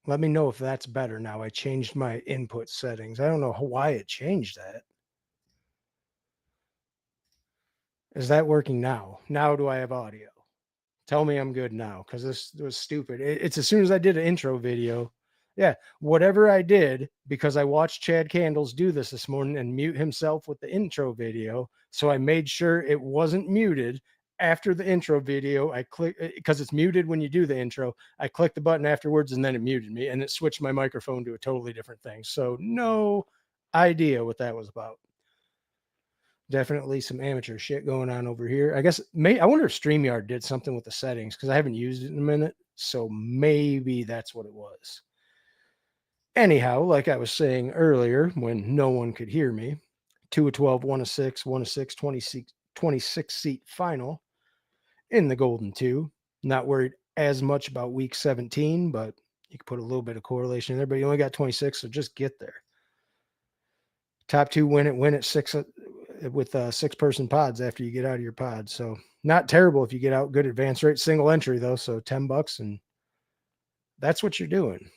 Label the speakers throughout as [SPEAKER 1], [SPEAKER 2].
[SPEAKER 1] Let me know if that's better now. I changed my input settings. I don't know why it changed that. Is that working now? Now do I have audio? Tell me I'm good now because this was stupid. It's as soon as I did an intro video. Yeah, whatever I did, because I watched Chad Candles do this morning and mute himself with the intro video. So I made sure it wasn't muted after the intro video. I click because it's muted when you do the intro. I clicked the button afterwards and then it muted me and it switched my microphone to a totally different thing. So no idea what that was about. Definitely some amateur shit going on over here. I guess I wonder if StreamYard did something with the settings because I haven't used it in a minute. So maybe that's what it was. Anyhow, like I was saying earlier, when no one could hear me, 2 of 12, 1 of 6, 1 of 6, 26 seat final in the Golden Two. Not worried as much about week 17, but you could put a little bit of correlation in there, but you only got 26, so just get there. Top two win at six with 6-person pods after you get out of your pod. So not terrible if you get out. Good advance rate, single entry though. So $10, and that's what you're doing.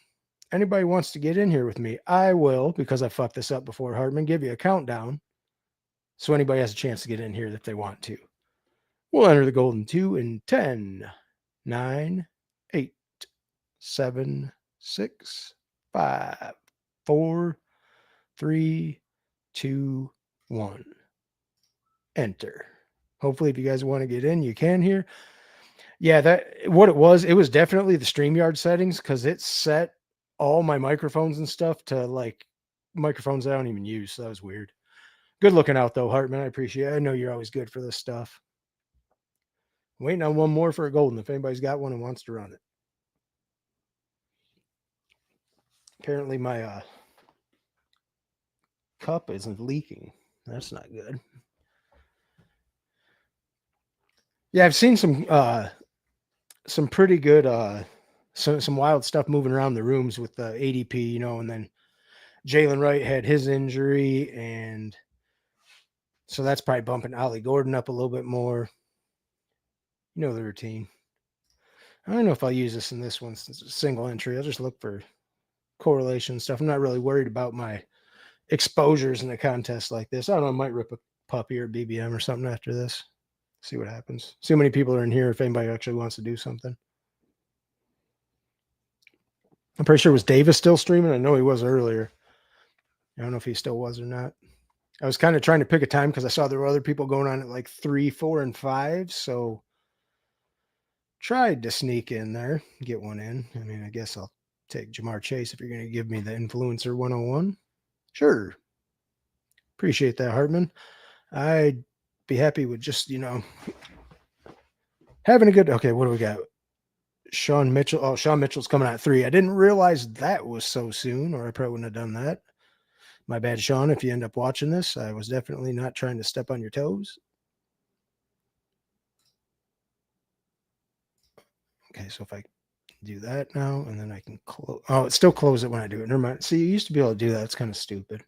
[SPEAKER 1] Anybody wants to get in here with me, I will, because I fucked this up before, Hartman, give you a countdown. So anybody has a chance to get in here if they want to. We'll enter the Golden Two in 10, 9, 8, 7, 6, 5, 4, 3, 2, 1. Enter. Hopefully, if you guys want to get in, you can here. Yeah, it was definitely the StreamYard settings because it set all my microphones and stuff to like microphones I don't even use. So that was weird. Good looking out though, Hartman. I appreciate it. I know you're always good for this stuff. Waiting on one more for a golden if anybody's got one and wants to run it. Apparently my cup isn't leaking. That's not good. Yeah, I've seen some pretty good some wild stuff moving around the rooms with the ADP, and then Jalen Wright had his injury, and so that's probably bumping Ollie Gordon up a little bit more. You know the routine. I don't know if I'll use this in this one since it's a single entry. I'll just look for correlation stuff. I'm not really worried about my exposures in a contest like this. I don't know, I might rip a puppy or BBM or something after this. See what happens. See how many people are in here if anybody actually wants to do something. I'm pretty sure was Davis still streaming. I know he was earlier. I don't know if he still was or not. I was kind of trying to pick a time because I saw there were other people going on at like 3, 4, and 5. So tried to sneak in there, get one in. I mean, I guess I'll take Ja'Marr Chase if you're going to give me the Influencer 101. Sure. Appreciate that, Hartman. I'd be happy with just, having a good. Okay, what do we got? Sean Mitchell. Oh, Sean Mitchell's coming out at 3. I didn't realize that was so soon, or I probably wouldn't have done that. My bad, Sean, if you end up watching this. I was definitely not trying to step on your toes. Okay, so if I do that now, and then I can close. Oh, it still closes it when I do it. Never mind. See, you used to be able to do that. It's kind of stupid.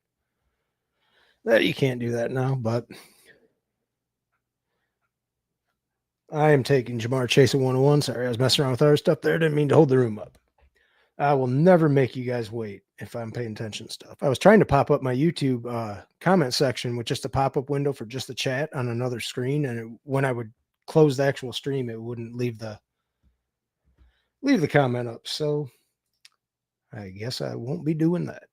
[SPEAKER 1] That you can't do that now, but I am taking Ja'Marr Chase at 101. Sorry, I was messing around with our stuff there. Didn't mean to hold the room up. I will never make you guys wait if I'm paying attention to stuff. I was trying to pop up my YouTube comment section with just a pop-up window for just the chat on another screen, and when I would close the actual stream, it wouldn't leave the comment up. So I guess I won't be doing that.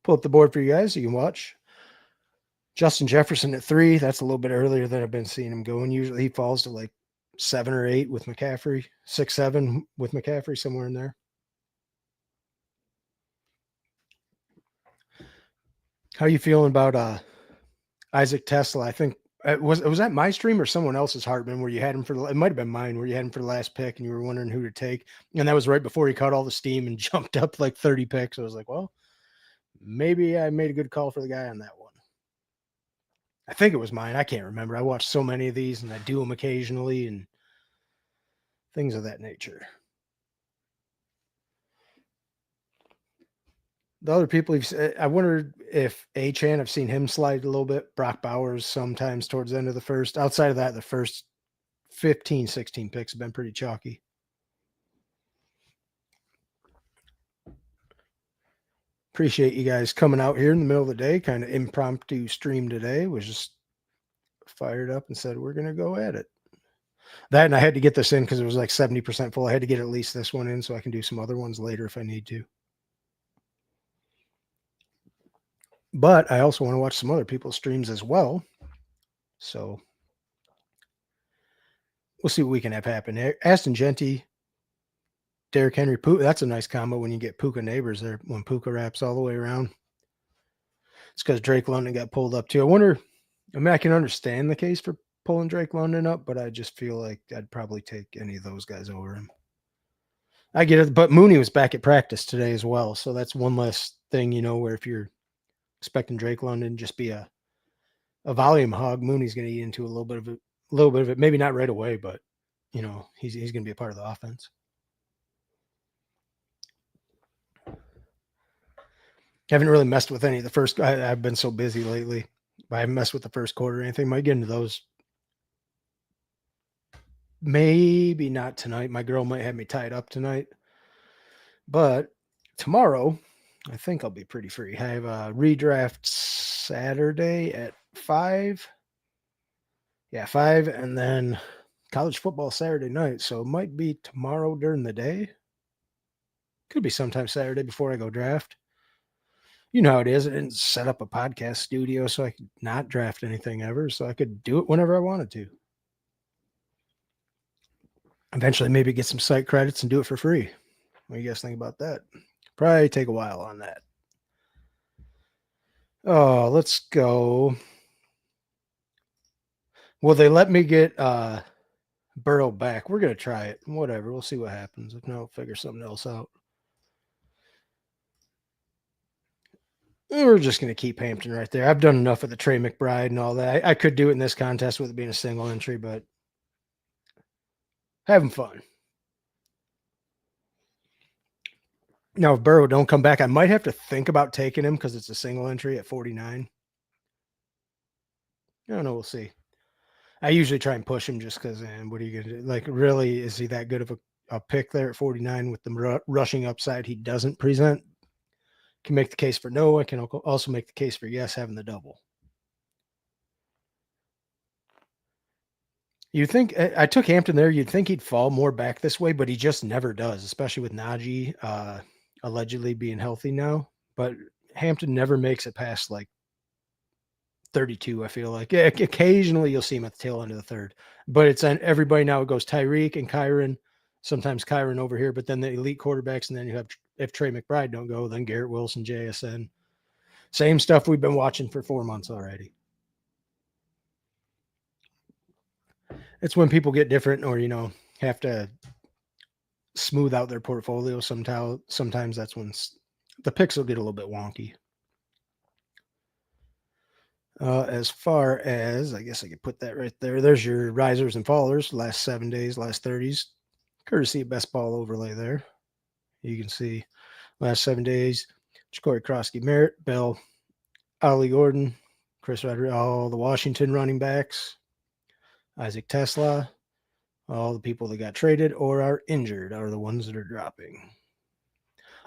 [SPEAKER 1] Pull up the board for you guys so you can watch. Justin Jefferson at 3. That's a little bit earlier than I've been seeing him going. Usually he falls to like 7 or 8 with McCaffrey, 6, 7 with McCaffrey, somewhere in there. How are you feeling about Isaac Tesla? I think was that my stream or someone else's, Hartman, where you had him for, it might have been mine, where you had him for the last pick and you were wondering who to take. And that was right before he caught all the steam and jumped up like 30 picks. I was like, well, maybe I made a good call for the guy on that one. I think it was mine. I can't remember. I watch so many of these and I do them occasionally and things of that nature. The other people, I wonder if Achane, I've seen him slide a little bit. Brock Bowers sometimes towards the end of the first. Outside of that, the first 15, 16 picks have been pretty chalky. Appreciate you guys coming out here in the middle of the day. Kind of impromptu stream today. Was just fired up and said we're gonna go at it. That, and I had to get this in because it was like 70% full. I had to get at least this one in so I can do some other ones later if I need to. But I also want to watch some other people's streams as well. So we'll see what we can have happen. Aston Genty, Derrick Henry, Puka. That's a nice combo when you get Puka neighbors there, when Puka wraps all the way around. It's because Drake London got pulled up too. I wonder, I mean, I can understand the case for pulling Drake London up, but I just feel like I'd probably take any of those guys over him. I get it, but Mooney was back at practice today as well. So that's one less thing, you know, where if you're expecting Drake London just be a volume hog, Mooney's going to eat into a little bit of it. Maybe not right away, but you know, he's going to be a part of the offense. Haven't really messed with any of the first. I've been so busy lately, but I haven't messed with the first quarter or anything. Might get into those. Maybe not tonight. My girl might have me tied up tonight, but tomorrow, I think I'll be pretty free. I have a redraft Saturday at 5. Yeah, 5, and then college football Saturday night. So it might be tomorrow during the day. Could be sometime Saturday before I go draft. You know how it is. I didn't set up a podcast studio so I could not draft anything ever. So I could do it whenever I wanted to. Eventually, maybe get some site credits and do it for free. What do you guys think about that? Probably take a while on that. Oh, let's go. Will they let me get Burrow back? We're going to try it. Whatever. We'll see what happens. If not, we'll figure something else out. We're just going to keep Hampton right there. I've done enough of the Trey McBride and all that. I could do it in this contest with it being a single entry, but having fun. Now, if Burrow don't come back, I might have to think about taking him because it's a single entry at 49. I don't know. We'll see. I usually try and push him just because, and what are you going to do? Like, really, is he that good of a pick there at 49 with the rushing upside he doesn't present? Can make the case for no. I can also make the case for yes, having the double. You think I took Hampton there? You'd think he'd fall more back this way, but he just never does, especially with Najee allegedly being healthy now. But Hampton never makes it past like 32. I feel like occasionally you'll see him at the tail end of the third, but it's on everybody now. It goes Tyreek and Kyron, sometimes Kyron over here, but then the elite quarterbacks, and then you have, if Trey McBride don't go, then Garrett Wilson, JSN. Same stuff we've been watching for 4 months already. It's when people get different or, you know, have to smooth out their portfolio somehow. Sometimes that's when the picks will get a little bit wonky. As far as, I guess I could put that right there. There's your risers and fallers, last 7 days, last 30s. Courtesy of Best Ball Overlay there. You can see last 7 days, Jacory Krosky, Merritt, Bell, Ollie Gordon, Chris Rodriguez, all the Washington running backs, Isaac Tesla, all the people that got traded or are injured are the ones that are dropping.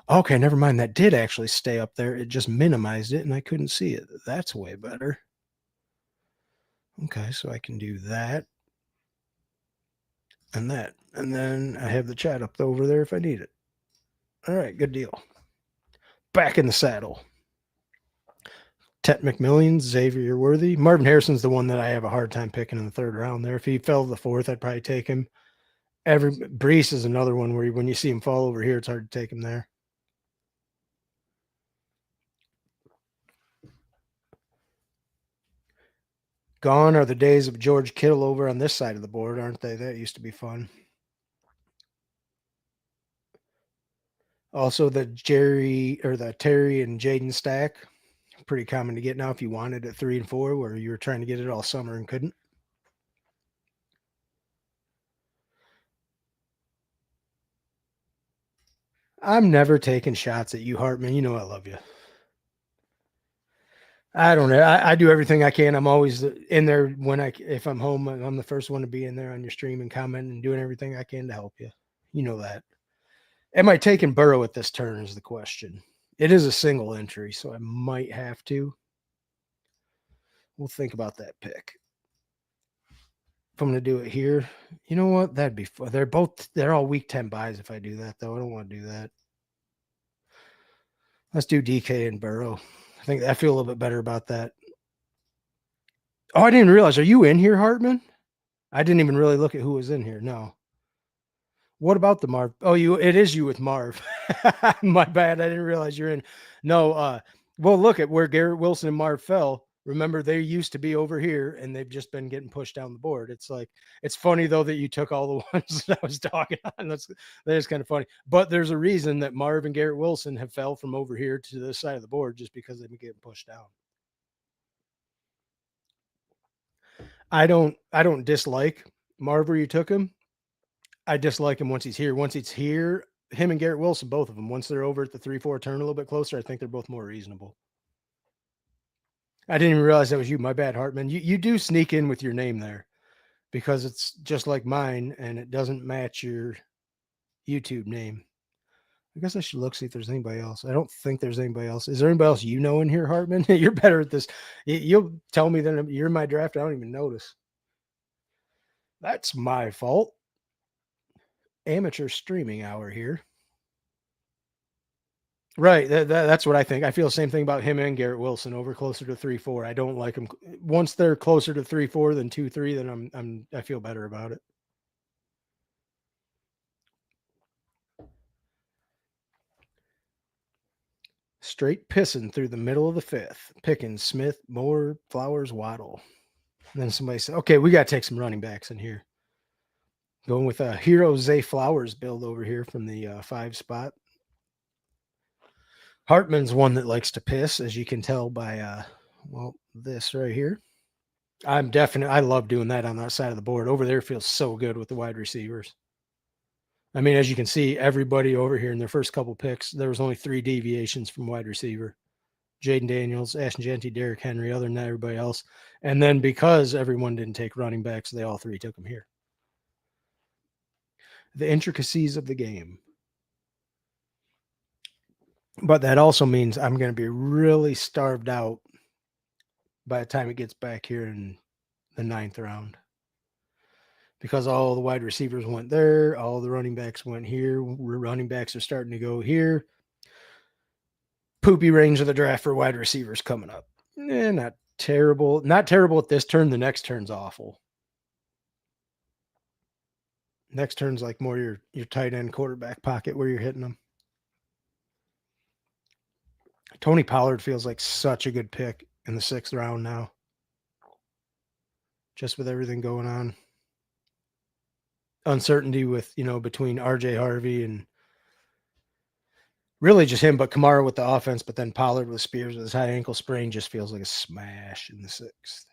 [SPEAKER 1] Okay, never mind. That did actually stay up there. It just minimized it and I couldn't see it. That's way better. Okay, so I can do that and that. And then I have the chat up over there if I need it. All right, good deal. Back in the saddle. Tet McMillian, Xavier Worthy. Marvin Harrison's the one that I have a hard time picking in the third round there. If he fell to the fourth, I'd probably take him. Brees is another one where when you see him fall over here, it's hard to take him there. Gone are the days of George Kittle over on this side of the board, aren't they? That used to be fun. Also, the Terry and Jaden stack, pretty common to get now if you wanted at 3 and 4, where you were trying to get it all summer and couldn't. I'm never taking shots at you, Hartman. You know I love you. I don't know. I do everything I can. I'm always in there if I'm home. I'm the first one to be in there on your stream and commenting and doing everything I can to help you. You know that. Am I taking Burrow at this turn is the question. It is a single entry, so I might have to. We'll think about that pick. If I'm going to do it here, you know what? That'd be fun. They're all week 10 buys if I do that, though. I don't want to do that. Let's do DK and Burrow. I feel a little bit better about that. Oh, I didn't realize. Are you in here, Hartman? I didn't even really look at who was in here. No. What about the Marv? Oh, it is you with Marv. My bad. I didn't realize you're in. No, well, look at where Garrett Wilson and Marv fell. Remember, they used to be over here and they've just been getting pushed down the board. It's funny though that you took all the ones that I was talking on. That is kind of funny. But there's a reason that Marv and Garrett Wilson have fell from over here to this side of the board just because they've been getting pushed down. I don't dislike Marv where you took him. I dislike him once he's here. Once he's here, him and Garrett Wilson, both of them, once they're over at the 3-4 turn a little bit closer, I think they're both more reasonable. I didn't even realize that was you. My bad, Hartman. You do sneak in with your name there because it's just like mine and it doesn't match your YouTube name. I guess I should look, see if there's anybody else. I don't think there's anybody else. Is there anybody else you know in here, Hartman? You're better at this. You'll tell me that you're in my draft. I don't even notice. That's my fault. Amateur streaming hour here. Right. That's what I think. I feel the same thing about him and Garrett Wilson over closer to 3-4. I don't like them. Once they're closer to 3-4 than 2-3, then I feel better about it. Straight pissing through the middle of the fifth. Pickens, Smith, Moore, Flowers, Waddle. And then somebody said, okay, we got to take some running backs in here. Going with a Hero Zay Flowers build over here from the 5 spot. Hartman's one that likes to piss, as you can tell by, this right here. I love doing that on that side of the board. Over there feels so good with the wide receivers. I mean, as you can see, everybody over here in their first couple picks, there was only 3 deviations from wide receiver. Jaden Daniels, Ashton Jeanty, Derrick Henry, other than that, everybody else. And then because everyone didn't take running backs, they all 3 took them here. The intricacies of the game. But that also means I'm going to be really starved out by the time it gets back here in the 9th round. Because all the wide receivers went there, all the running backs went here. Running backs are starting to go here. Poopy range of the draft for wide receivers coming up. Not terrible. Not terrible at this turn. The next turn's awful. Next turn's like more your tight end quarterback pocket where you're hitting them. Tony Pollard feels like such a good pick in the 6th round now. Just with everything going on. Uncertainty with, between RJ Harvey and really just him, but Kamara with the offense, but then Pollard with Spears with his high ankle sprain just feels like a smash in the 6th.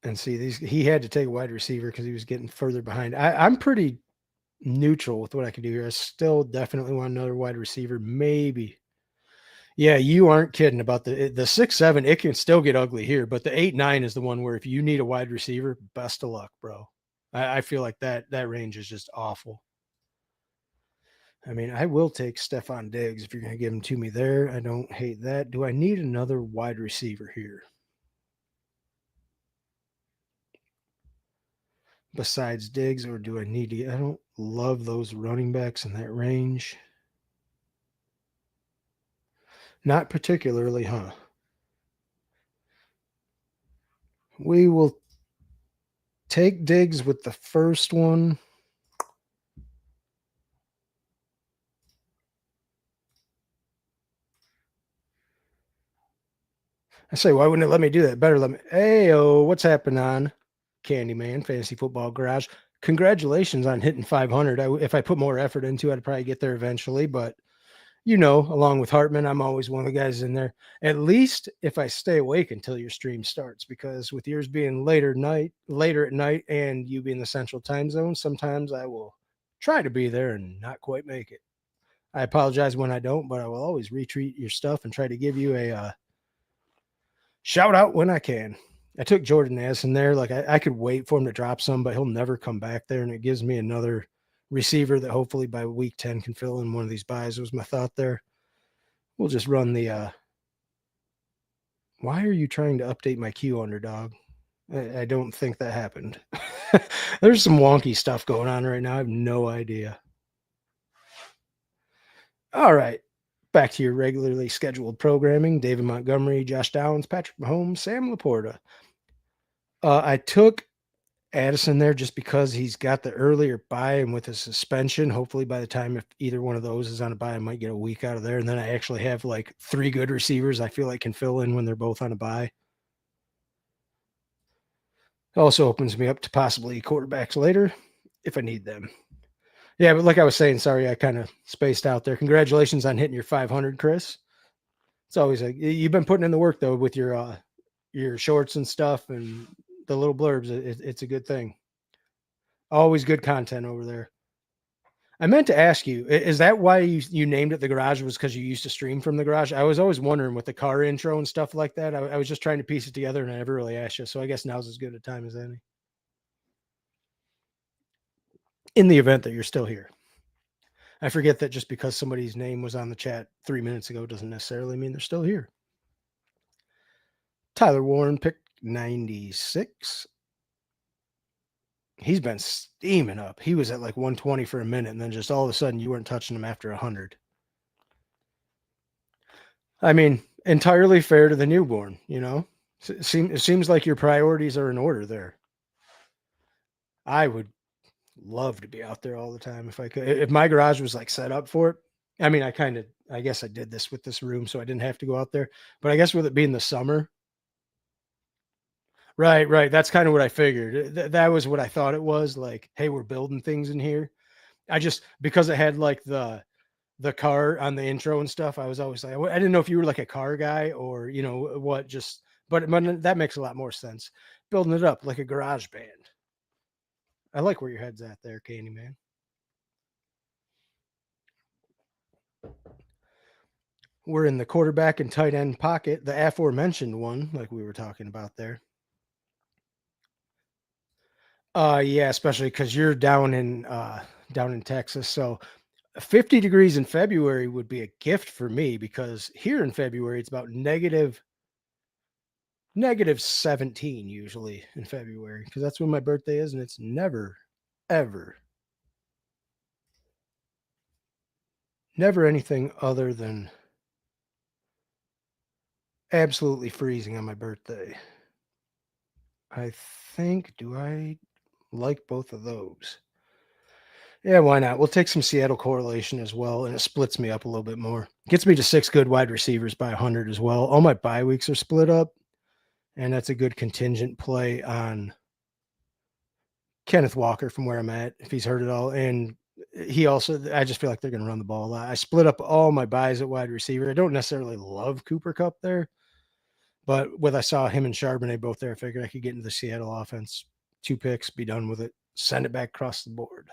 [SPEAKER 1] And see, he had to take a wide receiver because he was getting further behind. I'm pretty neutral with what I can do here. I still definitely want another wide receiver, maybe. Yeah, you aren't kidding about the 6-7. It can still get ugly here, but the 8-9 is the one where if you need a wide receiver, best of luck, bro. I feel like that range is just awful. I mean, I will take Stefon Diggs if you're going to give him to me there. I don't hate that. Do I need another wide receiver here? Besides Diggs, or do I need to? I don't love those running backs in that range. Not particularly, huh? We will take Diggs with the first one. I say, why wouldn't it let me do that? Better let me. Hey, what's happening on Candyman Fantasy Football Garage? Congratulations on hitting 500. If I put more effort into it, I'd probably get there eventually. But, along with Hartman, I'm always one of the guys in there. At least if I stay awake until your stream starts, because with yours being later at night, and you being the Central Time Zone, sometimes I will try to be there and not quite make it. I apologize when I don't, but I will always retweet your stuff and try to give you a shout out when I can. I took Jordan Addison there. Like I could wait for him to drop some, but he'll never come back there. And it gives me another receiver that hopefully by week 10 can fill in one of these buys was my thought there. We'll just run the why are you trying to update my queue, underdog? I don't think that happened. There's some wonky stuff going on right now. I have no idea. All right. Back to your regularly scheduled programming. David Montgomery, Josh Downs, Patrick Mahomes, Sam Laporta. I took Addison there just because he's got the earlier bye, and with a suspension, hopefully by the time if either one of those is on a bye, I might get a week out of there. And then I actually have like 3 good receivers I feel like can fill in when they're both on a bye. It also opens me up to possibly quarterbacks later if I need them. Yeah, but like I was saying, sorry, I kind of spaced out there. Congratulations on hitting your 500, Chris. It's always like you've been putting in the work though with your shorts and stuff and the little blurbs. It's a good thing. Always good content over there. I meant to ask you, is that why you named it the garage? Was because you used to stream from the garage? I was always wondering with the car intro and stuff like that. I was just trying to piece it together and I never really asked you. So I guess now's as good a time as any. In the event that you're still here. I forget that just because somebody's name was on the chat 3 minutes ago doesn't necessarily mean they're still here. Tyler Warren picked 96. He's been steaming up. He was at like 120 for a minute, and then just all of a sudden you weren't touching him after 100. I mean, entirely fair to the newborn, you know? It seems like your priorities are in order there. I would love to be out there all the time if I could. If my garage was like set up for it. I mean, I guess I did this with this room, so I didn't have to go out there. But I guess with it being the summer. Right. That's kind of what I figured. That was what I thought it was. Like, hey, we're building things in here. I just, because it had like the car on the intro and stuff, I was always like, I didn't know if you were like a car guy or, you know, what, just, but that makes a lot more sense. Building it up like a garage band. I like where your head's at there, Candyman. We're in the quarterback and tight end pocket, the aforementioned one, like we were talking about there. Yeah, especially because you're down in Texas. So 50 degrees in February would be a gift for me because here in February it's about negative 17 usually in February because that's when my birthday is, and it's never anything other than absolutely freezing on my birthday. I think, do I like both of those? Yeah, why not? We'll take some Seattle correlation as well, and it splits me up a little bit more. Gets me to 6 good wide receivers by 100 as well. All my bye weeks are split up, and that's a good contingent play on Kenneth Walker from where I'm at, if he's hurt at all. And he also, I just feel like they're going to run the ball a lot. I split up all my buys at wide receiver. I don't necessarily love Cooper Kupp there, but when I saw him and Charbonnet both there, I figured I could get into the Seattle offense. 2 picks, be done with it, send it back across the board.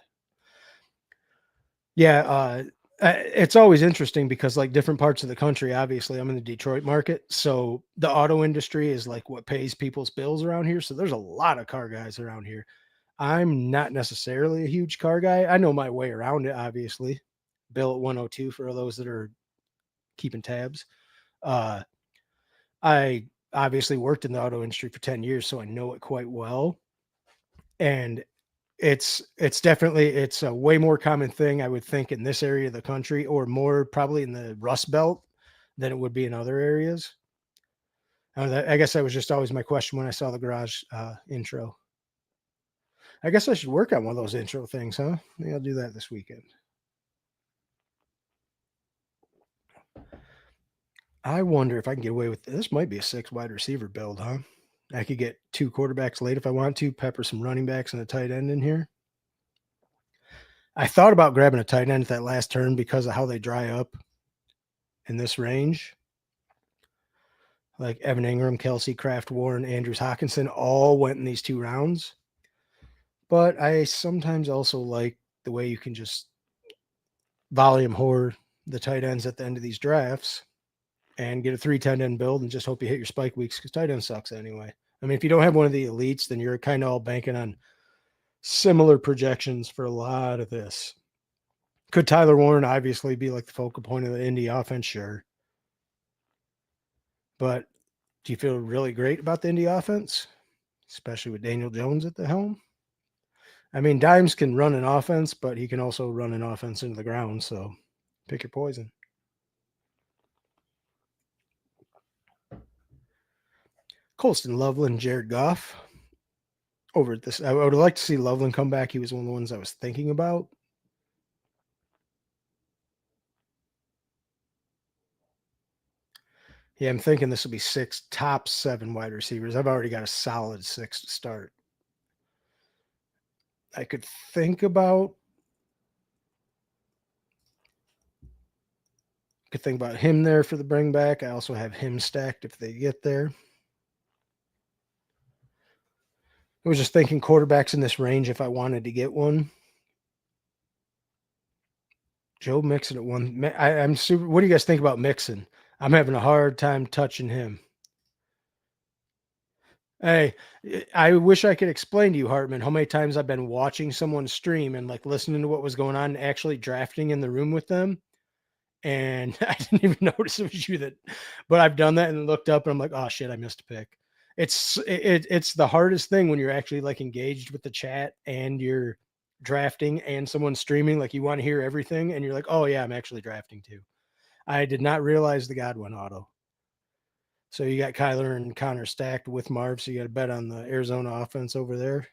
[SPEAKER 1] Yeah, it's always interesting because like different parts of the country, obviously I'm in the Detroit market. So the auto industry is like what pays people's bills around here. So there's a lot of car guys around here. I'm not necessarily a huge car guy. I know my way around it, obviously. Bill at 102 for those that are keeping tabs. I obviously worked in the auto industry for 10 years, so I know it quite well. And it's definitely, it's a way more common thing, I would think, in this area of the country, or more probably in the Rust Belt than it would be in other areas. I guess that was just always my question when I saw the garage intro. I guess I should work on one of those intro things, huh? Maybe I'll do that this weekend. I wonder if I can get away with this. Might be a 6 wide receiver build, huh? I could get 2 quarterbacks late if I want to, pepper some running backs and a tight end in here. I thought about grabbing a tight end at that last turn because of how they dry up in this range. Like Evan Ingram, Kelsey, Kraft, Warren, Andrews, Hawkinson all went in these 2 rounds. But I sometimes also like the way you can just volume whore the tight ends at the end of these drafts and get a 3 tight end build and just hope you hit your spike weeks because tight end sucks anyway. I mean, if you don't have one of the elites, then you're kind of all banking on similar projections for a lot of this. Could Tyler Warren obviously be like the focal point of the Indy offense? Sure. But do you feel really great about the Indy offense, especially with Daniel Jones at the helm? I mean, Dimes can run an offense, but he can also run an offense into the ground. So pick your poison. Colston Loveland, Jared Goff. Over at this, I would like to see Loveland come back. He was one of the ones I was thinking about. Yeah, I'm thinking this will be 6 top 7 wide receivers. I've already got a solid 6 to start. I could think about him there for the bring back. I also have him stacked if they get there. I was just thinking quarterbacks in this range if I wanted to get one. Joe Mixon at one. I'm super. What do you guys think about Mixon? I'm having a hard time touching him. Hey, I wish I could explain to you, Hartman, how many times I've been watching someone stream and like listening to what was going on, and actually drafting in the room with them. And I didn't even notice it was you that, but I've done that and looked up and I'm like, oh shit, I missed a pick. It's the hardest thing when you're actually like engaged with the chat and you're drafting and someone's streaming, like you want to hear everything and you're like, oh yeah, I'm actually drafting too. I did not realize the Godwin auto. So you got Kyler and Connor stacked with Marv. So you got to bet on the Arizona offense over there.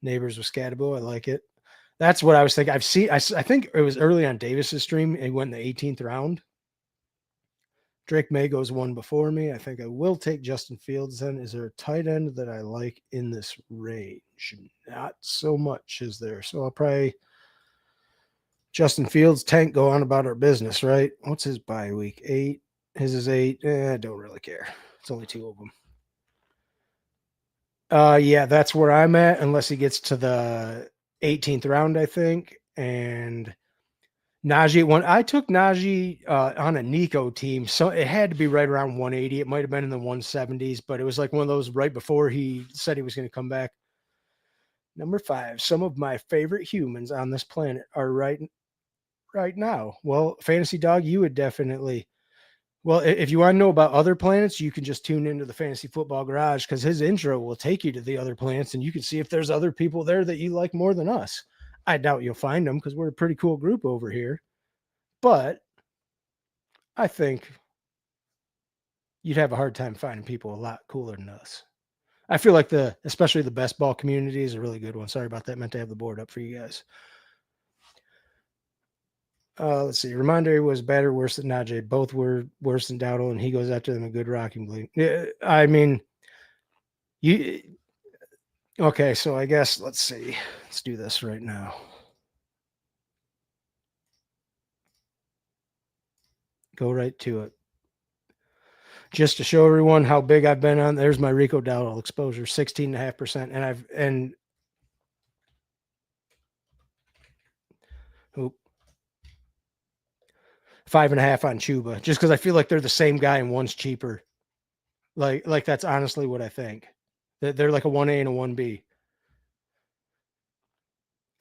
[SPEAKER 1] Neighbors with Scatabo. I like it. That's what I was thinking. I think it was early on Davis's stream. He went in the 18th round. Drake May goes one before me. I think I will take Justin Fields then. Is there a tight end that I like in this range? Not so much, is there? So I'll probably Justin Fields, Tank, go on about our business, right? What's his bye week? 8. His is 8. I don't really care. It's only 2 of them. Yeah, that's where I'm at, unless he gets to the 18th round, I think. And Najee at one. I took Najee on a Nico team, so it had to be right around 180. It might have been in the 170s, but it was like one of those right before he said he was going to come back. Number 5. Some of my favorite humans on this planet are right now. Well, Fantasy Dog, you would definitely. Well, if you want to know about other planets, you can just tune into the Fantasy Football Garage because his intro will take you to the other planets and you can see if there's other people there that you like more than us. I doubt you'll find them because we're a pretty cool group over here. But I think you'd have a hard time finding people a lot cooler than us. I feel like especially the best ball community is a really good one. Sorry about that. Meant to have the board up for you guys. Let's see. Reminder was better, worse than Najee. Both were worse than Dowdle, and he goes after them a good rocking bleed. Yeah, I mean, you. Okay, so I guess let's see. Let's do this right now. Go right to it. Just to show everyone how big I've been on. There's my Rico Dowdle exposure, 16.5%, and oop, 5.5 on Chuba, just because I feel like they're the same guy and one's cheaper. Like that's honestly what I think. They're like a 1A and a 1B.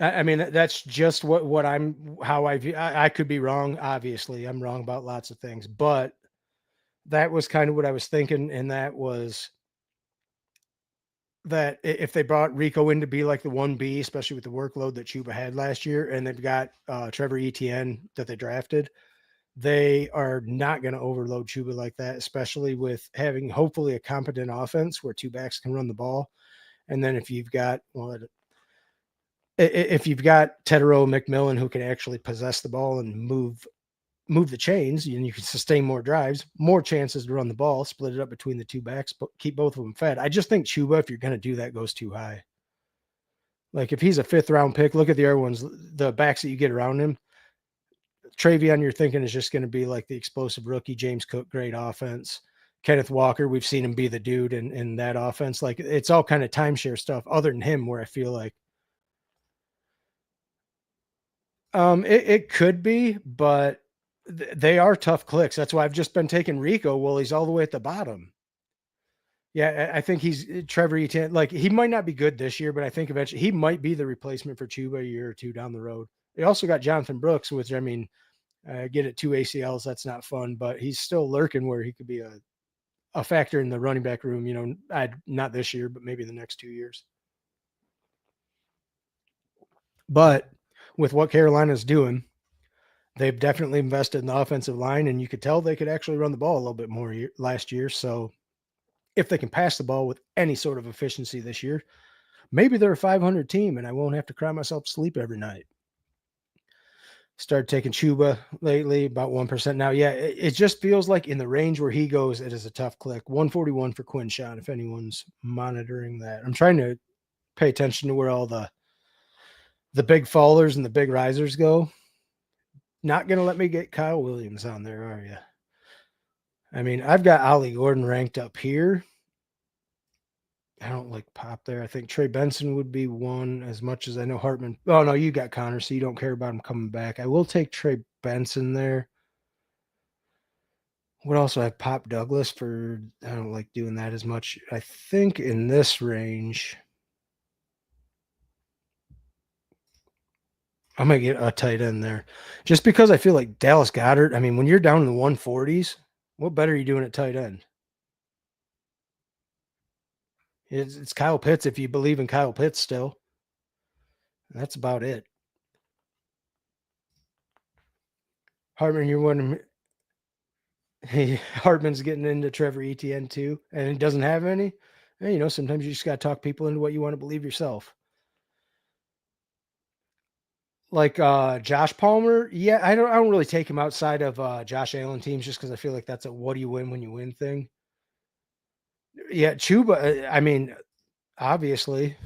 [SPEAKER 1] I mean, that's just what how I view. I could be wrong. Obviously, I'm wrong about lots of things, but that was kind of what I was thinking. And that was that if they brought Rico in to be like the 1B, especially with the workload that Chuba had last year, and they've got Trevor Etienne that they drafted, they are not going to overload Chuba like that, especially with having hopefully a competent offense where 2 backs can run the ball. And then if you've got, if you've got Tedero McMillan who can actually possess the ball and move the chains, and you can sustain more drives, more chances to run the ball, split it up between the 2 backs, but keep both of them fed. I just think Chuba, if you're going to do that, goes too high. Like if he's a 5th round pick, look at the other ones, the backs that you get around him. Travion, you're thinking is just going to be like the explosive rookie. James Cook, great offense. Kenneth Walker, we've seen him be the dude in that offense. Like it's all kind of timeshare stuff other than him, where I feel like it could be, but they are tough clicks. That's why I've just been taking Rico. Well, he's all the way at the bottom. Yeah, I think he's Trevor Etienne. Like he might not be good this year, but I think eventually he might be the replacement for Chuba a year or two down the road. They also got Jonathan Brooks, which I mean, get it 2 ACLs. That's not fun, but he's still lurking where he could be a factor in the running back room. You know, not this year, but maybe the next 2 years. But with what Carolina's doing, they've definitely invested in the offensive line, and you could tell they could actually run the ball a little bit more last year. So if they can pass the ball with any sort of efficiency this year, maybe they're a 500 team, and I won't have to cry myself to sleep every night. Started taking Chuba lately, about 1% now. Yeah, it just feels like in the range where he goes, it is a tough click. 141 for Quinshon, if anyone's monitoring that. I'm trying to pay attention to where all the big fallers and the big risers go. Not going to let me get Kyle Williams on there, are you? I mean, I've got Ollie Gordon ranked up here. I don't like pop there. I think Trey Benson would be one, as much as I know Hartman. Oh, no, you got Connor, so you don't care about him coming back. I will take Trey Benson there. What else? I have Pop Douglas for, I don't like doing that as much. I think in this range, I'm going to get a tight end there. Just because I feel like Dallas Goedert, I mean, when you're down in the 140s, what better are you doing at tight end? It's Kyle Pitts if you believe in Kyle Pitts still. That's about it. Hartman, you're wondering, Hartman's getting into Trevor Etienne too, and he doesn't have any. And, you know, sometimes you just got to talk people into what you want to believe yourself. Like Josh Palmer, yeah, I don't really take him outside of Josh Allen teams just because I feel like that's a what do you win when you win thing. Yeah, Chuba, I mean, obviously,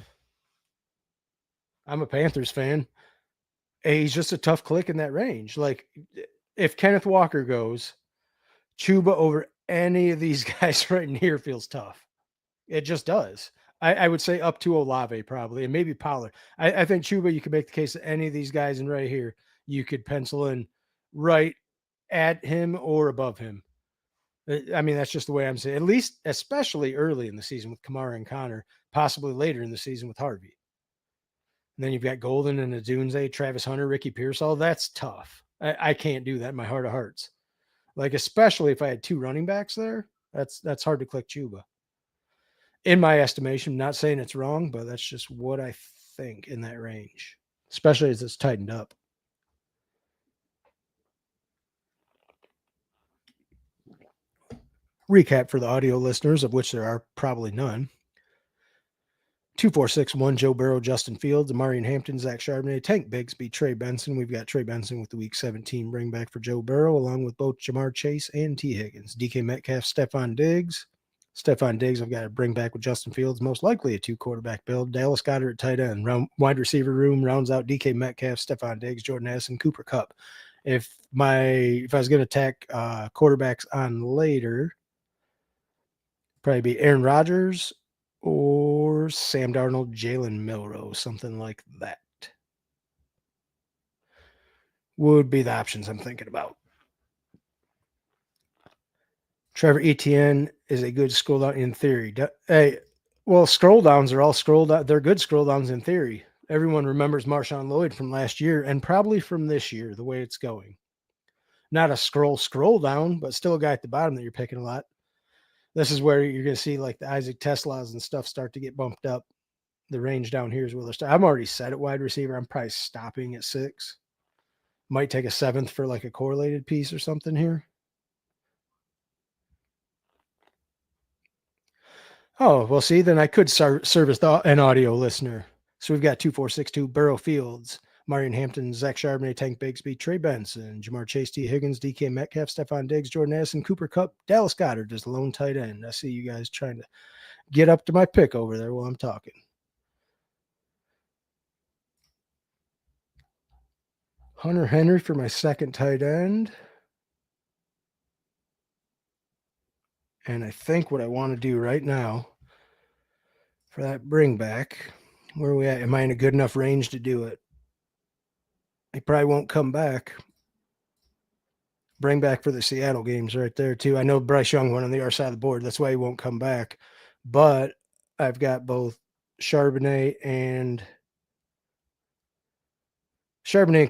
[SPEAKER 1] I'm a Panthers fan. He's just a tough click in that range. Like if Kenneth Walker goes, Chuba over any of these guys right in here feels tough. It just does. I would say up to Olave probably, and maybe Pollard. I think Chuba, you could make the case that any of these guys in right here, you could pencil in right at him or above him. I mean, that's just the way I'm saying. At least, especially early in the season with Kamara and Connor, possibly later in the season with Harvey. And then you've got Golden and Adunze, Travis Hunter, Ricky Pearsall. That's tough. I can't do that in my heart of hearts. Like, especially if I had two running backs there, that's hard to click Chuba. In my estimation, not saying it's wrong, but that's just what I think in that range, especially as it's tightened up. Recap for the audio listeners, of which there are probably none. 2-4-6-1, Joe Burrow, Justin Fields, Amarian Hampton, Zach Charbonnet, Tank Bigsby, Trey Benson. We've got Trey Benson with the Week 17 bring back for Joe Burrow, along with both Jamar Chase and T. Higgins. DK Metcalf, Stephon Diggs. Stephon Diggs, I've got to bring back with Justin Fields, most likely a 2-quarterback build. Dallas Goedert at tight end. Wide receiver room rounds out DK Metcalf, Stephon Diggs, Jordan Addison, Cooper Kupp. If I was going to attack quarterbacks on later, probably be Aaron Rodgers or Sam Darnold, Jalen Milroe, something like that would be the options I'm thinking about. Trevor Etienne is a good scroll down in theory. Hey, well, scroll downs are all scroll down. They're good scroll downs in theory. Everyone remembers Marshawn Lloyd from last year and probably from this year, the way it's going. Not a scroll down, but still a guy at the bottom that you're picking a lot. This is where you're going to see like the Isaac Teslas and stuff start to get bumped up. The range down here is where they're starting. I'm already set at wide receiver. I'm probably stopping at 6. Might take a 7th for like a correlated piece or something here. Oh, well, see, then I could service an audio listener. So we've got 2-4-6-2, Burrow Fields, Marion Hampton, Zach Charbonnet, Tank Bigsby, Trey Benson, Jamar Chase, T. Higgins, DK Metcalf, Stephon Diggs, Jordan Addison, Cooper Kupp, Dallas Goedert is the lone tight end. I see you guys trying to get up to my pick over there while I'm talking. Hunter Henry for my second tight end. And I think what I want to do right now for that bring back, where are we at? Am I in a good enough range to do it? He probably won't come back. Bring back for the Seattle games right there, too. I know Bryce Young went on the other side of the board. That's why he won't come back. but I've got both Charbonnet and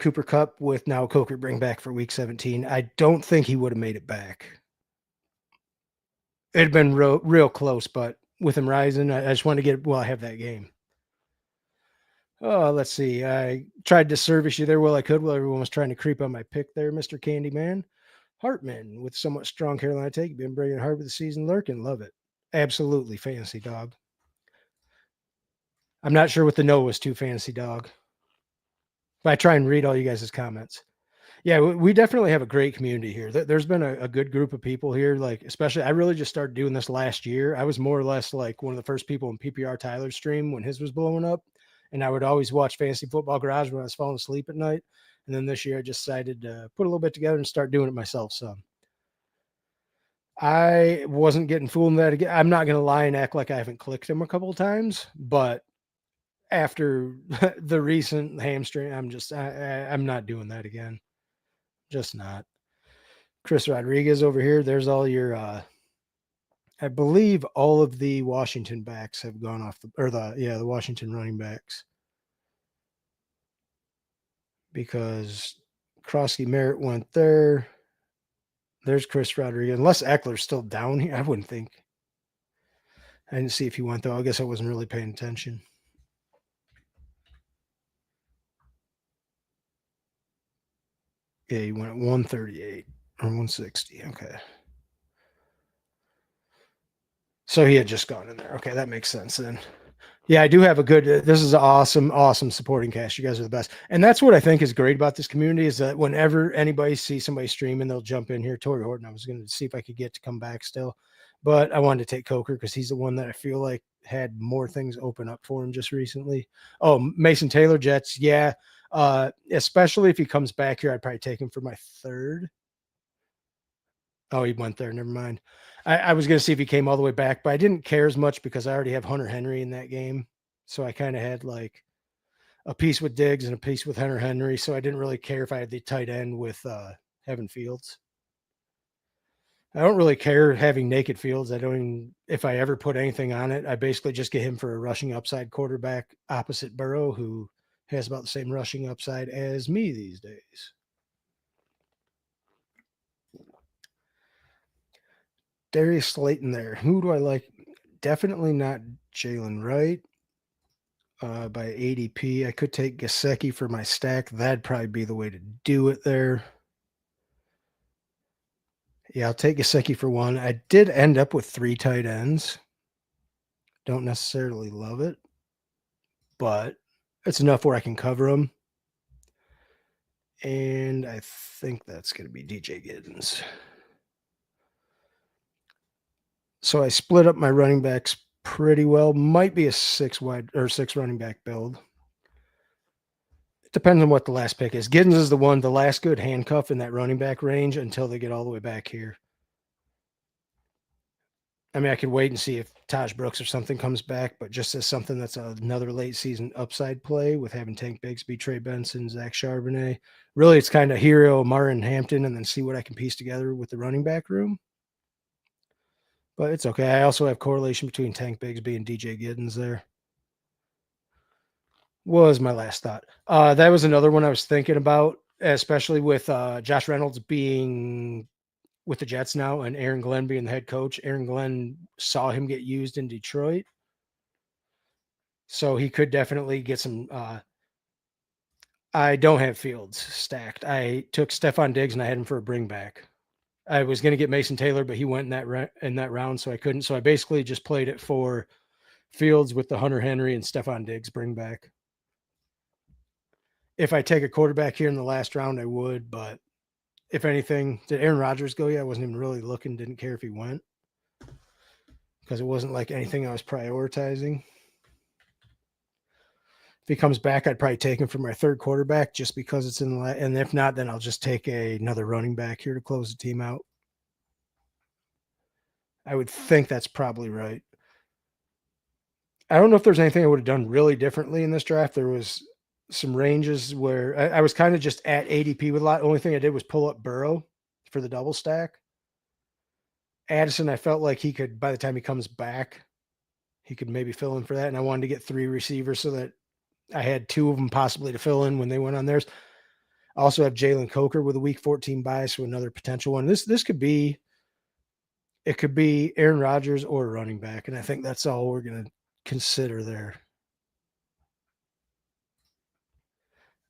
[SPEAKER 1] Cooper Cup with now Coker bring back for week 17. I don't think he would have made it back. It'd been real close, but with him rising, I just wanted to get, I have that game. Oh, let's see. I tried to service you there while I could, while everyone was trying to creep on my pick there, Mr. Candyman. Hartman with somewhat strong Carolina take. Been bringing hard with the season lurking. Love it. Absolutely fantasy dog. I'm not sure what the no was to fantasy dog. But I try and read all you guys' comments. Yeah, we definitely have a great community here. There's been a good group of people here. Like, especially, I really just started doing this last year. I was more or less like one of the first people in PPR Tyler's stream when his was blowing up. And I would always watch Fantasy Football Garage when I was falling asleep at night. And then this year I just decided to put a little bit together and start doing it myself. So I wasn't getting fooled in that again. I'm not going to lie and act like I haven't clicked him a couple of times, but after the recent hamstring, I'm not doing that again. Just not. Chris Rodriguez over here. There's all your, I believe all of the Washington backs have gone off the Washington running backs. Because Krosky Merritt went there. There's Chris Rodriguez. Unless Eckler's still down here, I wouldn't think. I didn't see if he went, though. I guess I wasn't really paying attention. Yeah, he went at 138 or 160. Okay. So he had just gone in there. Okay, that makes sense then. Yeah, I do have a good, this is an awesome supporting cast. You guys are the best. And that's what I think is great about this community is that whenever anybody sees somebody streaming, they'll jump in here. Torrey Horton, I was going to see if I could get to come back still, but I wanted to take Coker because he's the one that I feel like had more things open up for him just recently. Oh, Mason Taylor, Jets. Yeah. Especially if he comes back here, I'd probably take him for my third. Oh, he went there. Never mind. I was going to see if he came all the way back, but I didn't care as much because I already have Hunter Henry in that game. So I kind of had like a piece with Diggs and a piece with Hunter Henry. So I didn't really care if I had the tight end with Evan Fields. I don't really care having naked Fields. I don't even, if I ever put anything on it, I basically just get him for a rushing upside quarterback opposite Burrow, who has about the same rushing upside as me these days. Darius Slayton there. Who do I like? Definitely not Jalen Wright. By ADP, I could take Gesicki for my stack. That'd probably be the way to do it there. Yeah, I'll take Gesicki for one. I did end up with 3 tight ends. Don't necessarily love it, but it's enough where I can cover them. And I think that's going to be DJ Giddens. So I split up my running backs pretty well. Might be a 6 running back build. It depends on what the last pick is. Giddens is the last good handcuff in that running back range until they get all the way back here. I mean, I could wait and see if Taj Brooks or something comes back, but just as something that's another late season upside play with having Tank Bigsby, Trey Benson, Zach Charbonnet. Really, it's kind of Hero, Martin, Hampton, and then see what I can piece together with the running back room. But it's okay. I also have correlation between Tank Bigsby and DJ Giddens there. Was my last thought. That was another one I was thinking about, especially with Josh Reynolds being with the Jets now and Aaron Glenn being the head coach. Aaron Glenn saw him get used in Detroit. So he could definitely get some. I don't have Fields stacked. I took Stephon Diggs and I had him for a bring back. I was going to get Mason Taylor, but he went in that round, so I couldn't. So I basically just played it for Fields with the Hunter Henry and Stephon Diggs bring back. If I take a quarterback here in the last round, I would, but if anything, did Aaron Rodgers go? Yeah, I wasn't even really looking, didn't care if he went because it wasn't like anything I was prioritizing. If he comes back, I'd probably take him for my third quarterback just because it's in the and if not, then I'll just take another running back here to close the team out. I would think that's probably right. I don't know if there's anything I would have done really differently in this draft. There was some ranges where I was kind of just at ADP with a lot. The only thing I did was pull up Burrow for the double stack. Addison, I felt like he could, by the time he comes back, he could maybe fill in for that. And I wanted to get 3 receivers so that I had 2 of them possibly to fill in when they went on theirs. I also have Jalen Coker with a week 14 bye, so another potential one. This could be Aaron Rodgers or a running back, and I think that's all we're going to consider there.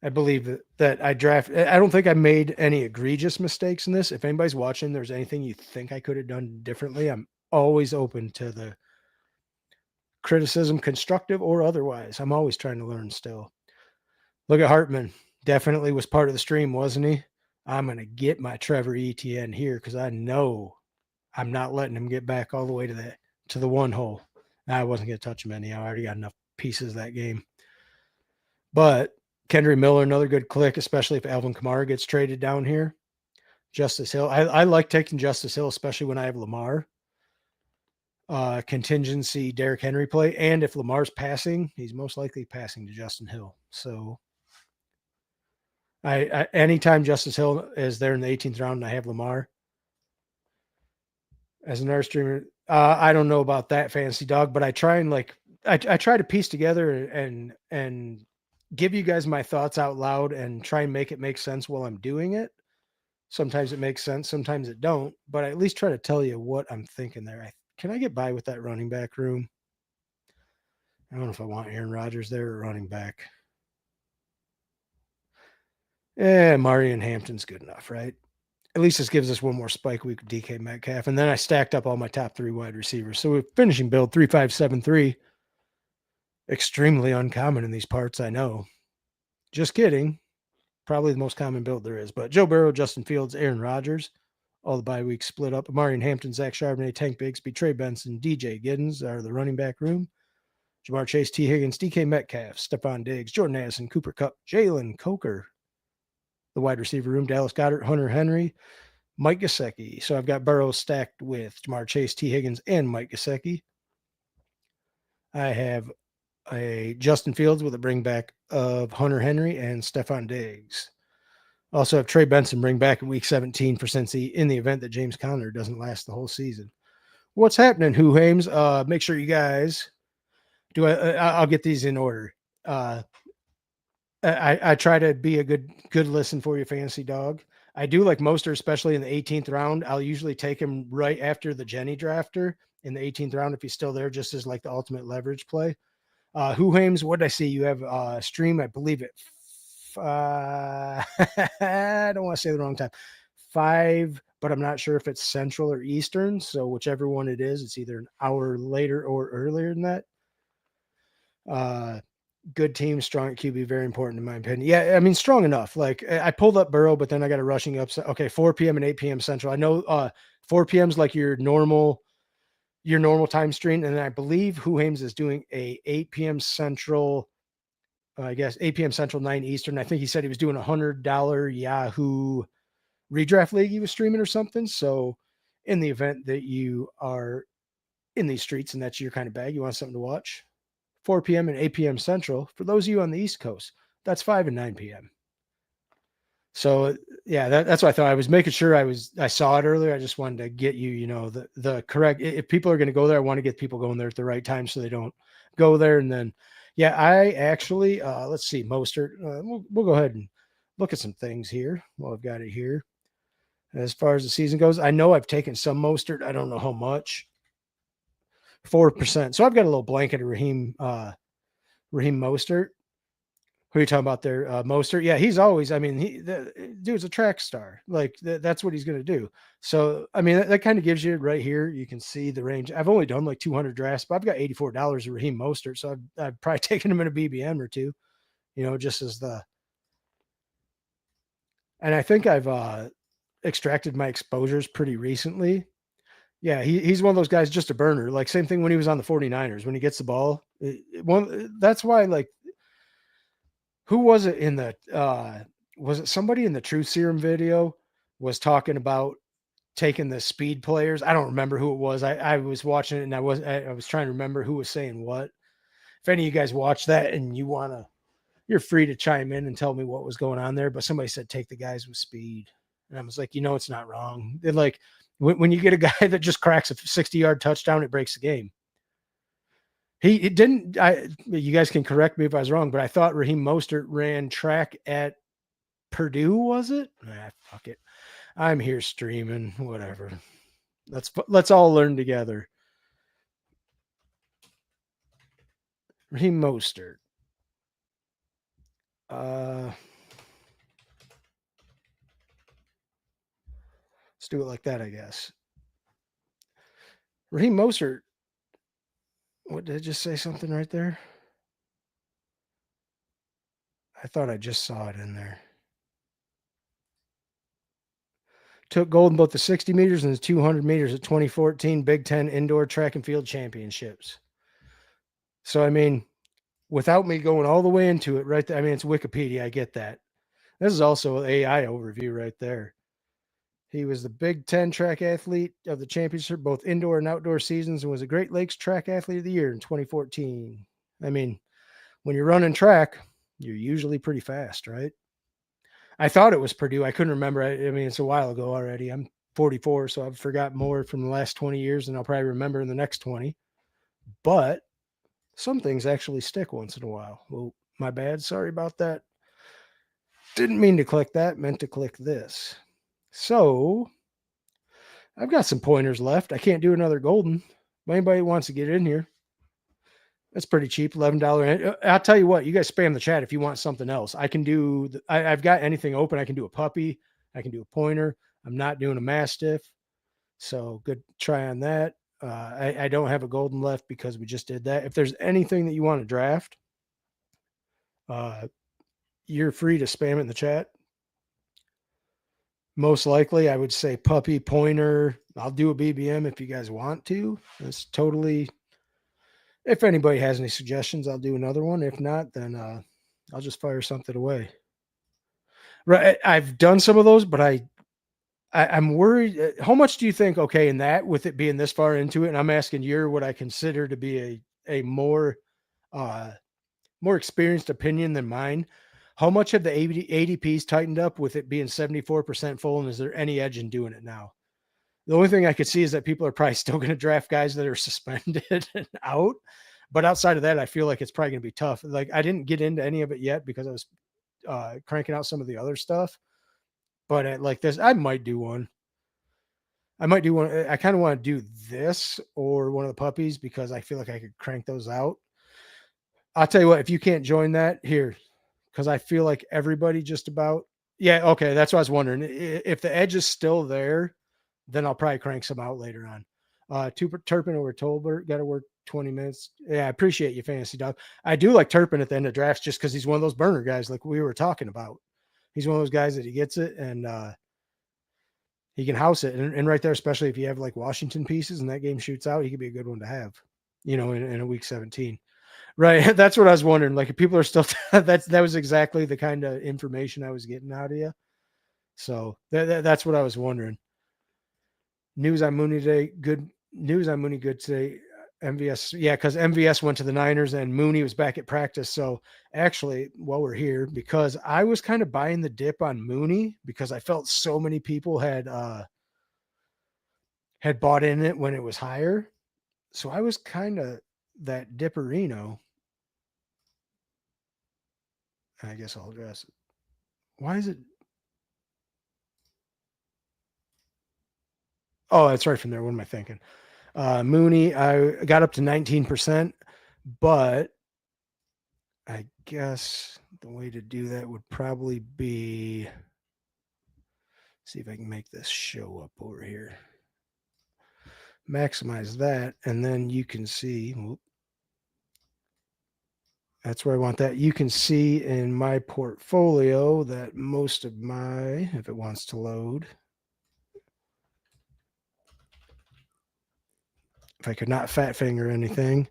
[SPEAKER 1] I believe that I don't think I made any egregious mistakes in this. If anybody's watching, there's anything you think I could have done differently, I'm always open to the criticism, constructive or otherwise. I'm always trying to learn still. Look at Hartman. Definitely was part of the stream, wasn't he? I'm going to get my Trevor Etienne here because I know I'm not letting him get back all the way to the 1 hole. I wasn't going to touch him anyhow. I already got enough pieces of that game. But Kendry Miller, another good click, especially if Alvin Kamara gets traded down here. Justice Hill. I like taking Justice Hill, especially when I have Lamar. Contingency Derrick Henry play. And if Lamar's passing, he's most likely passing to Justin Hill. So I anytime Justice Hill is there in the 18th round and I have Lamar as an streamer, I don't know about that, Fantasy Dog, but I try and I try to piece together and give you guys my thoughts out loud and try and make it make sense while I'm doing it. Sometimes it makes sense, sometimes it don't, but I at least try to tell you what I'm thinking there. Can I get by with that running back room? I don't know if I want Aaron Rodgers there or running back. Marion Hampton's good enough, right? At least this gives us one more spike week with DK Metcalf. And then I stacked up all my top 3 wide receivers. So we're finishing build 3-5-7-3. Extremely uncommon in these parts, I know. Just kidding. Probably the most common build there is. But Joe Burrow, Justin Fields, Aaron Rodgers. All the bye weeks split up. Marion Hampton, Zach Charbonnet, Tank Bigsby, Trey Benson, DJ Giddens are the running back room. Jamar Chase, T. Higgins, DK Metcalf, Stephon Diggs, Jordan Addison, Cooper Kupp, Jalen Coker. The wide receiver room, Dallas Goedert, Hunter Henry, Mike Gesicki. So I've got Burrow stacked with Jamar Chase, T. Higgins, and Mike Gesicki. I have a Justin Fields with a bring back of Hunter Henry and Stephon Diggs. Also have Trey Benson bring back in week 17 for Cincy in the event that James Conner doesn't last the whole season. What's happening, Who Hames? Make sure you guys do. I'll get these in order. I try to be a good listen for you, Fantasy Dog. I do like Mostert, especially in the 18th round. I'll usually take him right after the Jenny drafter in the 18th round if he's still there, just as like the ultimate leverage play. Who Hames? What did I see? You have a stream, I believe it. I don't want to say the wrong time. 5, but I'm not sure if it's Central or Eastern. So whichever one it is, it's either an hour later or earlier than that. Good team, strong at QB, very important in my opinion. Yeah, I mean, strong enough. Like I pulled up Burrow, but then I got a rushing upset. Okay, 4 p.m. and 8 p.m. Central. I know 4 p.m. is like your normal time stream, and I believe Who Hames is doing a 8 p.m. Central. I guess 8 p.m. Central, 9 Eastern. I think he said he was doing $100 Yahoo redraft league he was streaming or something. So in the event that you are in these streets and that's your kind of bag, you want something to watch, 4 p.m. and 8 p.m. Central. For those of you on the East Coast, that's 5 and 9 p.m. So yeah, that's what I thought. I was making sure I saw it earlier. I just wanted to get you, the correct, if people are going to go there, I want to get people going there at the right time so they don't go there. And then, yeah, I actually, let's see, Mostert, we'll go ahead and look at some things here. Well, I've got it here. As far as the season goes, I know I've taken some Mostert. I don't know how much. 4%. So I've got a little blanket of Raheem Mostert. Who are you talking about there? Mostert. Yeah, he's always, I mean, dude's a track star. Like that's what he's going to do. So, I mean, that kind of gives you right here. You can see the range. I've only done like 200 drafts, but I've got $84 of Raheem Mostert. So I've probably taken him in a BBM or two, just as and I think I've extracted my exposures pretty recently. Yeah, he's one of those guys, just a burner. Like same thing when he was on the 49ers, when he gets the ball. That's why, like, who was it in the was it somebody in the Truth Serum video was talking about taking the speed players? I don't remember who it was. I was watching it and I was trying to remember who was saying what. If any of you guys watch that and you're free to chime in and tell me what was going on there. But somebody said take the guys with speed. And I was like, it's not wrong. They're like, when you get a guy that just cracks a 60-yard touchdown, it breaks the game. He didn't. You guys can correct me if I was wrong, but I thought Raheem Mostert ran track at Purdue. Was it? Fuck it. I'm here streaming. Whatever. Let's all learn together. Raheem Mostert. Let's do it like that, I guess. Raheem Mostert. What did I just say? Something right there? I thought I just saw it in there. Took gold in both the 60 meters and the 200 meters at 2014 Big Ten Indoor Track and Field Championships. So, I mean, without me going all the way into it, right there, I mean, it's Wikipedia. I get that. This is also an AI overview right there. He was the Big Ten track athlete of the championship, both indoor and outdoor seasons, and was a Great Lakes track athlete of the year in 2014. I mean, when you're running track, you're usually pretty fast, right? I thought it was Purdue. I couldn't remember. I mean, it's a while ago already. I'm 44, so I've forgot more from the last 20 years than I'll probably remember in the next 20. But some things actually stick once in a while. Well, my bad. Sorry about that. Didn't mean to click that. Meant to click this. So I've got some pointers left. I can't do another golden. If anybody wants to get in here, that's pretty cheap, $11. I'll tell you what, you guys spam the chat if you want something else. I can do. I've got anything open. I can do a puppy. I can do a pointer. I'm not doing a mastiff. So good try on that. I don't have a golden left because we just did that. If there's anything that you want to draft, you're free to spam it in the chat. Most likely, I would say puppy, pointer. I'll do a BBM if you guys want to. It's totally. If anybody has any suggestions, I'll do another one. If not, then I'll just fire something away. Right, I've done some of those, but I'm worried. How much do you think? Okay, in that, with it being this far into it, and I'm asking your what I consider to be a more experienced opinion than mine. How much have the ADPs tightened up with it being 74% full, and is there any edge in doing it now? The only thing I could see is that people are probably still going to draft guys that are suspended and out. But outside of that, I feel like it's probably going to be tough. Like I didn't get into any of it yet because I was cranking out some of the other stuff. But like this, I might do one. I kind of want to do this or one of the puppies because I feel like I could crank those out. I'll tell you what, if you can't join that here, because I feel like everybody just about, yeah, okay. That's what I was wondering. If the edge is still there, then I'll probably crank some out later on. Turpin over Tolbert, got to work 20 minutes. Yeah, I appreciate you, Fantasy Dog. I do like Turpin at the end of drafts just because he's one of those burner guys like we were talking about. He's one of those guys that he gets it and he can house it. And right there, especially if you have like Washington pieces and that game shoots out, he could be a good one to have, in a week 17. Right. That's what I was wondering. Like if people are still, that was exactly the kind of information I was getting out of you. So that's what I was wondering. News on Mooney today. Good news on Mooney. Good today. MVS. Yeah. Cause MVS went to the Niners and Mooney was back at practice. So actually while we're here, because I was kind of buying the dip on Mooney because I felt so many people had bought in it when it was higher. So I was kind of that dipperino. I guess I'll address it. Why is it? Oh, that's right from there. What am I thinking? Mooney, I got up to 19%, but I guess the way to do that would probably be, see if I can make this show up over here. Maximize that, and then you can see, that's where I want that. You can see in my portfolio that most of my, if it wants to load, if I could not fat finger anything,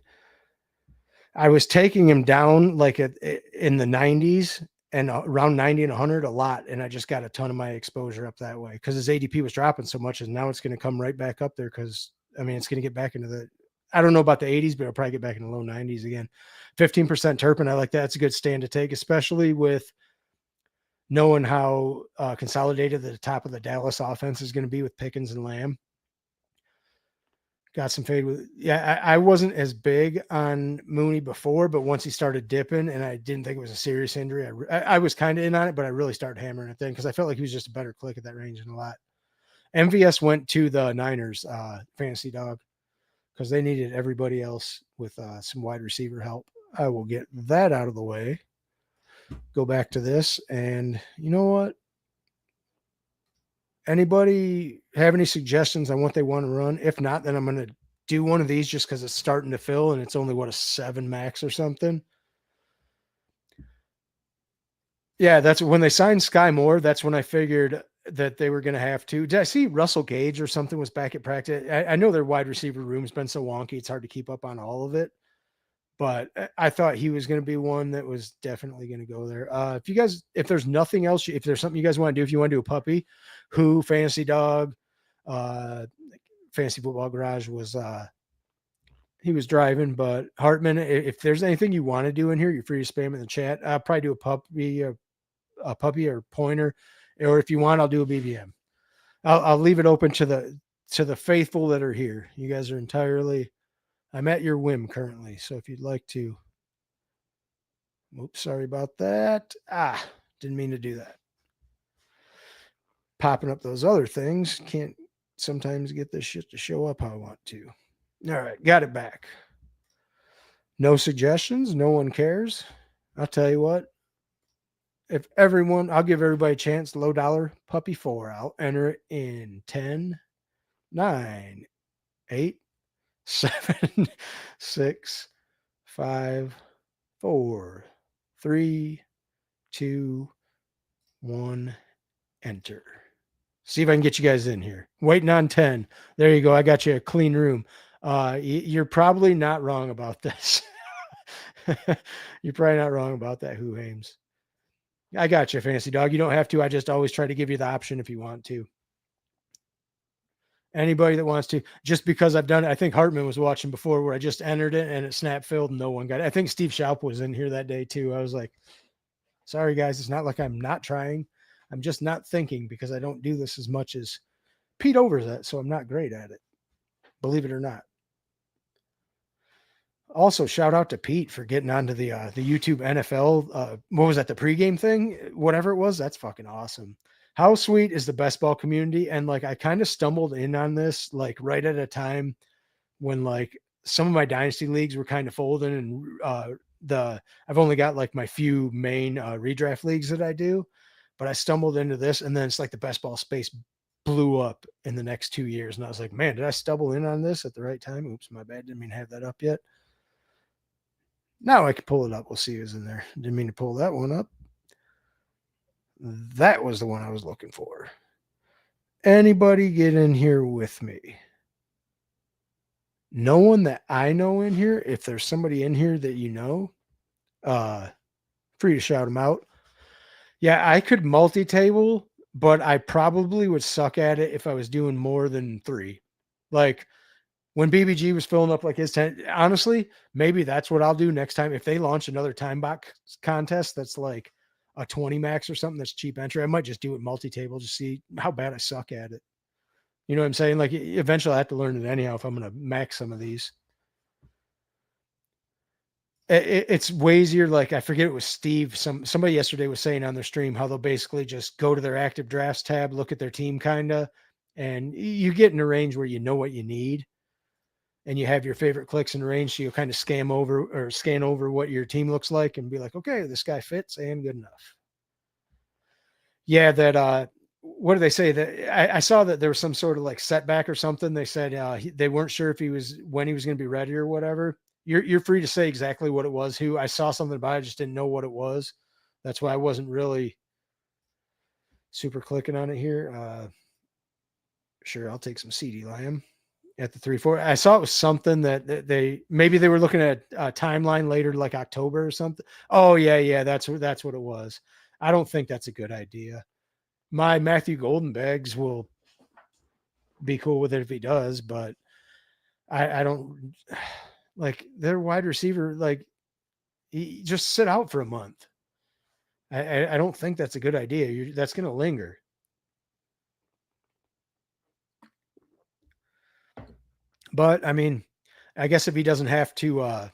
[SPEAKER 1] I was taking him down like in the 90s and around 90 and 100 a lot. And I just got a ton of my exposure up that way because his ADP was dropping so much. And now it's going to come right back up there because, I mean, it's going to get back into the, I don't know about the 80s, but it'll probably get back in the low 90s again. 15% Turpin. I like that. It's a good stand to take, especially with knowing how consolidated the top of the Dallas offense is going to be with Pickens and Lamb. got some fade with. Yeah, I wasn't as big on Mooney before, but once he started dipping, and I didn't think it was a serious injury, I was kind of in on it, but I really started hammering it then because I felt like he was just a better click at that range than a lot. MVS went to the Niners fantasy dog because they needed everybody else with some wide receiver help. I will get that out of the way. Go back to this, and you know what? Anybody have any suggestions on what they want to run? If not, then I'm going to do one of these just because it's starting to fill and it's only what, a 7 max or something. Yeah, that's when they signed Sky Moore. That's when I figured that they were going to have to. Did I see Russell Gage or something was back at practice? I know their wide receiver room's been so wonky; it's hard to keep up on all of it. But I thought he was going to be one that was definitely going to go there. If there's nothing else, if there's something you guys want to do, if you want to do a puppy, who fantasy dog, uh, fantasy football garage was, he was driving, but Hartman, if there's anything you want to do in here, you're free to spam in the chat. I'll probably do a puppy or pointer, or if you want, I'll do a BBM. I'll leave it open to the faithful that are here. You guys are entirely, I'm at your whim currently. So if you'd like to, oops, sorry about that. Didn't mean to do that. Popping up those other things. Can't sometimes get this shit to show up how I want to. All right, got it back. No suggestions. No one cares. I'll tell you what. I'll give everybody a chance. Low dollar puppy 4. I'll enter it in 10, 9, 8, 7, 6, 5, 4, 3, 2, 1. Enter. See if I can get you guys in here. Waiting on 10. There you go. I got you a clean room. You're probably not wrong about this. You're probably not wrong about that, Who Hames. I got you, fantasy dog. You don't have to. I just always try to give you the option if you want to. Anybody that wants to, just because I've done it. I think Hartman was watching before where I just entered it and it snap filled and no one got it. I think Steve Schaup was in here that day too. I was like, sorry guys, it's not like I'm not trying. I'm just not thinking because I don't do this as much as Pete Overs at, so I'm not great at it. Believe it or not. Also, shout out to Pete for getting onto the YouTube NFL. What was that? The pregame thing, whatever it was. That's fucking awesome. How sweet is the best ball community? And like, I kind of stumbled in on this like right at a time when like some of my dynasty leagues were kind of folding, and I've only got like my few main redraft leagues that I do, but I stumbled into this, and then it's like the best ball space blew up in the next 2 years, and I was like, man, did I stumble in on this at the right time? Oops, my bad. Didn't mean to have that up yet. Now I can pull it up. We'll see who's in there. Didn't mean to pull that one up. That was the one I was looking for. Anybody get in here with me? No one that I know in here. If there's somebody in here that you know, free to shout them out. Yeah, I could multi-table, but I probably would suck at it if I was doing more than 3. Like when BBG was filling up like his 10, honestly, maybe that's what I'll do next time. If they launch another time box contest that's like a 20 max or something that's cheap entry, I might just do it multi-table to see how bad I suck at it. You know what I'm saying? Like eventually I have to learn it anyhow if I'm going to max some of these. It's way easier. Like I forget it was Steve. Somebody yesterday was saying on their stream how they'll basically just go to their active drafts tab, look at their team kinda, and you get in a range where you know what you need. And you have your favorite clicks in range, so you'll kind of scan over what your team looks like and be like, okay, this guy fits and good enough. Yeah, that what do they say? That I saw that there was some sort of like setback or something. They said they weren't sure if when he was going to be ready or whatever. You're free to say exactly what it was. Who I saw something about, I just didn't know what it was. That's why I wasn't really super clicking on it here. Sure, I'll take some CD Lamb at the 3-4. I saw it was something that they were looking at a timeline later, like October or something. Oh yeah, that's what it was. I don't think that's a good idea. My Matthew Goldenbags will be cool with it if he does, but I don't like their wide receiver. Like he just sit out for a month. I don't think that's a good idea. That's going to linger. But I mean, I guess if he doesn't have to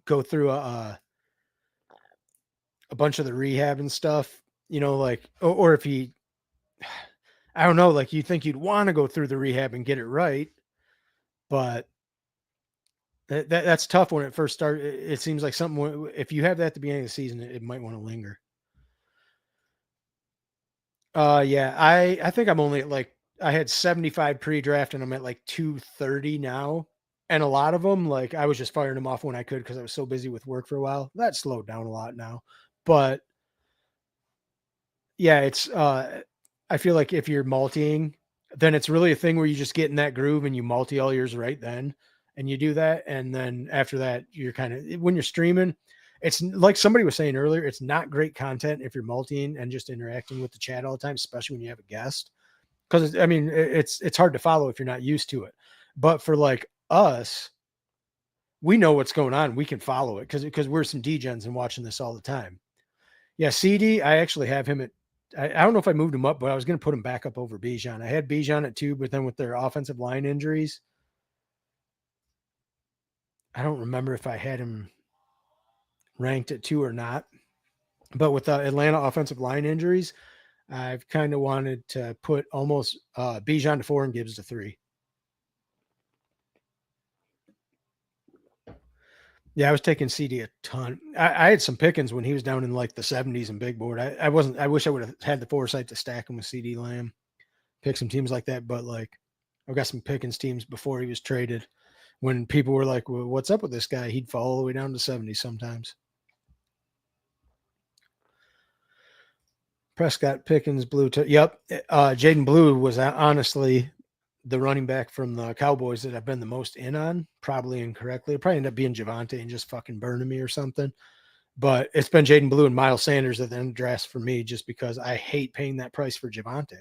[SPEAKER 1] go through a bunch of the rehab and stuff, like, or if he, I don't know, like you think you'd want to go through the rehab and get it right, but that's tough when it first started. It seems like something, if you have that at the beginning of the season, it might want to linger. Yeah, I think I'm only at like, I had 75 pre-draft and I'm at like 230 now. And a lot of them, like I was just firing them off when I could because I was so busy with work for a while. That slowed down a lot now. But yeah, I feel like if you're multiing, then it's really a thing where you just get in that groove and you multi all yours right then. And you do that. And then after that, you're kind of, when you're streaming, it's like somebody was saying earlier, it's not great content if you're multiing and just interacting with the chat all the time, especially when you have a guest. Because I mean, it's hard to follow if you're not used to it. But for like us, we know what's going on. We can follow it because we're some degens and watching this all the time. Yeah, CD, I actually have him at, I don't know if I moved him up, but I was going to put him back up over Bijan. I had Bijan at 2, but then with their offensive line injuries, I don't remember if I had him ranked at 2 or not. But with the Atlanta offensive line injuries, I've kind of wanted to put almost Bijan to 4 and Gibbs to 3. Yeah, I was taking CD a ton. I had some pickings when he was down in like the 70s and big board. I wasn't, I wish I would have had the foresight to stack him with CD Lamb, pick some teams like that. But like, I've got some Pickens teams before he was traded. When people were like, well, what's up with this guy? He'd fall all the way down to 70 sometimes. Prescott, Pickens, Blue. Yep. Jaden Blue was honestly the running back from the Cowboys that I've been the most in on, probably incorrectly. It probably ended up being Javonte and just fucking burning me or something. But it's been Jaden Blue and Miles Sanders at the end of drafts for me just because I hate paying that price for Javonte.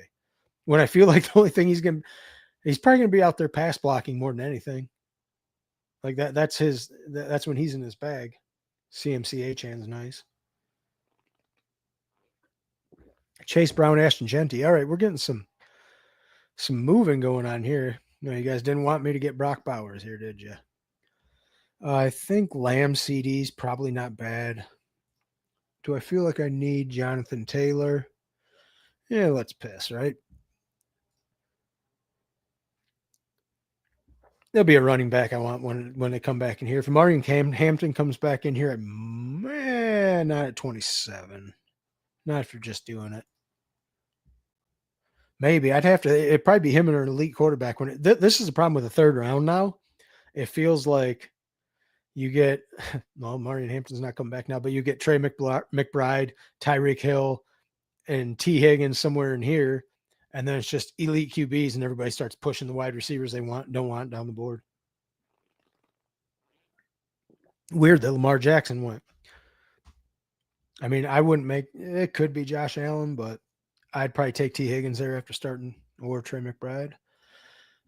[SPEAKER 1] When I feel like the only thing he's probably going to be out there pass blocking more than anything. Like that's when he's in his bag. CMCH hand's nice. Chase Brown, Ashton Genty. All right, we're getting some moving going on here. No, you guys didn't want me to get Brock Bowers here, did you? I think Lamb CD's probably not bad. Do I feel like I need Jonathan Taylor? Yeah, let's piss, right? There'll be a running back I want when they come back in here. If Marion Hampton comes back in here, not at 27. Not if you're just doing it. Maybe I'd have to. It'd probably be him and an elite quarterback. When this is the problem with the third round now. It feels like you get, well, Marion Hampton's not coming back now, but you get Trey McBride, Tyreek Hill, and T. Higgins somewhere in here, and then it's just elite QBs, and everybody starts pushing the wide receivers they don't want down the board. Weird that Lamar Jackson went. I mean, I wouldn't make it. Could be Josh Allen, but I'd probably take T. Higgins there after starting, or Trey McBride.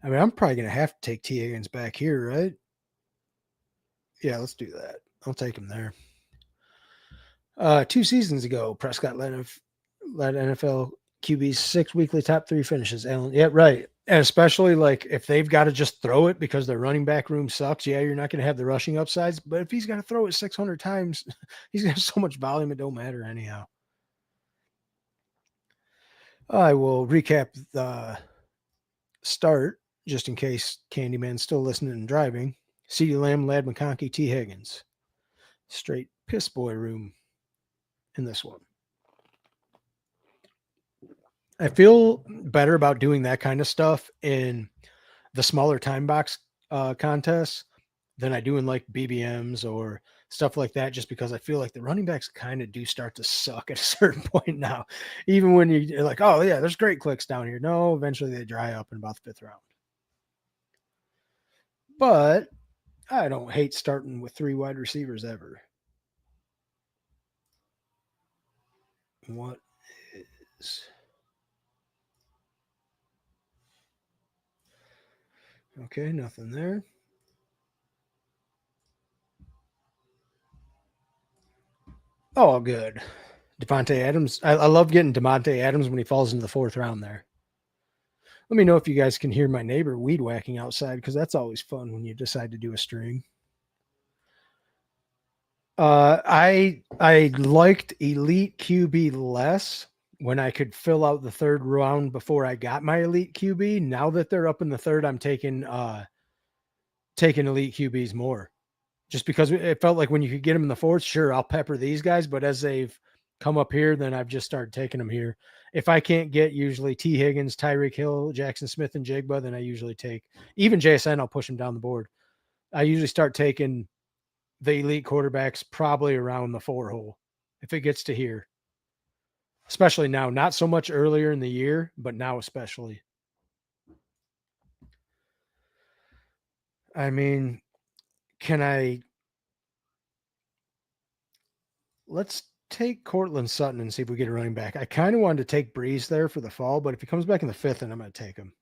[SPEAKER 1] I mean, I'm probably going to have to take T. Higgins back here, right? Yeah, let's do that. I'll take him there. 2 seasons ago, Prescott led NFL QB's 6 weekly top 3 finishes. Allen, yeah, right. And especially like if they've got to just throw it because their running back room sucks. Yeah, you're not going to have the rushing upsides, but if he's got to throw it 600 times, he's going to have so much volume it don't matter anyhow. I will recap the start just in case Candyman's still listening and driving. CeeDee Lamb, Ladd McConkey, T. Higgins. Straight piss boy room in this one. I feel better about doing that kind of stuff in the smaller time box contests than I do in like BBMs or stuff like that, just because I feel like the running backs kind of do start to suck at a certain point now. Even when you're like, oh, yeah, there's great clicks down here. No, eventually they dry up in about the 5th round. But I don't hate starting with 3 wide receivers ever. What is... Okay, nothing there. Oh, good. Devontae Adams. I love getting Devontae Adams when he falls into the 4th round there. Let me know if you guys can hear my neighbor weed whacking outside, because that's always fun when you decide to do a stream. I liked Elite QB less when I could fill out the third round before I got my Elite QB. Now that they're up in the third, I'm taking Elite QBs more, just because it felt like when you could get them in the fourth, sure, I'll pepper these guys, but as they've come up here, then I've just started taking them here. If I can't get usually T. Higgins, Tyreek Hill, Jackson Smith, and Jigba, then I usually take even JSN. I'll push him down the board. I usually start taking the elite quarterbacks probably around the 4 hole if it gets to here, especially now. Not so much earlier in the year, but now especially. I mean, let's take Cortland Sutton and see if we get a running back. I kind of wanted to take Breeze there for the fall, but if he comes back in the 5th, then I'm going to take him.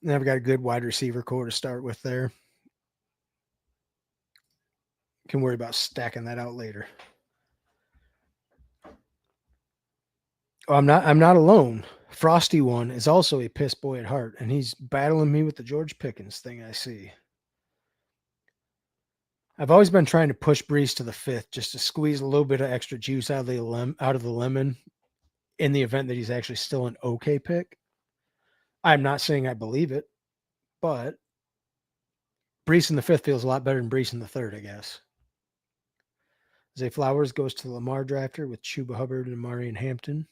[SPEAKER 1] And I've got a good wide receiver core to start with there. Can worry about stacking that out later. Oh, I'm not alone. Frosty One is also a piss boy at heart, and he's battling me with the George Pickens thing I see. I've always been trying to push Breeze to the 5th just to squeeze a little bit of extra juice out of the lemon in the event that he's actually still an okay pick. I'm not saying I believe it, but Brees in the 5th feels a lot better than Brees in the 3rd, I guess. Zay Flowers goes to the Lamar drafter with Chuba Hubbard and Amari and Hampton.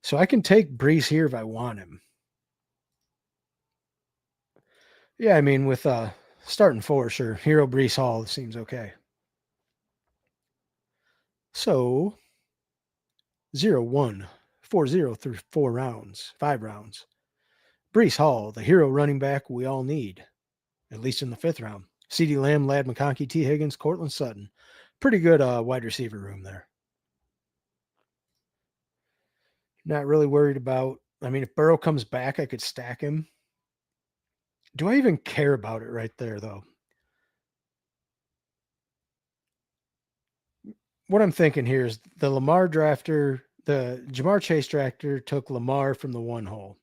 [SPEAKER 1] So I can take Brees here if I want him. Yeah, I mean, with starting 4, sure. Hero Brees Hall seems okay. So 0-1, 4-0 through 4 rounds, 5 rounds. Brees Hall, the hero running back we all need, at least in the 5th round. CeeDee Lamb, Ladd McConkey, T. Higgins, Cortland Sutton. Pretty good wide receiver room there. Not really worried about, I mean, if Burrow comes back, I could stack him. Do I even care about it right there, though? What I'm thinking here is the Lamar drafter, the Jamar Chase drafter took Lamar from the 1 hole.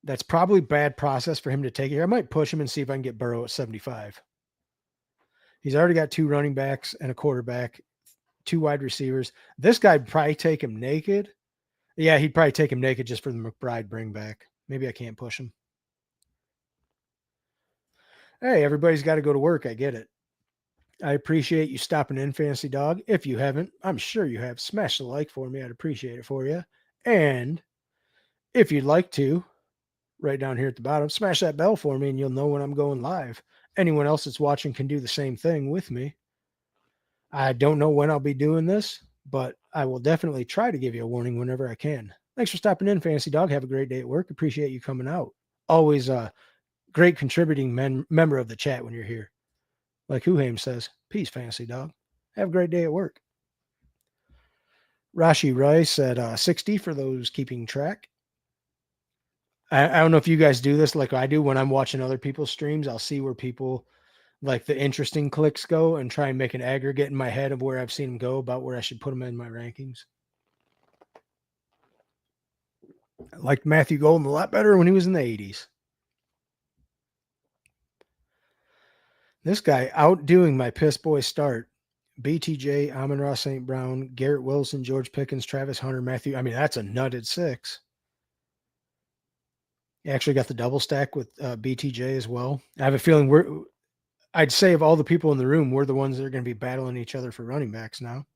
[SPEAKER 1] That's probably bad process for him to take here. I might push him and see if I can get Burrow at 75. He's already got 2 running backs and a quarterback, 2 wide receivers. This guy'd probably take him naked. Yeah, he'd probably take him naked just for the McBride bring back. Maybe I can't push him. Hey, everybody's got to go to work. I get it. I appreciate you stopping in, Fantasy Dog. If you haven't, I'm sure you have. Smash the like for me. I'd appreciate it for you. And if you'd like to, right down here at the bottom, smash that bell for me and you'll know when I'm going live. Anyone else that's watching can do the same thing with me. I don't know when I'll be doing this, but I will definitely try to give you a warning whenever I can. Thanks for stopping in, Fantasy Dog. Have a great day at work. Appreciate you coming out. Always a great contributing member of the chat when you're here. Like Huham says, peace, Fantasy Dog. Have a great day at work. Rashi Rice at 60 for those keeping track. I don't know if you guys do this like I do when I'm watching other people's streams. I'll see where people like the interesting clicks go and try and make an aggregate in my head of where I've seen them go about where I should put them in my rankings. I liked Matthew Golden a lot better when he was in the 80s. This guy outdoing my piss boy start. BTJ, Amon-Ra St. Brown, Garrett Wilson, George Pickens, Travis Hunter, Matthew. I mean, that's a nutted 6. You actually got the double stack with BTJ as well. I have a feeling I'd say of all the people in the room, we're the ones that are going to be battling each other for running backs now.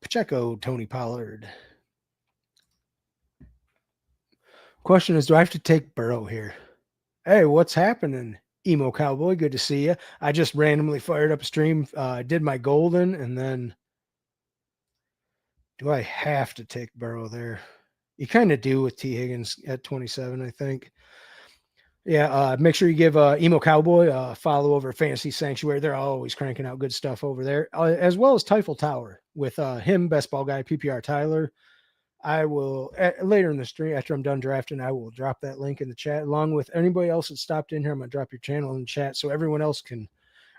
[SPEAKER 1] Pacheco, Tony Pollard. Question is, do I have to take Burrow here? Hey, what's happening, Emo Cowboy? Good to see you. I just randomly fired up a stream, did my golden, and then do I have to take Burrow there? You kind of do with T. Higgins at 27, I think. Yeah, make sure you give Emo Cowboy a follow over Fantasy Sanctuary. They're always cranking out good stuff over there, as well as Teufel Tower with him, Best Ball Guy, PPR Tyler. I will, later in the stream, after I'm done drafting, I will drop that link in the chat, along with anybody else that stopped in here. I'm going to drop your channel in the chat so everyone else can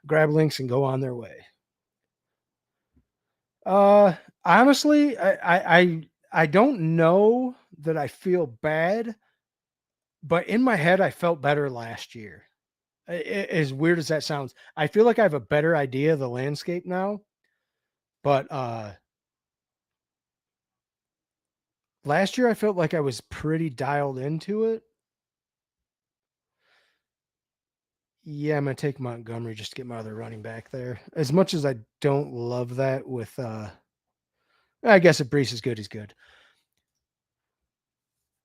[SPEAKER 1] grab links and go on their way. Honestly, I don't know that I feel bad, but in my head, I felt better last year. As weird as that sounds, I feel like I have a better idea of the landscape now. But last year, I felt like I was pretty dialed into it. Yeah, I'm gonna take Montgomery just to get my other running back there. As much as I don't love that with I guess if Brees is good, he's good.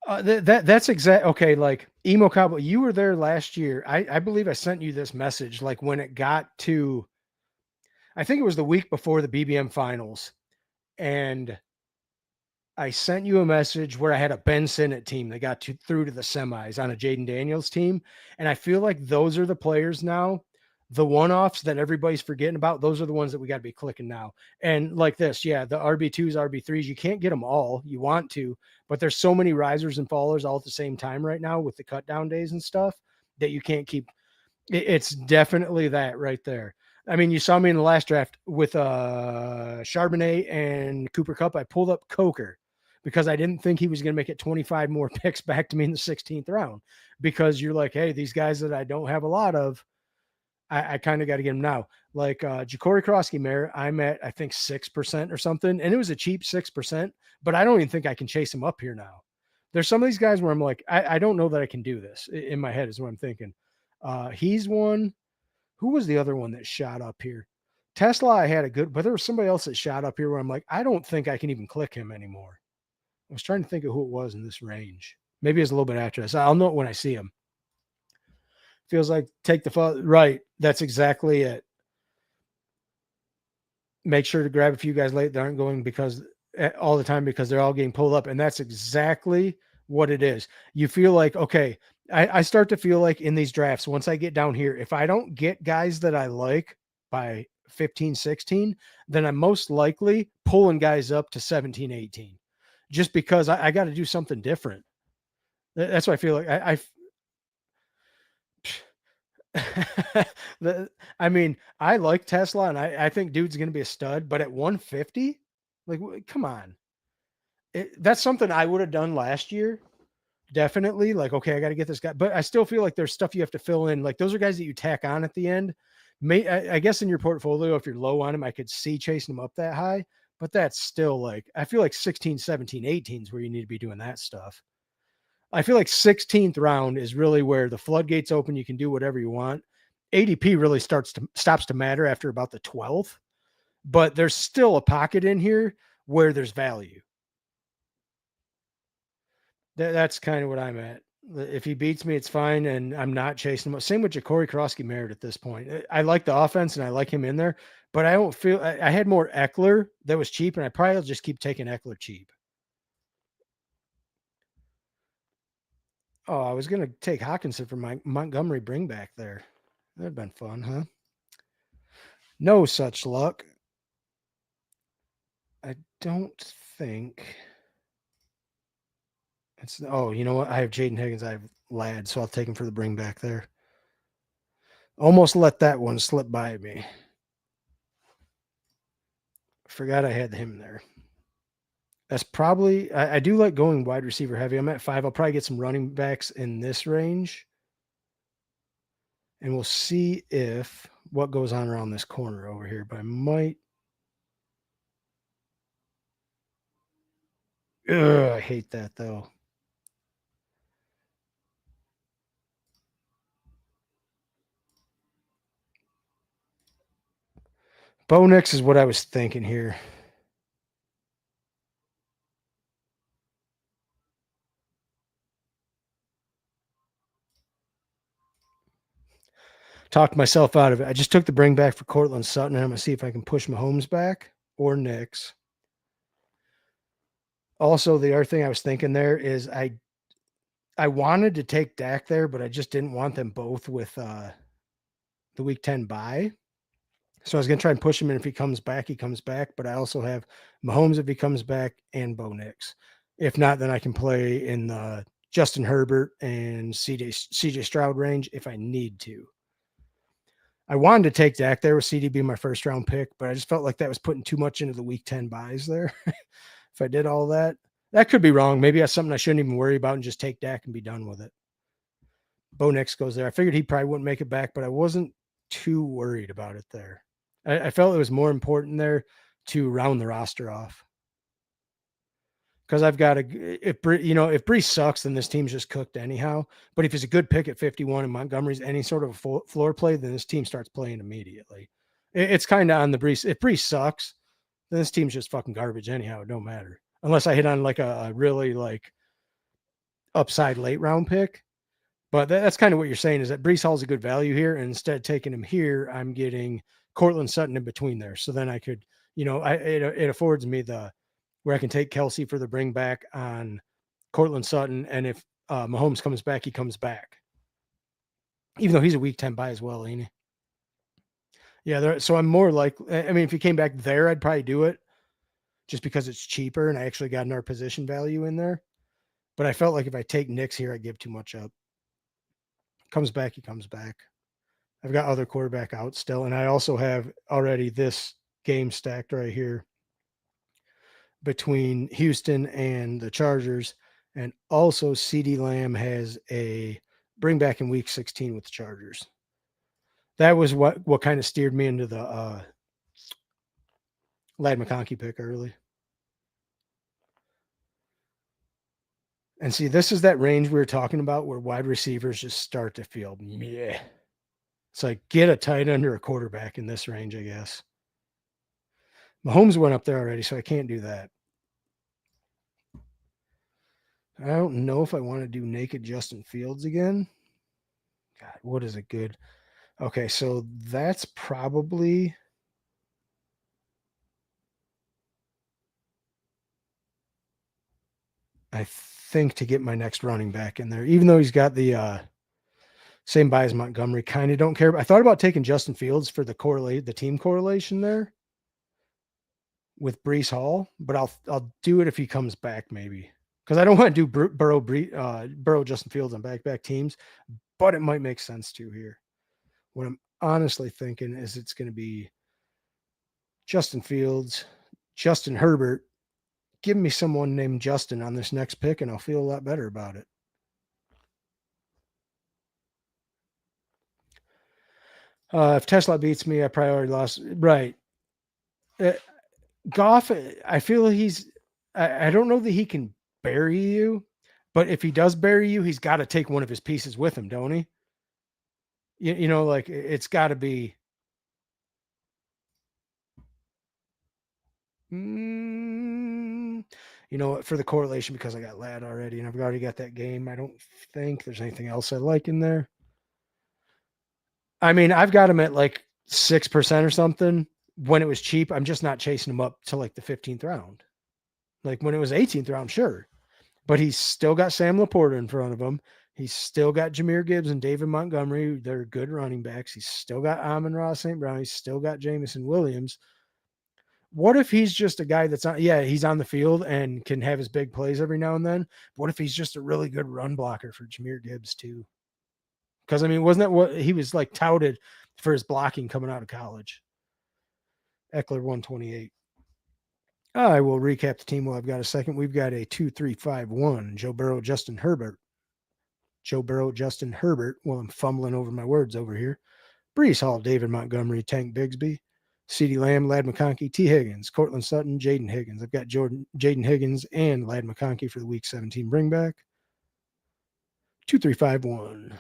[SPEAKER 1] That's exact. Okay, like emo cowboy, you were there last year. I believe I sent you this message like when it got to, I think it was the week before the BBM finals, and I sent you a message where I had a Ben Sinnott team that got through to the semis on a Jaden Daniels team, and I feel like those are the players now. The one-offs that everybody's forgetting about, those are the ones that we got to be clicking now. And like this, yeah, the RB2s, RB3s, you can't get them all. You want to, but there's so many risers and fallers all at the same time right now with the cut down days and stuff that you can't keep. It's definitely that right there. I mean, you saw me in the last draft with Charbonnet and Cooper Kupp. I pulled up Coker because I didn't think he was going to make it 25 more picks back to me in the 16th round, because you're like, hey, these guys that I don't have a lot of, I kind of got to get them now. Like Ja'Cory Krosky Mare, I'm at, I think, 6% or something. And it was a cheap 6%, but I don't even think I can chase him up here now. There's some of these guys where I'm like, I don't know that I can do this in my head, is what I'm thinking. He's one. Who was the other one that shot up here? Tesla, I had a good, but there was somebody else that shot up here where I'm like, I don't think I can even click him anymore. I was trying to think of who it was in this range. Maybe it's a little bit after this. I'll know it when I see him. Feels like take the right. That's exactly it. Make sure to grab a few guys late that aren't going because all the time, because they're all getting pulled up. And that's exactly what it is. You feel like, okay, I start to feel like in these drafts, once I get down here, if I don't get guys that I like by 15, 16, then I'm most likely pulling guys up to 17, 18, just because I got to do something different. That's what I feel like. I mean, I like Tesla and I think dude's going to be a stud, but at 150, like, come on. That's something I would have done last year. Definitely. Like, okay, I got to get this guy, but I still feel like there's stuff you have to fill in. Like, those are guys that you tack on at the end. I guess in your portfolio, if you're low on him, I could see chasing him up that high, but that's still like, I feel like 16, 17, 18 is where you need to be doing that stuff. I feel like 16th round is really where the floodgates open. You can do whatever you want. ADP really stops to matter after about the 12th, but there's still a pocket in here where there's value. That's kind of what I'm at. If he beats me, it's fine, and I'm not chasing him. Same with Ja'Cory Krosky Merritt at this point. I like the offense, and I like him in there, but I don't feel I had more Eckler that was cheap, and I probably will just keep taking Eckler cheap. Oh, I was going to take Hockenson for my Montgomery bring back there. That'd been fun, huh? No such luck. I don't think it's. Oh, you know what? I have Jaden Higgins. I have Ladd, so I'll take him for the bring back there. Almost let that one slip by me. Forgot I had him there. That's probably. I do like going wide receiver heavy. I'm at 5. I'll probably get some running backs in this range, and we'll see if what goes on around this corner over here. But I might. Ugh, I hate that though. Bo Nix is what I was thinking here. Talked myself out of it. I just took the bring back for Cortland Sutton, and I'm going to see if I can push Mahomes back or Nix. Also, the other thing I was thinking there is I wanted to take Dak there, but I just didn't want them both with the week 10 bye. So I was going to try and push him, and if he comes back, he comes back. But I also have Mahomes if he comes back and Bo Nix. If not, then I can play in the Justin Herbert and CJ Stroud range if I need to. I wanted to take Dak there with CD being my first round pick, but I just felt like that was putting too much into the week 10 buys there. If I did all that, that could be wrong. Maybe that's something I shouldn't even worry about and just take Dak and be done with it. Bo Nix goes there. I figured he probably wouldn't make it back, but I wasn't too worried about it there. I felt it was more important there to round the roster off. Because I've got to, if Brees sucks, then this team's just cooked anyhow. But if he's a good pick at 51 and Montgomery's any sort of a floor play, then this team starts playing immediately. It's kind of on the Brees. If Brees sucks, then this team's just fucking garbage anyhow. It don't matter unless I hit on like a really like upside late round pick. But that's kind of what you're saying is that Brees Hall's a good value here, and instead of taking him here, I'm getting Cortland Sutton in between there. So then I could, it affords me the where I can take Kelsey for the bring back on Cortland Sutton, and if Mahomes comes back, he comes back. Even though he's a week 10 buy as well, ain't he? Yeah, so I'm more like, I mean, if he came back there, I'd probably do it just because it's cheaper and I actually got another position value in there. But I felt like if I take Nix here, I give too much up. Comes back, he comes back. I've got other quarterback out still, and I also have already this game stacked right here between Houston and the Chargers. And also CeeDee Lamb has a bring back in week 16 with the Chargers. That was what kind of steered me into the Ladd McConkey pick early. And see, this is that range we were talking about where wide receivers just start to feel meh. It's like get a tight end or a quarterback in this range, I guess. Mahomes went up there already, so I can't do that. I don't know if I want to do naked Justin Fields again. God, what is it good? Okay, so that's probably I think to get my next running back in there, even though he's got the same buy as Montgomery, kind of don't care. I thought about taking Justin Fields for the team correlation there with Brees Hall, but I'll do it if he comes back maybe because I don't want to do Burrow Justin Fields on back teams, but it might make sense to here. What I'm honestly thinking is it's going to be Justin Fields, Justin Herbert. Give me someone named Justin on this next pick, and I'll feel a lot better about it. If Tesla beats me, I probably already lost. Right. Goff, I feel I don't know that he can bury you, but if he does bury you, he's got to take one of his pieces with him, don't he? Like it's got to be. For the correlation, because I got Ladd already and I've already got that game, I don't think there's anything else I like in there. I mean, I've got him at like 6% or something when it was cheap. I'm just not chasing him up to like the 15th round. Like when it was 18th round, sure. But he's still got Sam Laporta in front of him. He's still got Jahmyr Gibbs and David Montgomery. They're good running backs. He's still got Amon-Ra St. Brown. He's still got Jameson Williams. What if he's just a guy that's he's on the field and can have his big plays every now and then. What if he's just a really good run blocker for Jahmyr Gibbs too? Because, I mean, wasn't that what he was like touted for his blocking coming out of college? Eckler 128. I will recap the team while I've got a second. We've got a 2-3-5-1. Joe Burrow, Justin Herbert. Joe Burrow, Justin Herbert. Well, I'm fumbling over my words over here. Brees Hall, David Montgomery, Tank Bigsby. CeeDee Lamb, Ladd McConkey, T. Higgins, Cortland Sutton, Jaden Higgins. I've got Jaden Higgins and Ladd McConkey for the week 17 bring back. 2-3-5-1.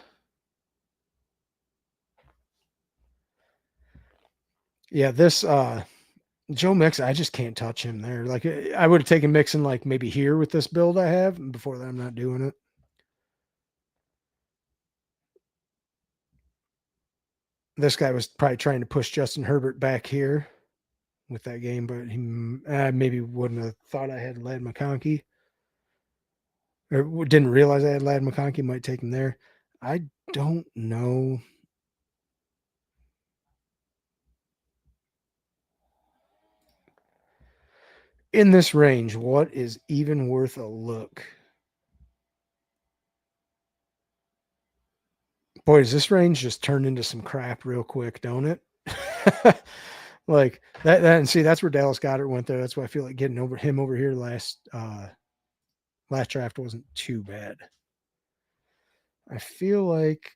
[SPEAKER 1] Yeah, this Joe Mixon, I just can't touch him there. Like I would have taken Mixon like maybe here with this build I have. And before that, I'm not doing it. This guy was probably trying to push Justin Herbert back here with that game, but he maybe wouldn't have thought I had Ladd McConkey. Or didn't realize I had Ladd McConkey, might take him there. I don't know. In this range, what is even worth a look? Boy, does this range just turn into some crap real quick, don't it? Like that, and see, that's where Dallas Goedert went there. That's why I feel like getting him over here last draft wasn't too bad. I feel like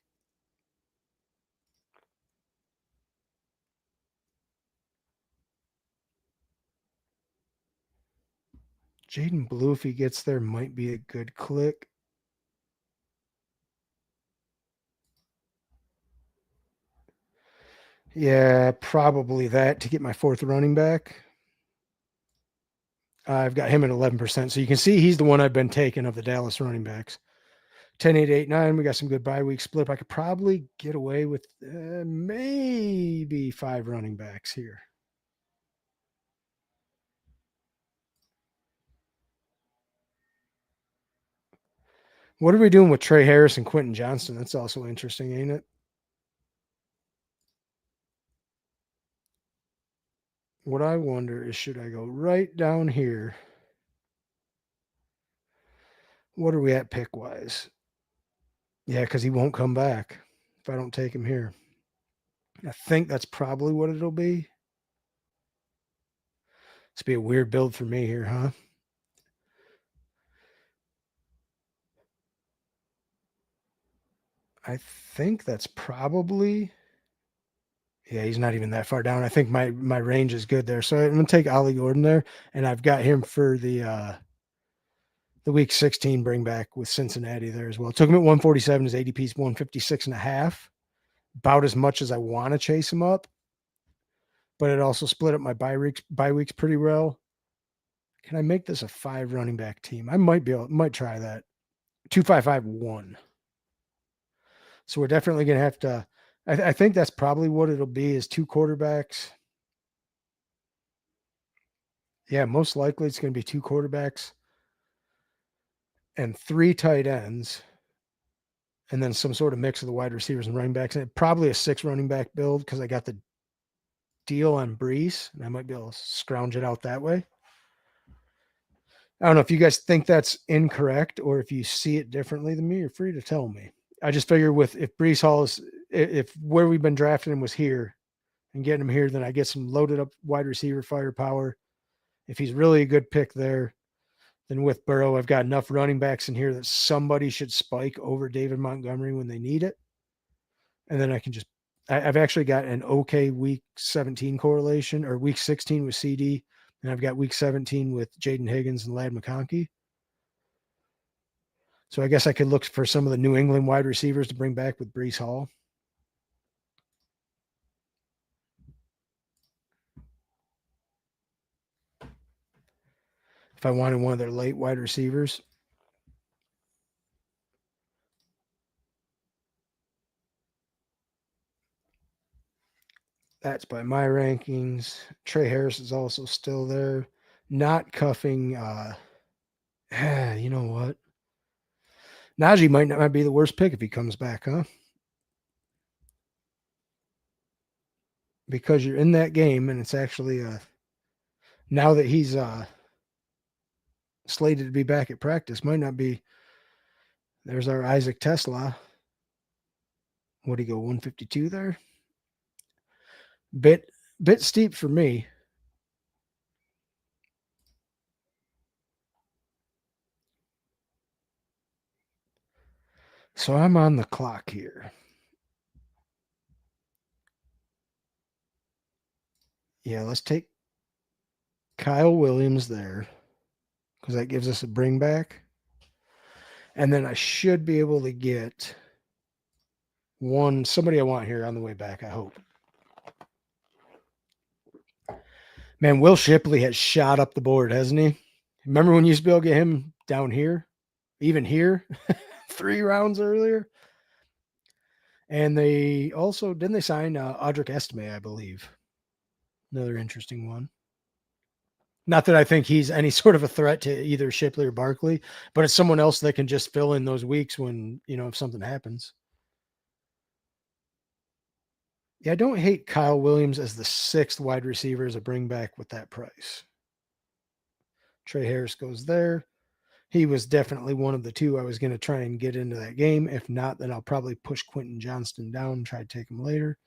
[SPEAKER 1] Jaden Blue, if he gets there, might be a good click. Yeah, probably that to get my fourth running back. I've got him at 11%. So you can see he's the one I've been taking of the Dallas running backs. 10, 8, 8, 9. We got some good bye week split. I could probably get away with maybe 5 running backs here. What are we doing with Trey Harris and Quentin Johnston? That's also interesting, ain't it? What I wonder is, should I go right down here? What are we at pick wise? Yeah, because he won't come back if I don't take him here. I think that's probably what it'll be. It's be a weird build for me here, huh? I think that's probably. Yeah, he's not even that far down. I think my range is good there. So I'm gonna take Ollie Gordon there, and I've got him for the week 16 bring back with Cincinnati there as well. Took him at 147. His ADP is 156.5. About as much as I want to chase him up, but it also split up my bye weeks pretty well. Can I make this a 5 running back team? I might try that. 2-5-5-1. So we're definitely gonna have to. I think that's probably what it'll be, is 2 quarterbacks. Yeah, most likely it's going to be 2 quarterbacks and 3 tight ends, and then some sort of mix of the wide receivers and running backs, and probably a 6 running back build because I got the deal on Brees, and I might be able to scrounge it out that way. I don't know if you guys think that's incorrect or if you see it differently than me. You're free to tell me. I just figure if Brees Hall is, if where we've been drafting him was here and getting him here, then I get some loaded up wide receiver firepower. If he's really a good pick there, then with Burrow, I've got enough running backs in here that somebody should spike over David Montgomery when they need it. And then I can I've actually got an okay week 17 correlation, or week 16 with CD, and I've got week 17 with Jaden Higgins and Ladd McConkey. So I guess I could look for some of the New England wide receivers to bring back with Brees Hall. If I wanted one of their late wide receivers. That's by my rankings. Trey Harris is also still there. Not cuffing. You know what? Najee might not be the worst pick if he comes back, huh? Because you're in that game, and it's actually now that he's slated to be back at practice, might not be. There's our Isaac Tesla. What do you go, 152 there? Bit steep for me. So I'm on the clock here. Yeah, let's take Kyle Williams there because that gives us a bring back. And then I should be able to get somebody I want here on the way back, I hope. Man, Will Shipley has shot up the board, hasn't he? Remember when you used to be able to get him down here? Even here? 3 rounds earlier? And they also, didn't they sign Audric Estime, I believe? Another interesting one. Not that I think he's any sort of a threat to either Shipley or Barkley, but it's someone else that can just fill in those weeks when, if something happens. Yeah, I don't hate Kyle Williams as the 6th wide receiver as a bring back with that price. Trey Harris goes there. he was definitely one of the two I was going to try and get into that game. If not, then I'll probably push Quentin Johnston down and try to take him later.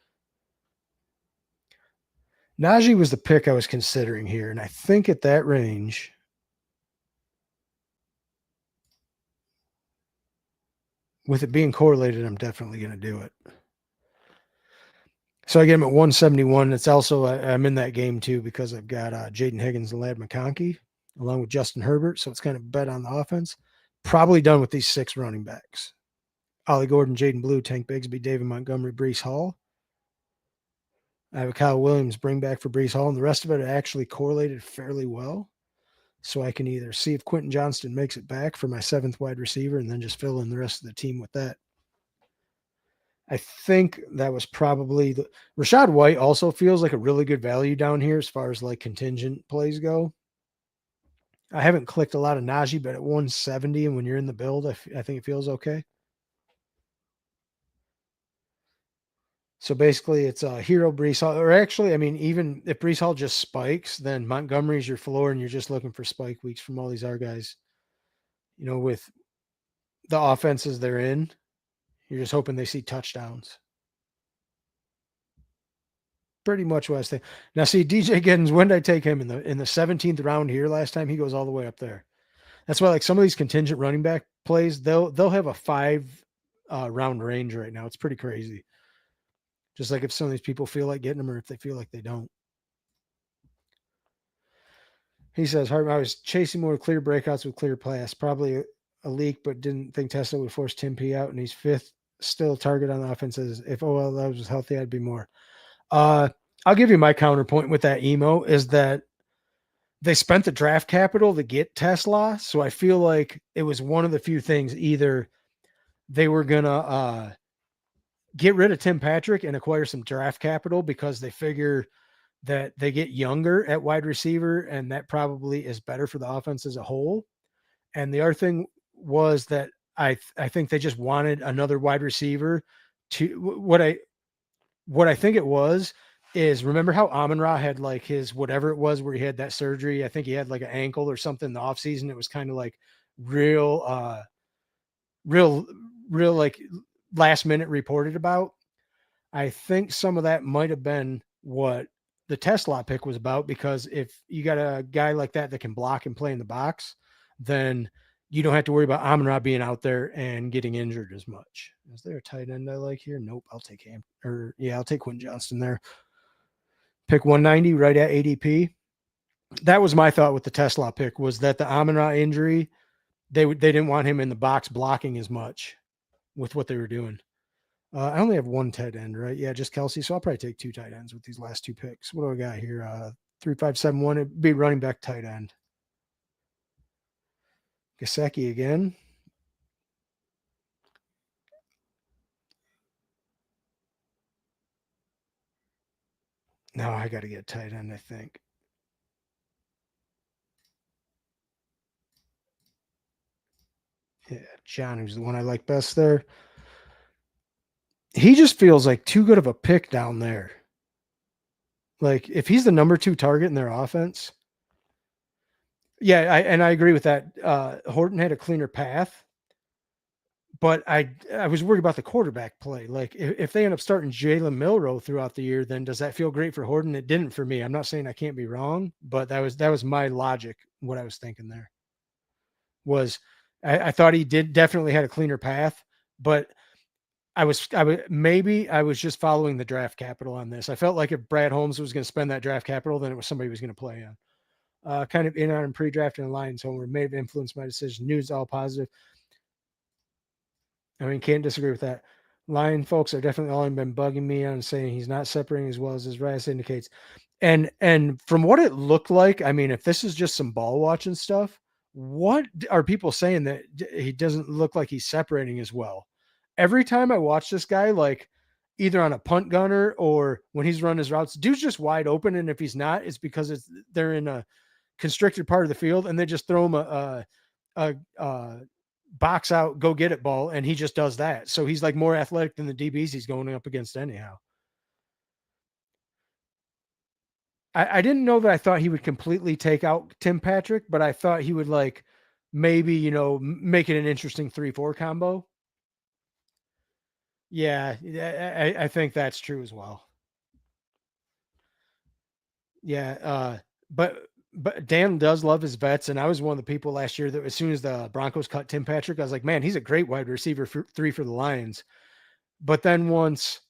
[SPEAKER 1] Najee was the pick I was considering here, and I think at that range, with it being correlated, I'm definitely going to do it. So I get him at 171. It's also, I'm in that game too because I've got Jaden Higgins and Ladd McConkey along with Justin Herbert. So it's kind of bet on the offense. Probably done with these 6 running backs. Ollie Gordon, Jaden Blue, Tank Bigsby, David Montgomery, Breece Hall. I have a Kyle Williams bring back for Breece Hall, and the rest of it actually correlated fairly well. So I can either see if Quentin Johnston makes it back for my 7th wide receiver and then just fill in the rest of the team with that. I think that was probably the Rachaad White also feels like a really good value down here as far as like contingent plays go. I haven't clicked a lot of Najee, but at 170 and when you're in the build, I think it feels okay. So basically it's a hero Breece Hall, or actually, I mean, even if Breece Hall just spikes, then Montgomery's your floor and you're just looking for spike weeks from all these other guys. You know, with the offenses they're in, you're just hoping they see touchdowns. Pretty much what I was thinking. Now, see, DJ Giddens, when did I take him in the 17th round here last time? He goes all the way up there. That's why, like some of these contingent running back plays, they'll have a 5 round range right now. It's pretty crazy. Just like if some of these people feel like getting them or if they feel like they don't. He says, I was chasing more clear breakouts with clear pass. Probably a leak, but didn't think Tesla would force Tim P out, and he's 5th still target on the offense. If OL was healthy, I'd be more. I'll give you my counterpoint with that emo is that they spent the draft capital to get Tesla. So I feel like it was one of the few things either they were going to get rid of Tim Patrick and acquire some draft capital because they figure that they get younger at wide receiver and that probably is better for the offense as a whole. And the other thing was that I think they just wanted another wide receiver to what I think it was is remember how Amon-Ra had like his whatever it was where he had that surgery. I think he had like an ankle or something in the off season. It was kind of like real like last minute reported about. I think some of that might have been what the Tesla pick was about, because if you got a guy like that can block and play in the box, then you don't have to worry about Amon-Ra being out there and getting injured as much. Is there a tight end I like here? Nope. I'll take him. I'll take Quentin Johnston there. Pick 190 right at ADP. That was my thought with the Tesla pick, was that the Amon-Ra injury, they didn't want him in the box blocking as much with what they were doing. I only have 1 tight end, right? Yeah, just Kelsey. So I'll probably take 2 tight ends with these last 2 picks. What do I got here? 3-5-7-1. It'd be running back tight end. Gesicki again. No, I got to get tight end, I think. Yeah, John, who's the one I like best there. He just feels like too good of a pick down there. Like if he's the number 2 target in their offense. Yeah, I agree with that. Horton had a cleaner path, but I was worried about the quarterback play. Like if they end up starting Jalen Milroe throughout the year, then does that feel great for Horton? It didn't for me. I'm not saying I can't be wrong, but that was my logic. What I was thinking there was I thought he definitely had a cleaner path, but I was just following the draft capital on this. I felt like if Brad Holmes was going to spend that draft capital, then it was somebody who was going to play on. Kind of in on pre-draft and Lions homer may have influenced my decision. News all positive. I mean, can't disagree with that. Lion folks are definitely all been bugging me on saying he's not separating as well as his RAS indicates. And from what it looked like, I mean, if this is just some ball watching stuff, what are people saying that he doesn't look like he's separating as well? Every time I watch this guy, like either on a punt gunner or when he's running his routes, dude's just wide open. And if he's not, it's because they're in a constricted part of the field and they just throw him a box out, go get it ball. And he just does that. So he's like more athletic than the DBs he's going up against anyhow. I didn't know that I thought he would completely take out Tim Patrick, but I thought he would like maybe, you know, make it an interesting 3-4 combo. Yeah, I think that's true as well. Yeah, but Dan does love his vets, and I was one of the people last year that as soon as the Broncos cut Tim Patrick, I was like, man, he's a great wide receiver for 3 for the Lions. But then once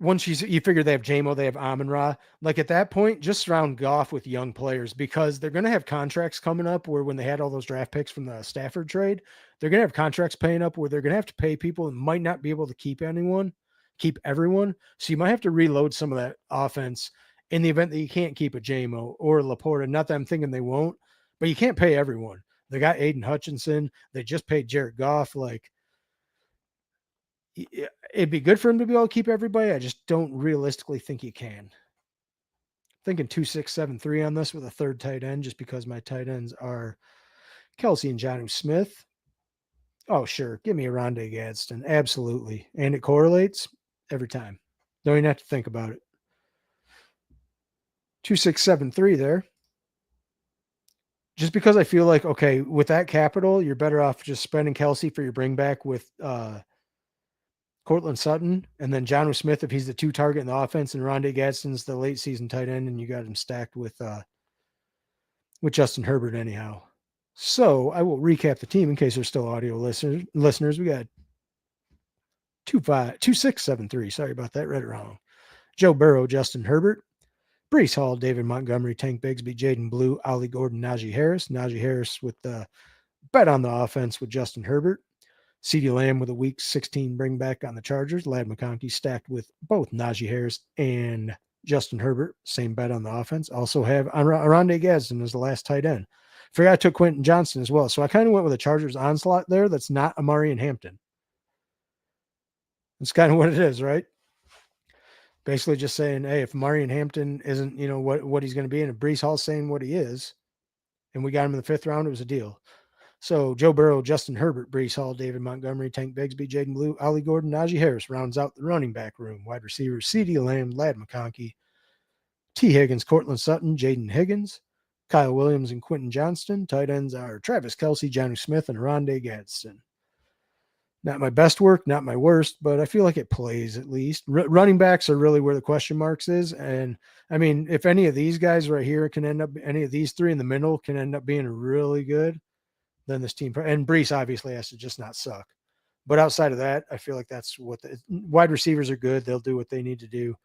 [SPEAKER 1] you figure they have JMO, they have Amon-Ra, like at that point, just surround Goff with young players because they're going to have contracts coming up where when they had all those draft picks from the Stafford trade, they're going to have contracts paying up where they're going to have to pay people and might not be able to keep everyone. So you might have to reload some of that offense in the event that you can't keep a JMO or Laporta. Not that I'm thinking they won't, but you can't pay everyone. They got Aiden Hutchinson. They just paid Jared Goff. Like, it'd be good for him to be able to keep everybody. I just don't realistically think you can. Thinking 2-6-7-3 on this with a third tight end, just because my tight ends are Kelsey and Jonnu Smith. Oh, sure. Give me a Rondé Gadsden. Absolutely. And it correlates every time. Don't even have to think about it. 2-6-7-3 there. Just because I feel like, okay, with that capital, you're better off just spending Kelsey for your bring back with Cortland Sutton, and then Jonnu Smith if he's the 2 target in the offense, and Rondé Gadsden's the late season tight end, and you got him stacked with Justin Herbert anyhow. So I will recap the team in case there's still audio listeners. We got 2-6-7-3. Sorry about that. Read it wrong. Joe Burrow, Justin Herbert, Breece Hall, David Montgomery, Tank Bigsby, Jaden Blue, Ollie Gordon, Najee Harris. Najee Harris with the bet on the offense with Justin Herbert. CeeDee Lamb with a week 16 bring back on the Chargers. Ladd McConkey stacked with both Najee Harris and Justin Herbert. Same bet on the offense. Also have Rondé Gadsden as the last tight end. Forgot I took Quentin Johnston as well. So I kind of went with a Chargers onslaught there that's not Amari and Hampton. That's kind of what it is, right? Basically just saying, hey, if Amari and Hampton isn't, you know, what he's going to be, and if Breece Hall's saying what he is, and we got him in the 5th round, it was a deal. So Joe Burrow, Justin Herbert, Breece Hall, David Montgomery, Tank Bigsby, Jaden Blue, Ollie Gordon, Najee Harris rounds out the running back room. Wide receivers, CeeDee Lamb, Ladd McConkey, T. Higgins, Cortland Sutton, Jaden Higgins, Kyle Williams, and Quentin Johnston. Tight ends are Travis Kelce, Jonnu Smith, and Rondé Gadsden. Not my best work, not my worst, but I feel like it plays at least. Running backs are really where the question marks is. And I mean, if any of these guys right here can end up, any of these 3 in the middle can end up being really good, then this team, and Breece obviously has to just not suck. But outside of that, I feel like that's what the wide receivers are good. They'll do what they need to do.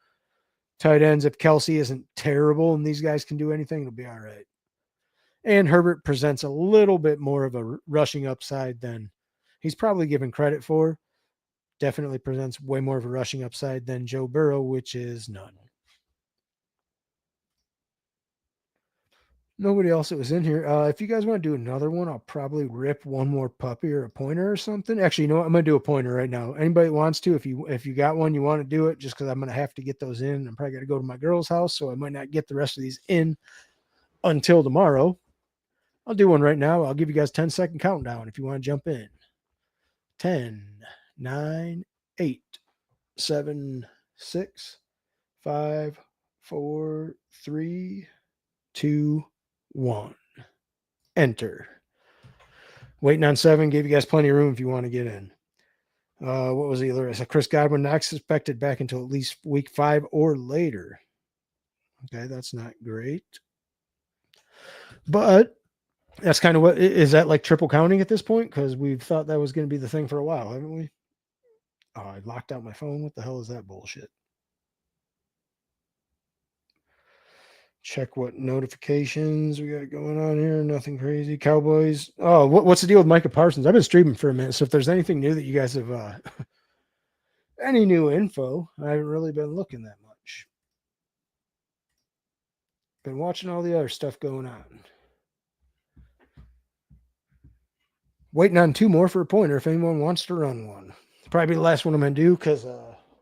[SPEAKER 1] Tight ends, if Kelce isn't terrible and these guys can do anything, it'll be all right. And Herbert presents a little bit more of a rushing upside than he's probably given credit for. Definitely presents way more of a rushing upside than Joe Burrow, which is none. Nobody else that was in here. If you guys want to do another one, I'll probably rip one more puppy or a pointer or something. Actually, you know what? I'm gonna do a pointer right now. Anybody that wants to, if you got one, you want to do it, just because I'm gonna have to get those in. I'm probably gonna go to my girl's house, so I might not get the rest of these in until tomorrow. I'll do one right now. I'll give you guys 10-second countdown if you want to jump in. 10, 9, 8, 7, 6, 5, 4, 3, 2, 1. Enter. Waiting on 7. Gave you guys plenty of room if you want to get in. What was the other? Chris Godwin not suspected back until at least week 5 or later. Okay, that's not great. But that's kind of what is that like triple counting at this point? Because we've thought that was going to be the thing for a while, haven't we? Oh, I locked out my phone. What the hell is that bullshit? Check what notifications we got going on here. Nothing crazy. Cowboys. Oh, what's the deal with Micah Parsons? I've been streaming for a minute, so if there's anything new that you guys have, any new info, I haven't really been looking that much. Been watching all the other stuff going on. Waiting on 2 more for a pointer if anyone wants to run one. Probably the last one I'm going to do because I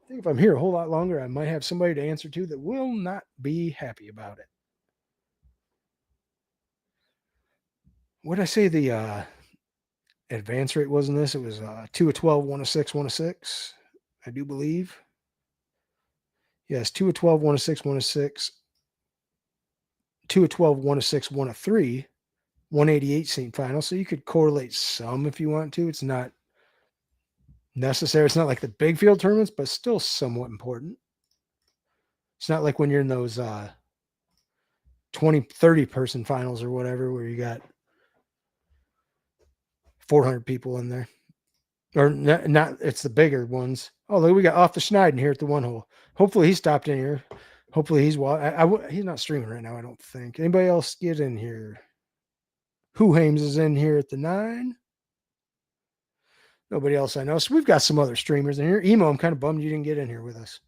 [SPEAKER 1] think if I'm here a whole lot longer, I might have somebody to answer to that will not be happy about it. What did I say the advance rate was in this? It was 2 of 12, 1 of 6, 1 of 6, I do believe. Yes, 2 of 12, 1 of 6, 1 of 6. 2 of 12, 1 of 6, 1 of 3. 188 seed final. So you could correlate some if you want to. It's not necessary. It's not like the big field tournaments, but still somewhat important. It's not like when you're in those 20, 30 person finals or whatever, where you got 400 people in there. Or not it's the bigger ones. Oh, look, we got Off the Schneiden here at the one hole. Hopefully he stopped in here. Hopefully he's he's not streaming right now, I don't think. Anybody else get in here? Who Hames is in here at the 9. Nobody else I know. So we've got some other streamers in here. Emo, I'm kind of bummed you didn't get in here with us.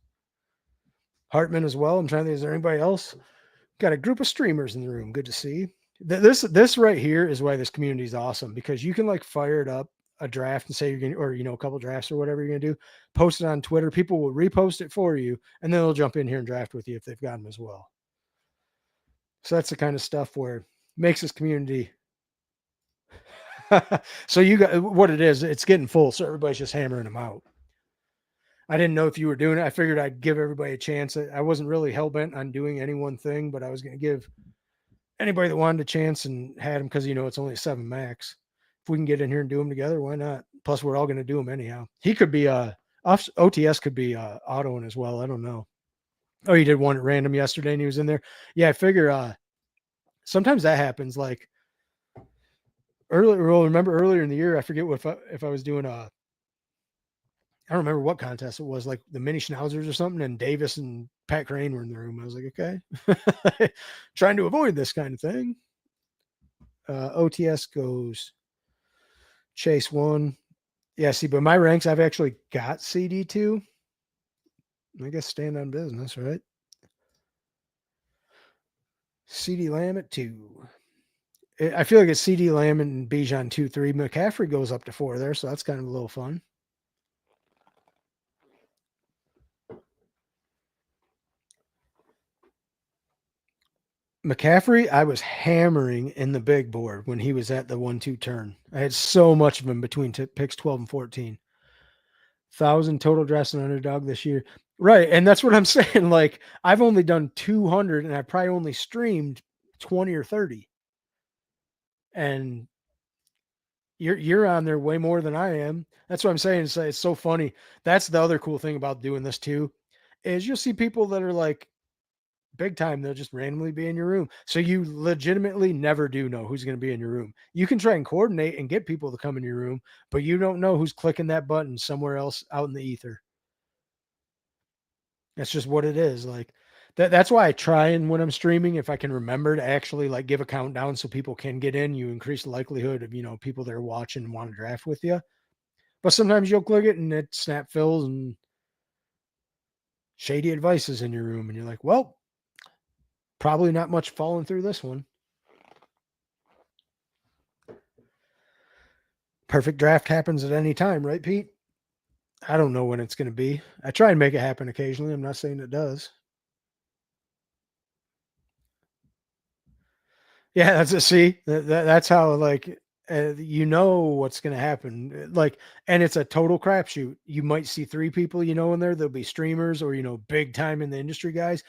[SPEAKER 1] Hartman as well. I'm trying to think, is there anybody else? Got a group of streamers in the room. Good to see. This right here is why this community is awesome, because you can like fire it up a draft and say you're going to, or, you know, a couple drafts or whatever you're going to do, post it on Twitter. People will repost it for you, and then they'll jump in here and draft with you if they've got them as well. So that's the kind of stuff where it makes this community. So you got what it is. It's getting full. So everybody's just hammering them out. I didn't know if you were doing it. I figured I'd give everybody a chance. I wasn't really hell bent on doing any one thing, but I was going to give anybody that wanted a chance and had them, because, you know, it's only a 7 max. If we can get in here and do them together, why not? Plus, we're all going to do them anyhow. He could be OTS could be autoing as well. I don't know. Oh, he did one at random yesterday and he was in there. Yeah, I figure sometimes that happens. Like remember earlier in the year, I forget if I was doing I don't remember what contest it was, like the mini schnauzers or something, and Davis and Pat Crane were in the room. I was like, okay, trying to avoid this kind of thing. OTS goes Chase 1. Yeah, see, but my ranks, I've actually got CD2. I guess stand on business, right? CD Lamb at 2. I feel like it's CD Lamb and Bijan 2, 3. McCaffrey goes up to 4 there, so that's kind of a little fun. McCaffrey, I was hammering in the big board when he was at the 1-2 turn. I had so much of him between picks 12 and 14. 1,000 total drafts and underdog this year. Right. And that's what I'm saying. Like, I've only done 200 and I probably only streamed 20 or 30. And you're on there way more than I am. That's what I'm saying. It's so funny. That's the other cool thing about doing this too, is you'll see people that are like big time. They'll just randomly be in your room. So you legitimately never do know who's going to be in your room. You can try and coordinate and get people to come in your room, but you don't know who's clicking that button somewhere else out in the ether. That's just what it is. Like that's why I try, and when I'm streaming, if I can remember to actually like give a countdown so people can get in, you increase the likelihood of, you know, people that are watching and want to draft with you. But sometimes you'll click it and it snap fills and shady advice is in your room, and you're like, well, probably not much falling through this one. Perfect draft happens at any time, right, Pete? I don't know when it's going to be. I try and make it happen occasionally. I'm not saying it does. Yeah, that's a see. That's how, like, you know what's going to happen. Like, and it's a total crapshoot. You might see 3 people, you know, in there. There'll be streamers or, you know, big time in the industry guys.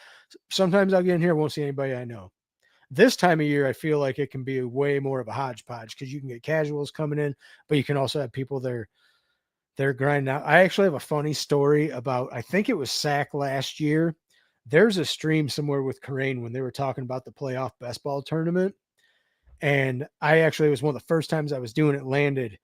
[SPEAKER 1] Sometimes I'll get in here, won't see anybody I know. This time of year, I feel like it can be way more of a hodgepodge, because you can get casuals coming in, but you can also have people they're grinding out. I actually have a funny story about, I think it was SAC last year. There's a stream somewhere with Karain when they were talking about the playoff best ball tournament. And I actually, it was one of the first times I was doing it, landed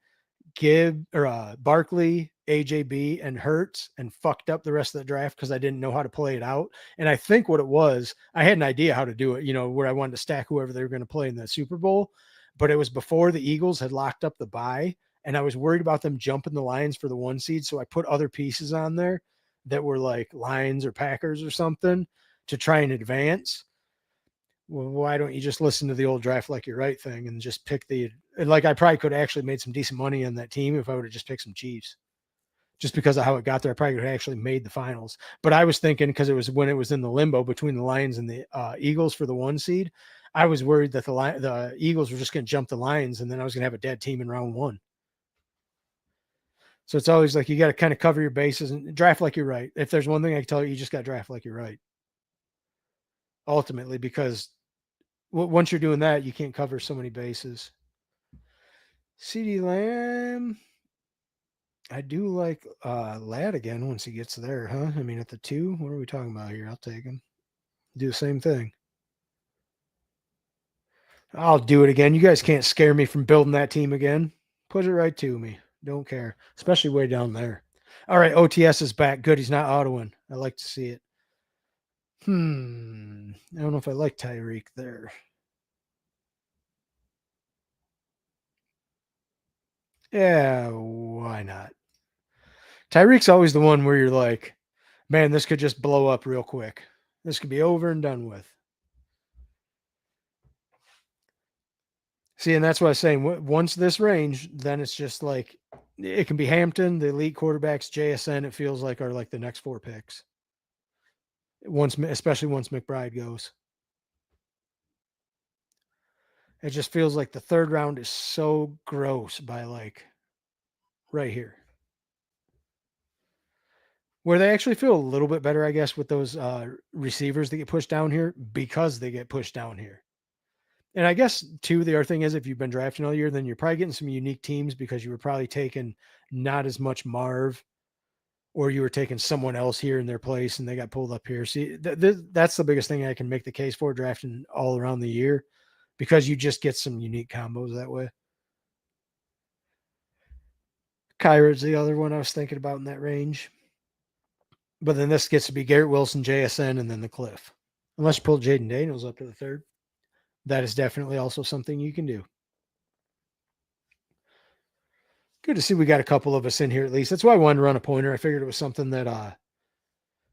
[SPEAKER 1] Barkley, AJB, and Hurts, and fucked up the rest of the draft because I didn't know how to play it out. And I think what it was, I had an idea how to do it, you know, where I wanted to stack whoever they were going to play in the Super Bowl, but it was before the Eagles had locked up the bye, and I was worried about them jumping the Lions for the 1 seed. So I put other pieces on there that were like Lions or Packers or something to try and advance. Well, why don't you just listen to the old draft like you're right thing and just pick like, I probably could have actually made some decent money on that team if I would have just picked some Chiefs. Just because of how it got there, I probably could have actually made the finals. But I was thinking, because it was when it was in the limbo between the Lions and the Eagles for the 1 seed, I was worried that the Eagles were just going to jump the Lions, and then I was going to have a dead team in round 1. So it's always like, you got to kind of cover your bases and draft like you're right. If there's one thing I can tell you, you just got to draft like you're right. Ultimately, because once you're doing that, you can't cover so many bases. CeeDee Lamb, I do like Ladd again once he gets there, huh? I mean, at the 2, what are we talking about here? I'll take him. Do the same thing. I'll do it again. You guys can't scare me from building that team again. Put it right to me. Don't care, especially way down there. All right, OTS is back. Good. He's not autoing. I like to see it. I don't know if I like Tyreek there. Yeah, why not? Tyreek's always the one where you're like, man, this could just blow up real quick. This could be over and done with. See, and that's what I was saying. Once this range, then it's just like it can be Hampton, the elite quarterbacks, JSN. It feels like are like the next 4 picks. Especially once McBride goes, it just feels like the 3rd round is so gross by like right here, where they actually feel a little bit better, I guess, with those receivers that get pushed down here because they get pushed down here. And I guess too, the other thing is if you've been drafting all year, then you're probably getting some unique teams because you were probably taking not as much Marv, or you were taking someone else here in their place and they got pulled up here. See, that's the biggest thing I can make the case for drafting all around the year, because you just get some unique combos that way. Kyra's the other one I was thinking about in that range. But then this gets to be Garrett Wilson, JSN, and then the Cliff. Unless you pull Jaden Daniels up to the 3rd. That is definitely also something you can do. Good to see we got a couple of us in here at least. That's why I wanted to run a pointer. I figured it was something that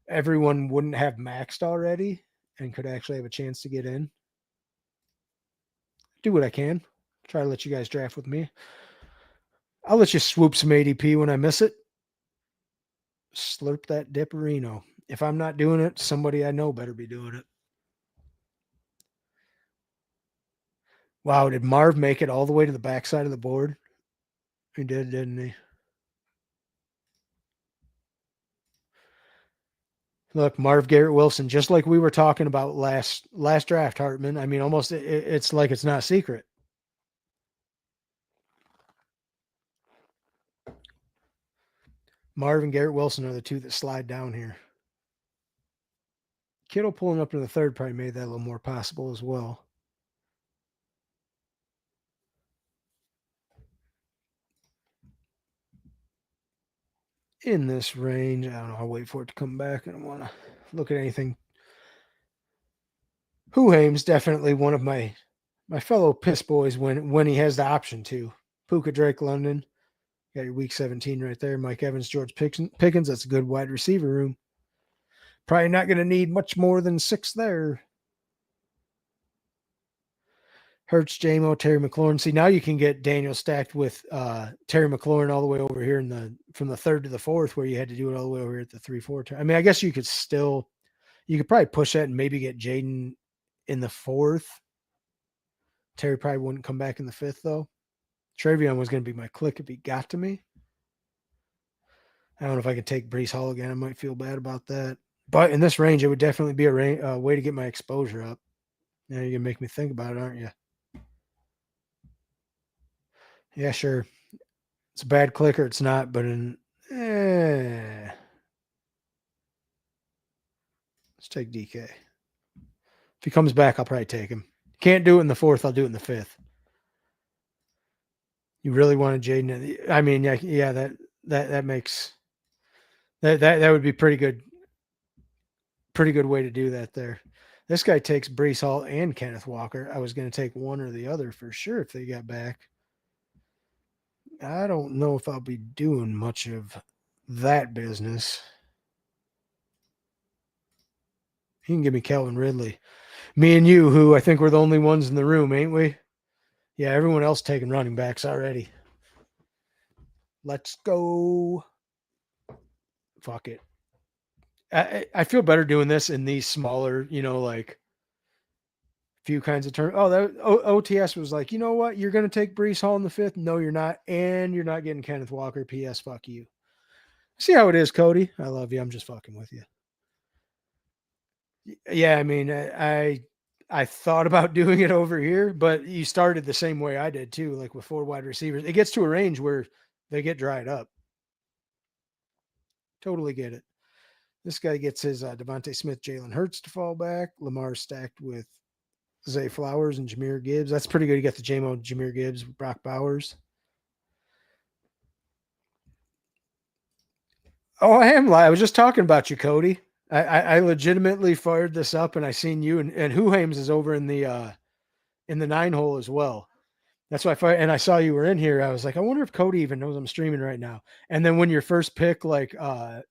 [SPEAKER 1] everyone wouldn't have maxed already and could actually have a chance to get in. Do what I can. Try to let you guys draft with me. I'll let you swoop some ADP when I miss it. Slurp that Dipperino. If I'm not doing it, somebody I know better be doing it. Wow, did Marv make it all the way to the backside of the board? He did, didn't he? Look, Marv Garrett Wilson, just like we were talking about last draft, Hartman. I mean, almost it's like it's not a secret. Marv and Garrett Wilson are the 2 that slide down here. Kittle pulling up to the 3rd probably made that a little more possible as well. In this range, I don't know. I'll wait for it to come back. I don't want to look at anything. Huhame's definitely one of my fellow piss boys when he has the option to. Puka, Drake London. Got your week 17 right there. Mike Evans, George Pickens. That's a good wide receiver room. Probably not going to need much more than 6 there. Hurts, JMO, Terry McLaurin. See, now you can get Daniel stacked with Terry McLaurin all the way over here from the 3rd to the 4th, where you had to do it all the way over here at the 3-4. I mean, I guess you could probably push that and maybe get Jaden in the 4th. Terry probably wouldn't come back in the 5th, though. Travion was going to be my click if he got to me. I don't know if I could take Breece Hall again. I might feel bad about that. But in this range, it would definitely be a way to get my exposure up. Now you're going to make me think about it, aren't you? Yeah, sure. It's a bad clicker. It's not, but let's take DK. If he comes back, I'll probably take him. Can't do it in the 4th. I'll do it in the 5th. You really wanted Jaden? I mean, yeah. That makes that would be pretty good. Pretty good way to do that there. This guy takes Breece Hall and Kenneth Walker. I was going to take one or the other for sure if they got back. I don't know if I'll be doing much of that business. He can give me Calvin Ridley. Me and you, who I think we're the only ones in the room, ain't we? Yeah, everyone else taking running backs already. Let's go. Fuck it. I feel better doing this in these smaller, like few kinds of terms. Oh, that OTS was like, you know what? You're going to take Breece Hall in the 5th. No, you're not. And you're not getting Kenneth Walker. PS, fuck you. See how it is, Cody. I love you. I'm just fucking with you. Yeah, I mean, I I thought about doing it over here, but you started the same way I did too, like with 4 wide receivers. It gets to a range where they get dried up. Totally get it. This guy gets his Devontae Smith, Jalen Hurts to fall back. Lamar stacked with Zay Flowers and Jahmyr Gibbs. That's pretty good. You got the JMO, Jahmyr Gibbs, Brock Bowers. Oh, I am live. I was just talking about you, Cody. I legitimately fired this up, and I seen you and Huhames is over in the 9 hole as well. That's why I saw you were in here. I was like, I wonder if Cody even knows I'm streaming right now. And then when your first pick like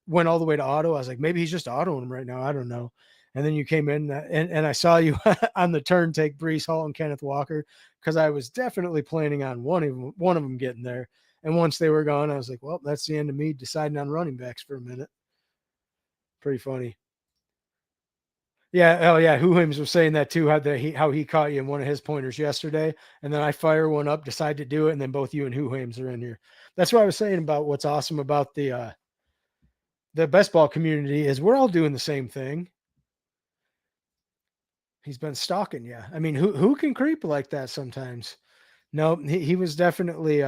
[SPEAKER 1] went all the way to auto, I was like, maybe he's just autoing him right now. I don't know. And then you came in and I saw you on the turn take Breece Hall and Kenneth Walker because I was definitely planning on one of them getting there. And once they were gone, I was like, well, that's the end of me deciding on running backs for a minute. Pretty funny. Yeah. Oh, yeah. Huhames was saying that too. How he caught you in one of his pointers yesterday, and then I fire one up, decide to do it, and then both you and Huhames are in here. That's what I was saying about what's awesome about the best ball community is we're all doing the same thing. He's been stalking you. I mean, who can creep like that sometimes? No, he was definitely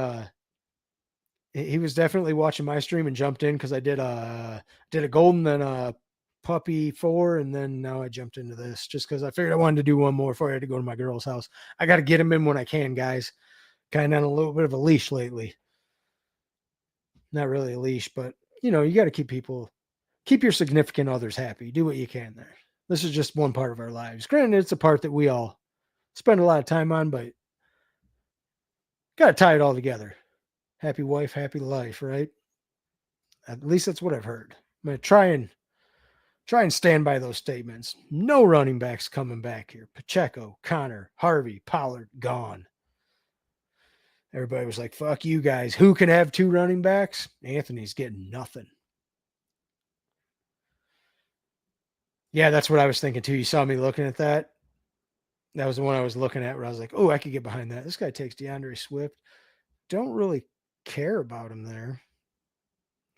[SPEAKER 1] watching my stream and jumped in because I did a golden, then a puppy 4, and then now I jumped into this just because I figured I wanted to do one more before I had to go to my girl's house. I got to get him in when I can, guys. Kind of on a little bit of a leash lately. Not really a leash, but you got to keep your significant others happy. Do what you can there. This is just one part of our lives. Granted, it's a part that we all spend a lot of time on, but got to tie it all together. Happy wife, happy life, right? At least that's what I've heard. I'm going to try and stand by those statements. No running backs coming back here. Pacheco, Connor, Harvey, Pollard, gone. Everybody was like, fuck you guys. Who can have 2 running backs? Anthony's getting nothing. Yeah, that's what I was thinking too. You saw me looking at that. That was the one I was looking at where I was like, oh, I could get behind that. This guy takes DeAndre Swift. Don't really care about him there.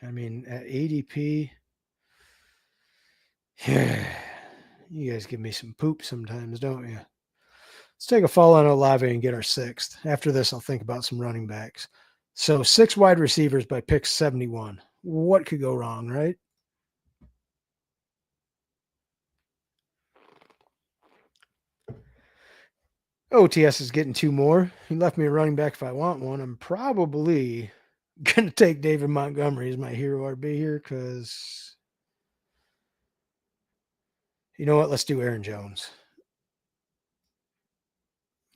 [SPEAKER 1] I mean, at ADP, yeah, you guys give me some poop sometimes, don't you? Let's take a fall on Olave and get our 6th. After this, I'll think about some running backs. So 6 wide receivers by pick 71. What could go wrong, right? OTS is getting 2 more. He left me a running back if I want one. I'm probably going to take David Montgomery as my hero RB here because, you know what? Let's do Aaron Jones.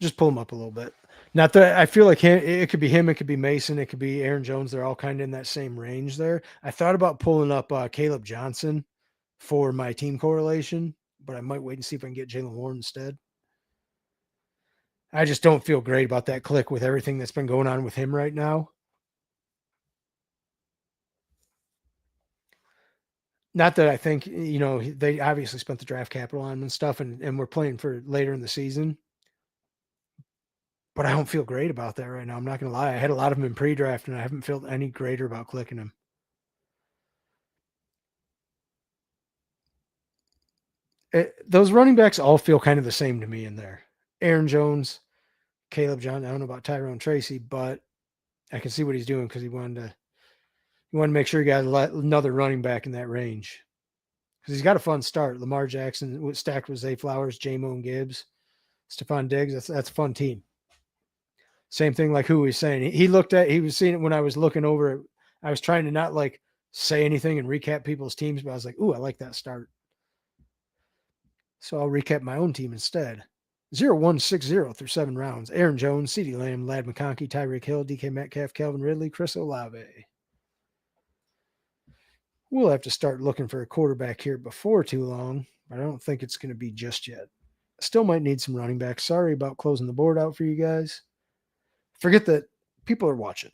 [SPEAKER 1] Just pull him up a little bit. Not that I feel like it could be him, it could be Mason, it could be Aaron Jones. They're all kind of in that same range there. I thought about pulling up Caleb Johnson for my team correlation, but I might wait and see if I can get Jaylen Warren instead. I just don't feel great about that click with everything that's been going on with him right now. Not that I think, they obviously spent the draft capital on him and stuff, and we're playing for later in the season. But I don't feel great about that right now. I'm not going to lie. I had a lot of them in pre-draft, and I haven't felt any greater about clicking them. Those running backs all feel kind of the same to me in there. Aaron Jones, Caleb John. I don't know about Tyrone Tracy, but I can see what he's doing because he wanted to make sure he got another running back in that range because he's got a fun start. Lamar Jackson stacked with Zay Flowers, Jamon Gibbs, Stephon Diggs. That's a fun team. Same thing like who was saying. He was seeing it when I was looking over it. I was trying to not like say anything and recap people's teams, but I was like, ooh, I like that start. So I'll recap my own team instead. 0-1-6-0 through 7 rounds. Aaron Jones, CeeDee Lamb, Ladd McConkey, Tyreek Hill, DK Metcalf, Calvin Ridley, Chris Olave. We'll have to start looking for a quarterback here before too long, but I don't think it's going to be just yet. Still might need some running backs. Sorry about closing the board out for you guys. Forget that people are watching.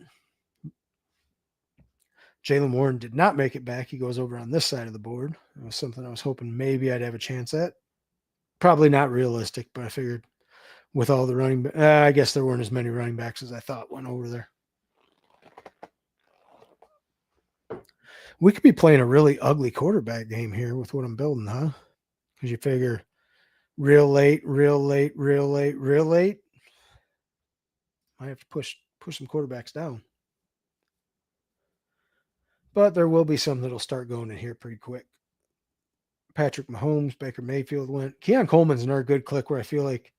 [SPEAKER 1] Jaylen Warren did not make it back. He goes over on this side of the board. It was something I was hoping maybe I'd have a chance at. Probably not realistic, but I figured with all the I guess there weren't as many running backs as I thought went over there. We could be playing a really ugly quarterback game here with what I'm building, huh? Because you figure real late, real late, real late, real late. I have to push some quarterbacks down. But there will be some that'll start going in here pretty quick. Patrick Mahomes, Baker Mayfield went. Keon Coleman's another good click where I feel like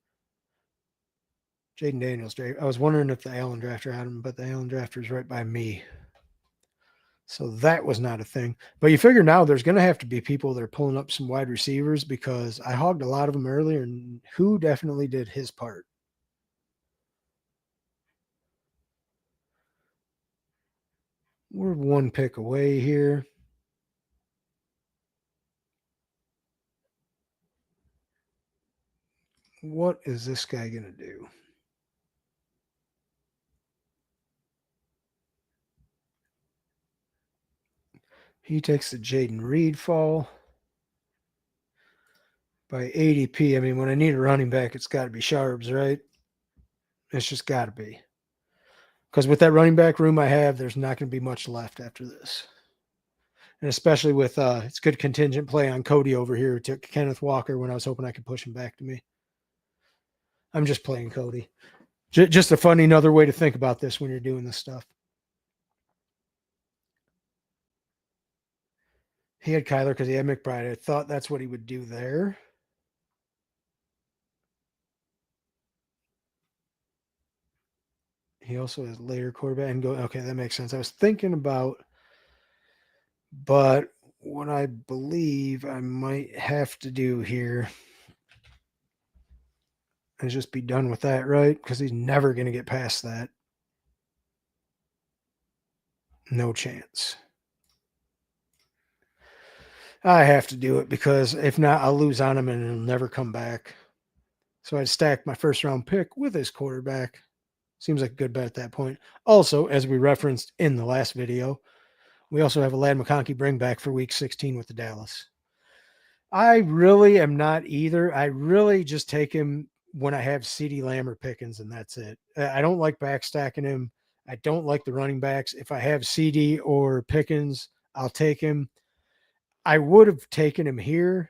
[SPEAKER 1] Jaden Daniels. I was wondering if the Allen drafter had him, but the Allen drafter is right by me. So that was not a thing. But you figure now there's going to have to be people that are pulling up some wide receivers because I hogged a lot of them earlier, and who definitely did his part. We're one pick away here. What is this guy going to do? He takes the Jaden Reed fall by ADP. I mean, when I need a running back, it's got to be Sharps, right? It's just got to be. Because with that running back room I have, there's not going to be much left after this. And especially with it's good contingent play on Cody over here who took Kenneth Walker when I was hoping I could push him back to me. I'm just playing Cody. Just a funny another way to think about this when you're doing this stuff. He had Kyler because he had McBride. I thought that's what he would do there. He also has later quarterback and go. Okay, that makes sense. I was thinking about, but what I believe I might have to do here is just be done with that, right? Because he's never going to get past that. No chance. I have to do it because if not, I'll lose on him and he'll never come back. So I'd stack my first round pick with his quarterback. Seems like a good bet at that point. Also, as we referenced in the last video, we also have a Ladd McConkey bring back for week 16 with the Dallas. I really am not either. I really just take him when I have CeeDee Lamb or Pickens, and that's it. I don't like backstacking him. I don't like the running backs. If I have CeeDee or Pickens, I'll take him. I would have taken him here,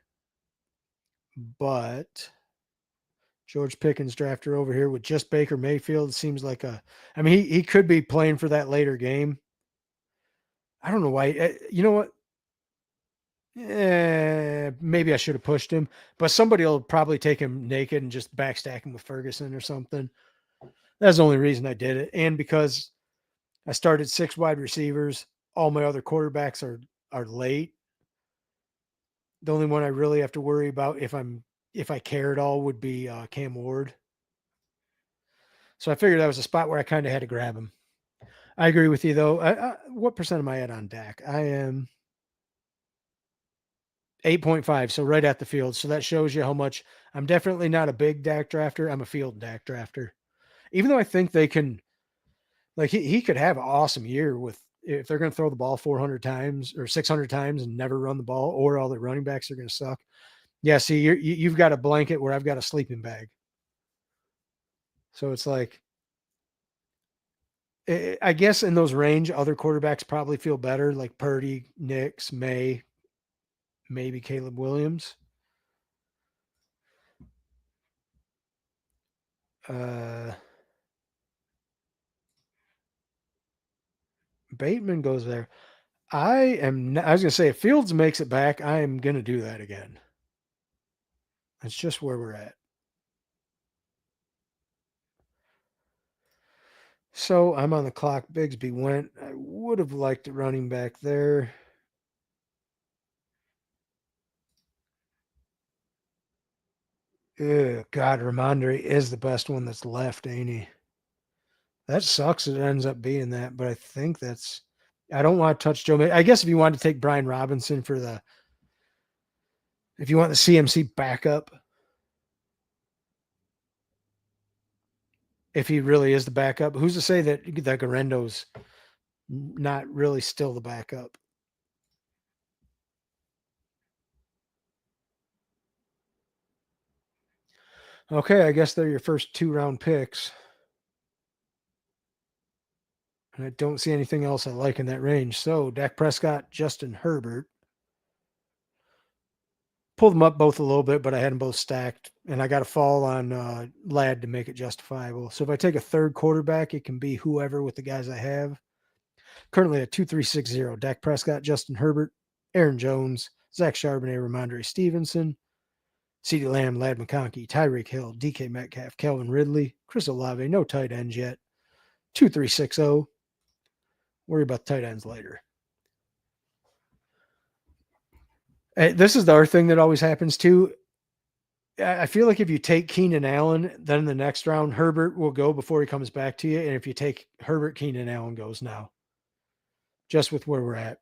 [SPEAKER 1] but George Pickens drafter over here with just Baker Mayfield seems like I mean, he could be playing for that later game. I don't know why. You know what? Maybe I should have pushed him, but somebody will probably take him naked and just backstack him with Ferguson or something. That's the only reason I did it. And because I started 6 wide receivers, all my other quarterbacks are late. The only one I really have to worry about if I care at all would be Cam Ward. So I figured that was a spot where I kind of had to grab him. I agree with you though. What percent am I at on Dak? I am 8.5, so right at the field. So that shows you how much I'm definitely not a big Dak drafter. I'm a field Dak drafter. Even though I think they can, like he could have an awesome year with if they're going to throw the ball 400 times or 600 times and never run the ball, or all the running backs are going to suck. Yeah, see, you've got a blanket where I've got a sleeping bag. So it's like, I guess in those range, other quarterbacks probably feel better, like Purdy, Nix, May, maybe Caleb Williams. Bateman goes there. I was going to say, if Fields makes it back, I am going to do that again. That's just where we're at. So I'm on the clock. Bigsby went. I would have liked a running back there. Ew, God, Ramondre is the best one that's left, ain't he? That sucks. It ends up being that, but I think that's. I don't want to touch Joe. I guess if you want to take Brian Robinson if you want the CMC backup, if he really is the backup, who's to say that Garendo's not really still the backup? Okay, I guess they're your first 2-round picks. And I don't see anything else I like in that range. So Dak Prescott, Justin Herbert. pulled them up both a little bit, but I had them both stacked, and I got a fall on Ladd to make it justifiable. So if I take a third quarterback, it can be whoever with the guys I have. Currently at 2-3-6-0, Dak Prescott, Justin Herbert, Aaron Jones, Zach Charbonnet, Ramondre Stevenson, CeeDee Lamb, Ladd McConkey, Tyreek Hill, DK Metcalf, Calvin Ridley, Chris Olave, no tight ends yet. 2-3-6-0. Worry about the tight ends later. This is the other thing that always happens too. I feel like if you take Keenan Allen, then in the next round, Herbert will go before he comes back to you. And if you take Herbert, Keenan Allen goes now. Just with where we're at.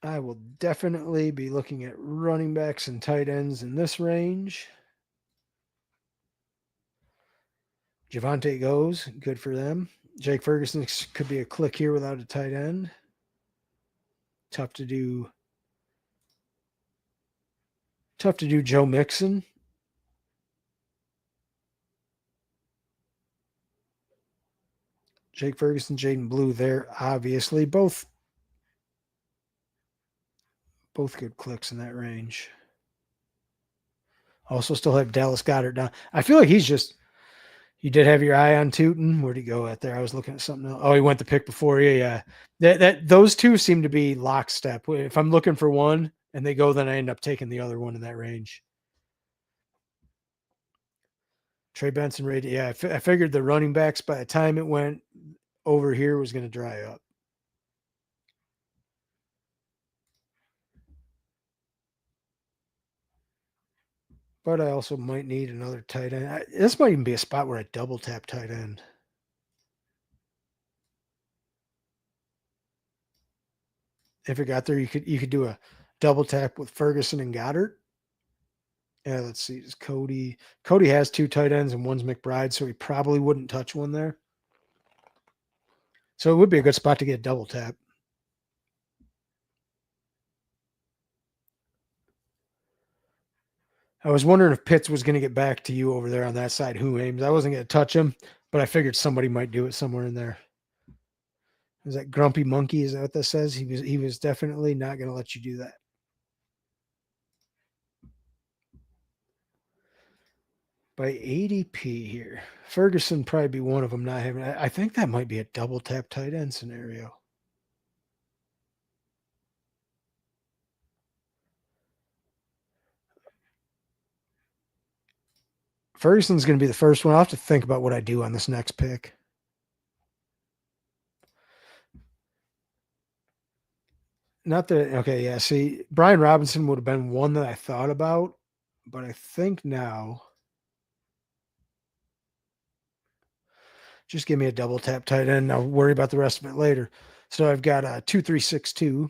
[SPEAKER 1] I will definitely be looking at running backs and tight ends in this range. Javonte goes, good for them. Jake Ferguson could be a click here without a tight end. Tough to do Joe Mixon. Jake Ferguson, Jaden Blue there, obviously. Both good clicks in that range. Also still have Dallas Goedert down. I feel like you did have your eye on Tootin. Where'd he go at there? I was looking at something else. Oh, he went the pick before you. Yeah. Those two seem to be lockstep. If I'm looking for one and they go, then I end up taking the other one in that range. Trey Benson, rated. Yeah, I figured the running backs by the time it went over here was going to dry up. But I also might need another tight end. This might even be a spot where I double tap tight end. If it got there, you could do a double tap with Ferguson and Goddard. Yeah, let's see. Is Cody has two tight ends and one's McBride, so he probably wouldn't touch one there. So it would be a good spot to get a double tap. I was wondering if Pitts was going to get back to you over there on that side. Who aims? I wasn't going to touch him, but I figured somebody might do it somewhere in there. Is that Grumpy Monkey? Is that what this says? He was definitely not going to let you do that. By ADP here, Ferguson probably be one of them not having. I think that might be a double tap tight end scenario. Ferguson's going to be the first one. I'll have to think about what I do on this next pick. Not that, okay, yeah. See, Brian Robinson would have been one that I thought about, but I think now just give me a double tap tight end. I'll worry about the rest of it later. So I've got a 2-3-6-2.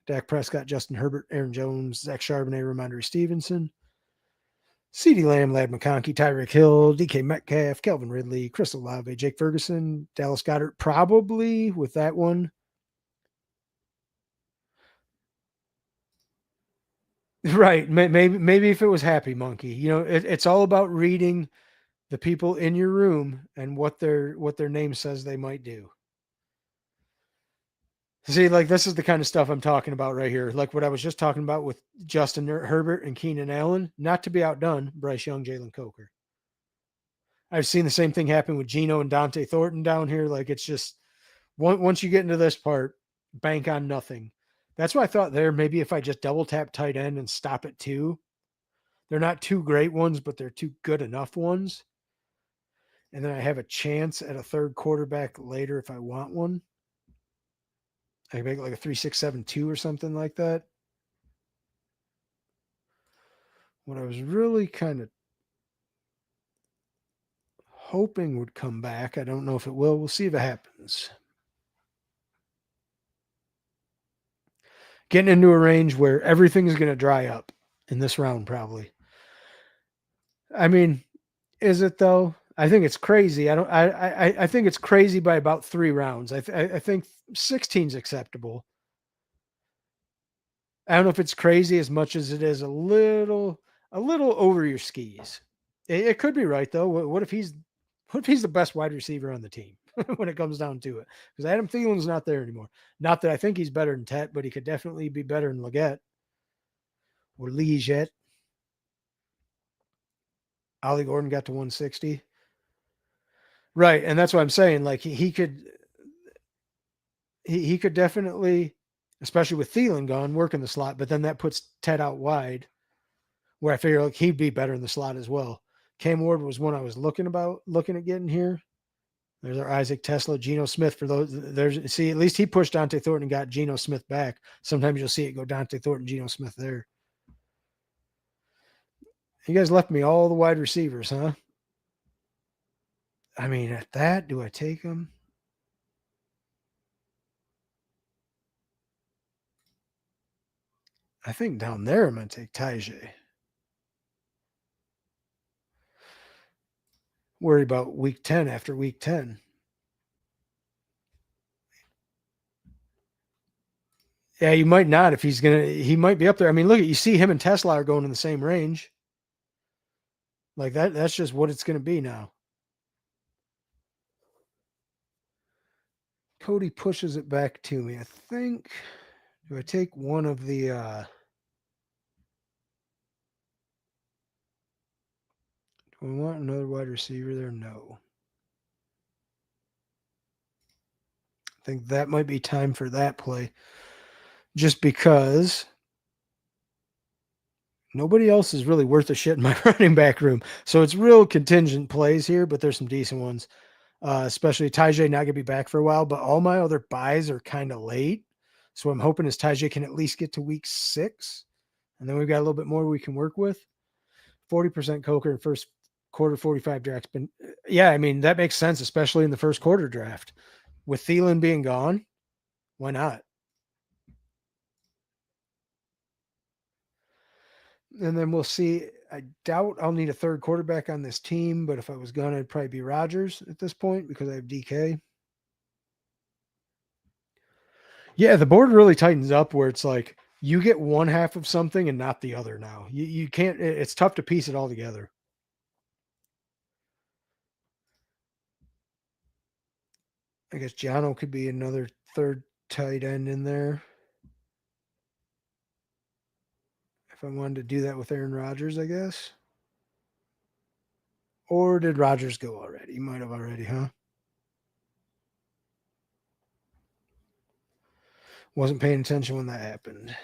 [SPEAKER 1] Dak Prescott, Justin Herbert, Aaron Jones, Zach Charbonnet, Ramondre Stevenson, CeeDee Lamb, Ladd McConkey, Tyreek Hill, DK Metcalf, Calvin Ridley, Chris Olave, Jake Ferguson, Dallas Goedert. Probably with that one. Right. Maybe if it was Happy Monkey, it's all about reading the people in your room and what their name says they might do. See, like this is the kind of stuff I'm talking about right here. Like what I was just talking about with Justin Herbert and Keenan Allen, not to be outdone, Bryce Young, Jalen Coker. I've seen the same thing happen with Geno and Dante Thornton down here. Like it's just once you get into this part, bank on nothing. That's why I thought there, maybe if I just double tap tight end and stop at 2, they're not two great ones, but they're two good enough ones. And then I have a chance at a third quarterback later if I want one. I can make it like a 3-6-7-2 or something like that. What I was really kind of hoping would come back, I don't know if it will. We'll see if it happens. Getting into a range where everything is going to dry up in this round, probably. I mean, is it though? I think it's crazy. I think it's crazy by about 3 rounds. I think 16 is acceptable. I don't know if it's crazy as much as it is a little over your skis. It could be right though. What if he's What if he's the best wide receiver on the team when it comes down to it? Because Adam Thielen's not there anymore. Not that I think he's better than Tet, but he could definitely be better than Leggett or Leggett. Ollie Gordon got to 160. Right. And that's what I'm saying. Like he could definitely, especially with Thielen gone, work in the slot, but then that puts Ted out wide, where I figure like he'd be better in the slot as well. Cam Ward was one I was looking at getting here. There's our Isaac Tesla, Geno Smith. For those, at least he pushed Dante Thornton and got Geno Smith back. Sometimes you'll see it go Dante Thornton, Geno Smith there. You guys left me all the wide receivers, huh? I mean, at that, do I take them? I think down there I'm going to take Tajay. Worry about week 10 after week 10. Yeah, you might not if he might be up there. I mean, look, you see him and Tesla are going in the same range. Like that's just what it's going to be now. Cody pushes it back to me. I think, do I take one of the, do we want another wide receiver there? No. I think that might be time for that play. Just because nobody else is really worth a shit in my running back room. So it's real contingent plays here, but there's some decent ones. Especially Tajay not going to be back for a while, but all my other buys are kind of late. So I'm hoping is Tajay can at least get to week 6. And then we've got a little bit more we can work with. 40% Coker in first quarter, 45 drafts. But yeah, I mean, that makes sense, especially in the first quarter draft. With Thielen being gone, why not? And then we'll see. I doubt I'll need a third quarterback on this team, but if I was going to, it'd probably be Rodgers at this point because I have DK. Yeah, the board really tightens up where it's like you get one half of something and not the other now. You can't, it's tough to piece it all together. I guess Jono could be another third tight end in there. If I wanted to do that with Aaron Rodgers, I guess. Or did Rodgers go already? He might have already, huh? Wasn't paying attention when that happened.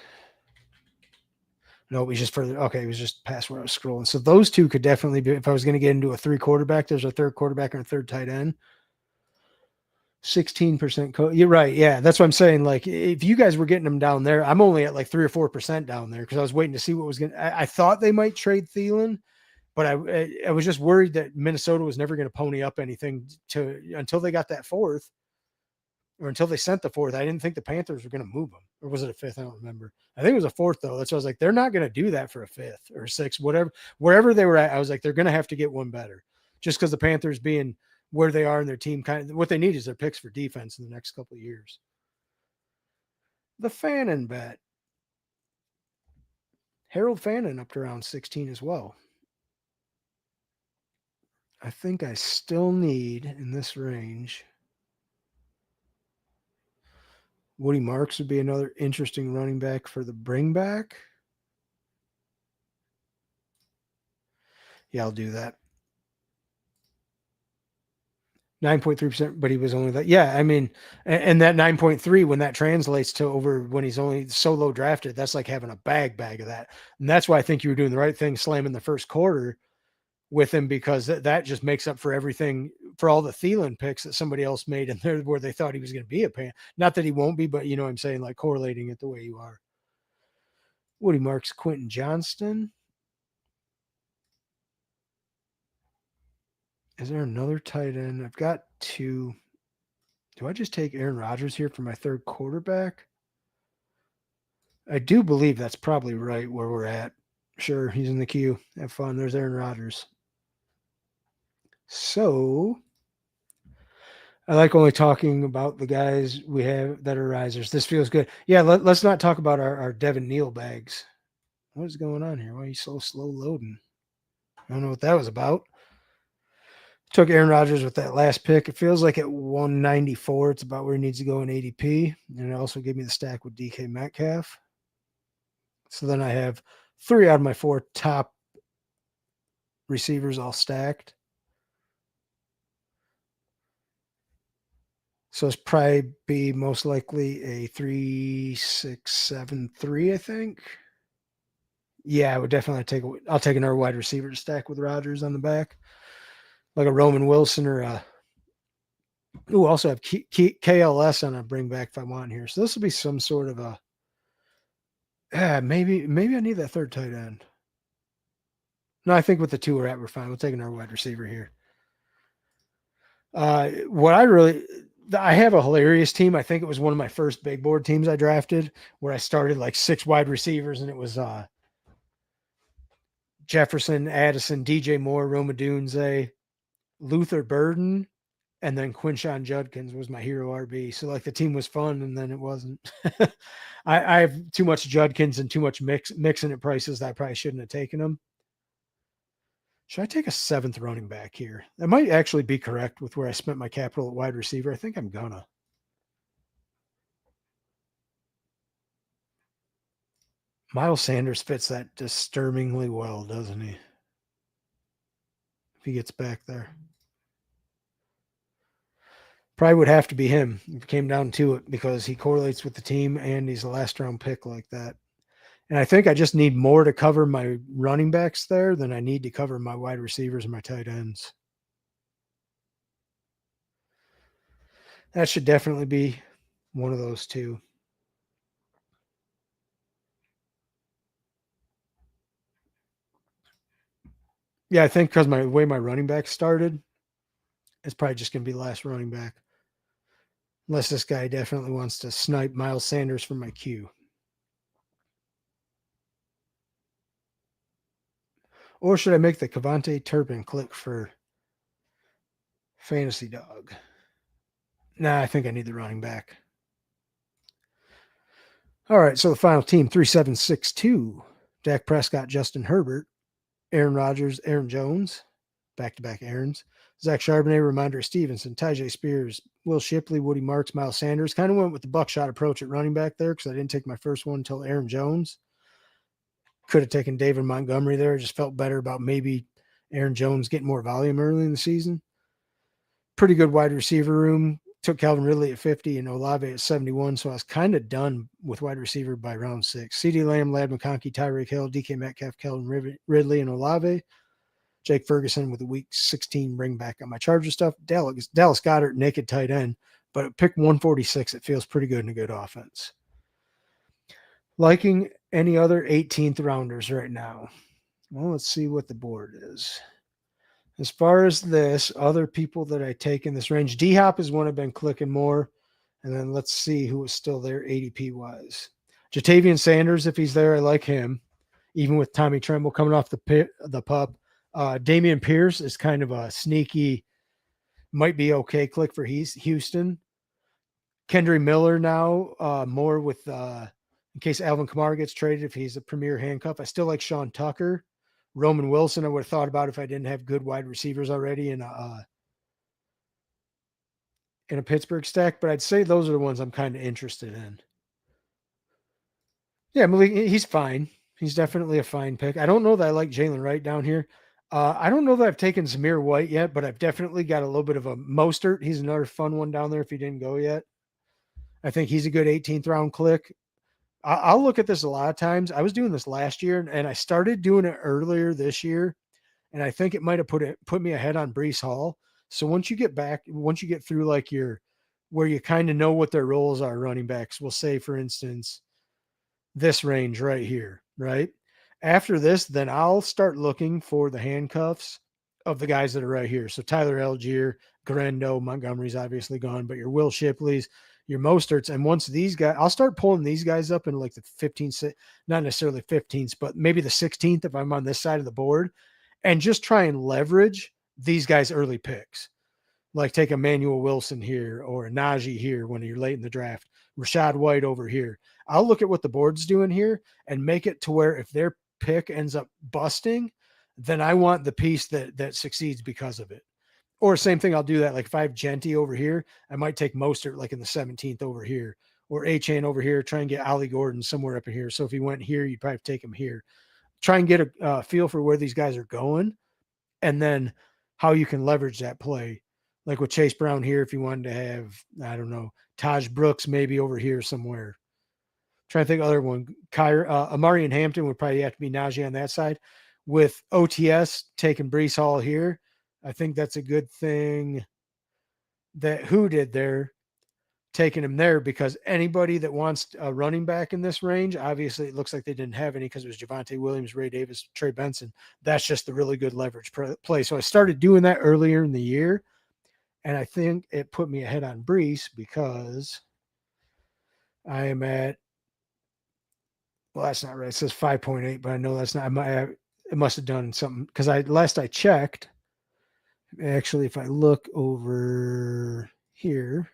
[SPEAKER 1] No, it was just further. Okay, it was just past where I was scrolling. So those two could definitely be, if I was going to get into a 3 quarterback, there's a third quarterback and a third tight end. 16%. You're right. Yeah, that's what I'm saying. Like, if you guys were getting them down there, I'm only at like 3 or 4% down there because I was waiting to see what was going to. I thought they might trade Thielen, but I was just worried that Minnesota was never going to pony up anything until they got that 4th or until they sent the 4th. I didn't think the Panthers were going to move them. Or was it a 5th? I don't remember. I think it was a 4th, though. That's why I was like, they're not going to do that for a 5th or 6th, whatever. Wherever they were at, I was like, they're going to have to get one better just because the Panthers being where they are in their team, kind of what they need is their picks for defense in the next couple of years. The Fannin bet. Harold Fannin up to around 16 as well. I think I still need in this range. Woody Marks would be another interesting running back for the bring back. Yeah, I'll do that. 9.3%, but he was only that. Yeah, I mean, and that 9.3, when that translates to over when he's only so low drafted, that's like having a bag of that. And that's why I think you were doing the right thing, slamming the first quarter with him, because that just makes up for everything, for all the Thielen picks that somebody else made in there where they thought he was going to be a pan. Not that he won't be, but you know what I'm saying, like correlating it the way you are. Woody Marks, Quentin Johnston. Is there another tight end? I've got 2. Do I just take Aaron Rodgers here for my third quarterback? I do believe that's probably right where we're at. Sure, he's in the queue. Have fun. There's Aaron Rodgers. So I like only talking about the guys we have that are risers. This feels good. Yeah, let's not talk about our Devin Neal bags. What is going on here? Why are you so slow loading? I don't know what that was about. Took Aaron Rodgers with that last pick. It feels like at 194, it's about where he needs to go in ADP. And it also gave me the stack with DK Metcalf. So then I have 3 out of my 4 top receivers all stacked. So it's probably be most likely a 3-6-7-3, I think. Yeah, I would definitely I'll take another wide receiver to stack with Rodgers on the back, like a Roman Wilson or a. Ooh, also have KLS on a bring back if I want here. So this will be some sort of a. Maybe I need that third tight end. No, I think with the 2 we're at, we're fine. We'll take another wide receiver here. I have a hilarious team. I think it was one of my first big board teams I drafted where I started like 6 wide receivers, and it was Jefferson, Addison, DJ Moore, Roma Dunze, Luther Burden, and then Quinshon Judkins was my hero RB. So like the team was fun, and then it wasn't. I have too much Judkins and too much mixing at prices that I probably shouldn't have taken them. Should I take a 7th running back here? That might actually be correct with where I spent my capital at wide receiver. I think I'm gonna. Miles Sanders fits that disturbingly well, doesn't he? If he gets back there. Probably would have to be him if it came down to it because he correlates with the team and he's a last round pick like that. And I think I just need more to cover my running backs there than I need to cover my wide receivers and my tight ends. That should definitely be one of those 2. Yeah, I think because my way my running back started, it's probably just going to be the last running back. Unless this guy definitely wants to snipe Miles Sanders from my queue. Or should I make the Cavante Turpin click for Fantasy Dog? Nah, I think I need the running back. All right, so the final team, 3762. Dak Prescott, Justin Herbert, Aaron Rodgers, Aaron Jones, back-to-back Aarons, Zach Charbonnet, Ramondre Stevenson, Tyjae Spears, Will Shipley, Woody Marks, Miles Sanders. Kind of went with the buckshot approach at running back there because I didn't take my first one until Aaron Jones. Could have taken David Montgomery there. Just felt better about maybe Aaron Jones getting more volume early in the season. Pretty good wide receiver room. Took Calvin Ridley at 50 and Olave at 71, so I was kind of done with wide receiver by round 6. CeeDee Lamb, Ladd McConkey, Tyreek Hill, DK Metcalf, Calvin Ridley, and Olave. Jake Ferguson with a week 16 bring back on my Charger stuff. Dallas Goedert, naked tight end, but at pick 146, it feels pretty good in a good offense. Liking any other 18th rounders right now? Well, let's see what the board is. As far as this, other people that I take in this range, D-Hop is one I've been clicking more. And then let's see who is still there ADP-wise. Jatavian Sanders, if he's there, I like him. Even with Tommy Tremble coming off the pup. Dameon Pierce is kind of a sneaky, might be okay click for Houston. Kendre Miller now, more with in case Alvin Kamara gets traded, if he's a premier handcuff. I still like Sean Tucker. Roman Wilson, I would have thought about if I didn't have good wide receivers already in a Pittsburgh stack, but I'd say those are the ones I'm kind of interested in. Yeah, Malik, he's fine. He's definitely a fine pick. I don't know that I like Jalen Wright down here. I don't know that I've taken Zamir White yet, but I've definitely got a little bit of a Mostert. He's another fun one down there if he didn't go yet. I think he's a good 18th round click. I'll look at this a lot of times. I was doing this last year, and I started doing it earlier this year, and I think it might have put me ahead on Breece Hall. So once you get through like where you kind of know what their roles are, running backs, we'll say, for instance, this range right here, right? After this, then I'll start looking for the handcuffs of the guys that are right here. So Tyler Algier, Garendo, Montgomery's obviously gone, but your Will Shipley's, your Mosterts. And once these guys, I'll start pulling these guys up in like the 15th, not necessarily 15th, but maybe the 16th if I'm on this side of the board, and just try and leverage these guys' early picks. Like take Emmanuel Wilson here or a Najee here when you're late in the draft, Rachaad White over here. I'll look at what the board's doing here and make it to where if their pick ends up busting, then I want the piece that succeeds because of it. Or same thing, I'll do that. Like if I have Genty over here, I might take Mostert like in the 17th over here, or Achane over here, try and get Ollie Gordon somewhere up in here. So if he went here, you'd probably take him here. Try and get a feel for where these guys are going, and then how you can leverage that play. Like with Chase Brown here, if you wanted to have, I don't know, Taj Brooks maybe over here somewhere. Trying to think other one. Amari and Hampton would probably have to be Najee on that side. With OTS taking Breece Hall here, I think that's a good thing that who did there, taking him there, because anybody that wants a running back in this range, obviously it looks like they didn't have any because it was Javonte Williams, Ray Davis, Trey Benson. That's just the really good leverage play. So I started doing that earlier in the year, and I think it put me ahead on Breece because I am at, well, that's not right. It says 5.8, but I know that's not. It must have done something because last I checked. Actually, if I look over here,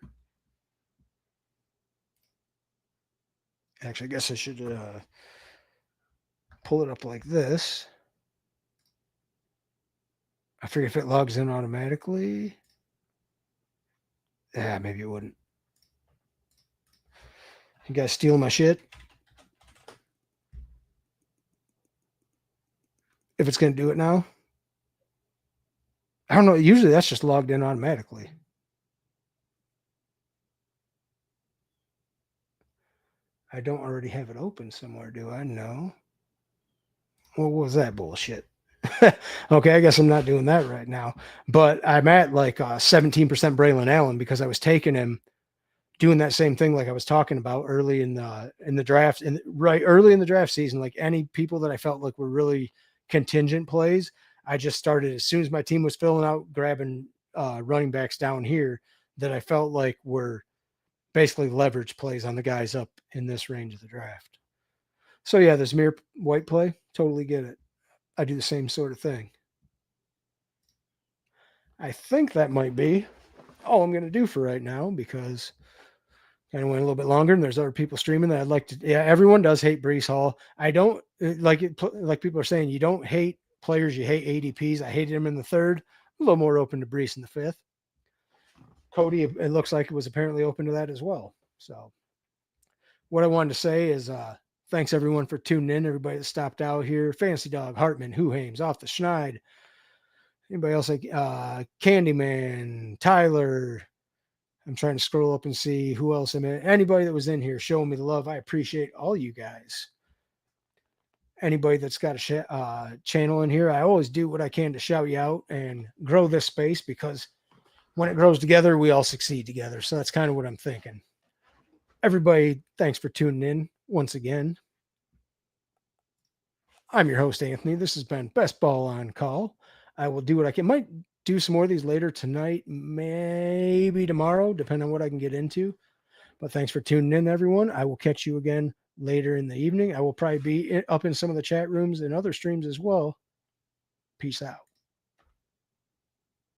[SPEAKER 1] actually, I guess I should pull it up like this. I forget if it logs in automatically. Yeah, maybe it wouldn't. You guys stealing my shit? If it's going to do it now? I don't know. Usually that's just logged in automatically. I don't already have it open somewhere, do I? No. What was that bullshit? Okay, I guess I'm not doing that right now. But I'm at like 17% Braylon Allen because I was taking him, doing that same thing like I was talking about early in the draft, and right early in the draft season. Like any people that I felt like were really contingent plays, I just started as soon as my team was filling out, grabbing running backs down here that I felt like were basically leverage plays on the guys up in this range of the draft. So yeah, this Zamir White play, totally get it. I do the same sort of thing. I think that might be all I'm going to do for right now because kind of went a little bit longer and there's other people streaming that I'd like to. Yeah, everyone does hate Breece Hall. I don't like it. Like people are saying, you don't hate players, you hate ADPs. I hated him in the third. A little more open to Breece in the fifth. Cody, it looks like it was apparently open to that as well. So what I wanted to say is thanks everyone for tuning in. Everybody that stopped out here. Fancy Dog, Hartman, Who Hames, Off the Schneid. Anybody else like Candyman, Tyler? I'm trying to scroll up and see who else I'm in. Anybody that was in here showing me the love. I appreciate all you guys. Anybody that's got a channel in here, I always do what I can to shout you out and grow this space because when it grows together, we all succeed together. So that's kind of what I'm thinking. Everybody, thanks for tuning in once again. I'm your host, Anthony. This has been Best Ball on Call. I will do what I can. Might do some more of these later tonight, maybe tomorrow, depending on what I can get into. But thanks for tuning in, everyone. I will catch you again later in the evening. I will probably be up in some of the chat rooms and other streams as well. Peace out.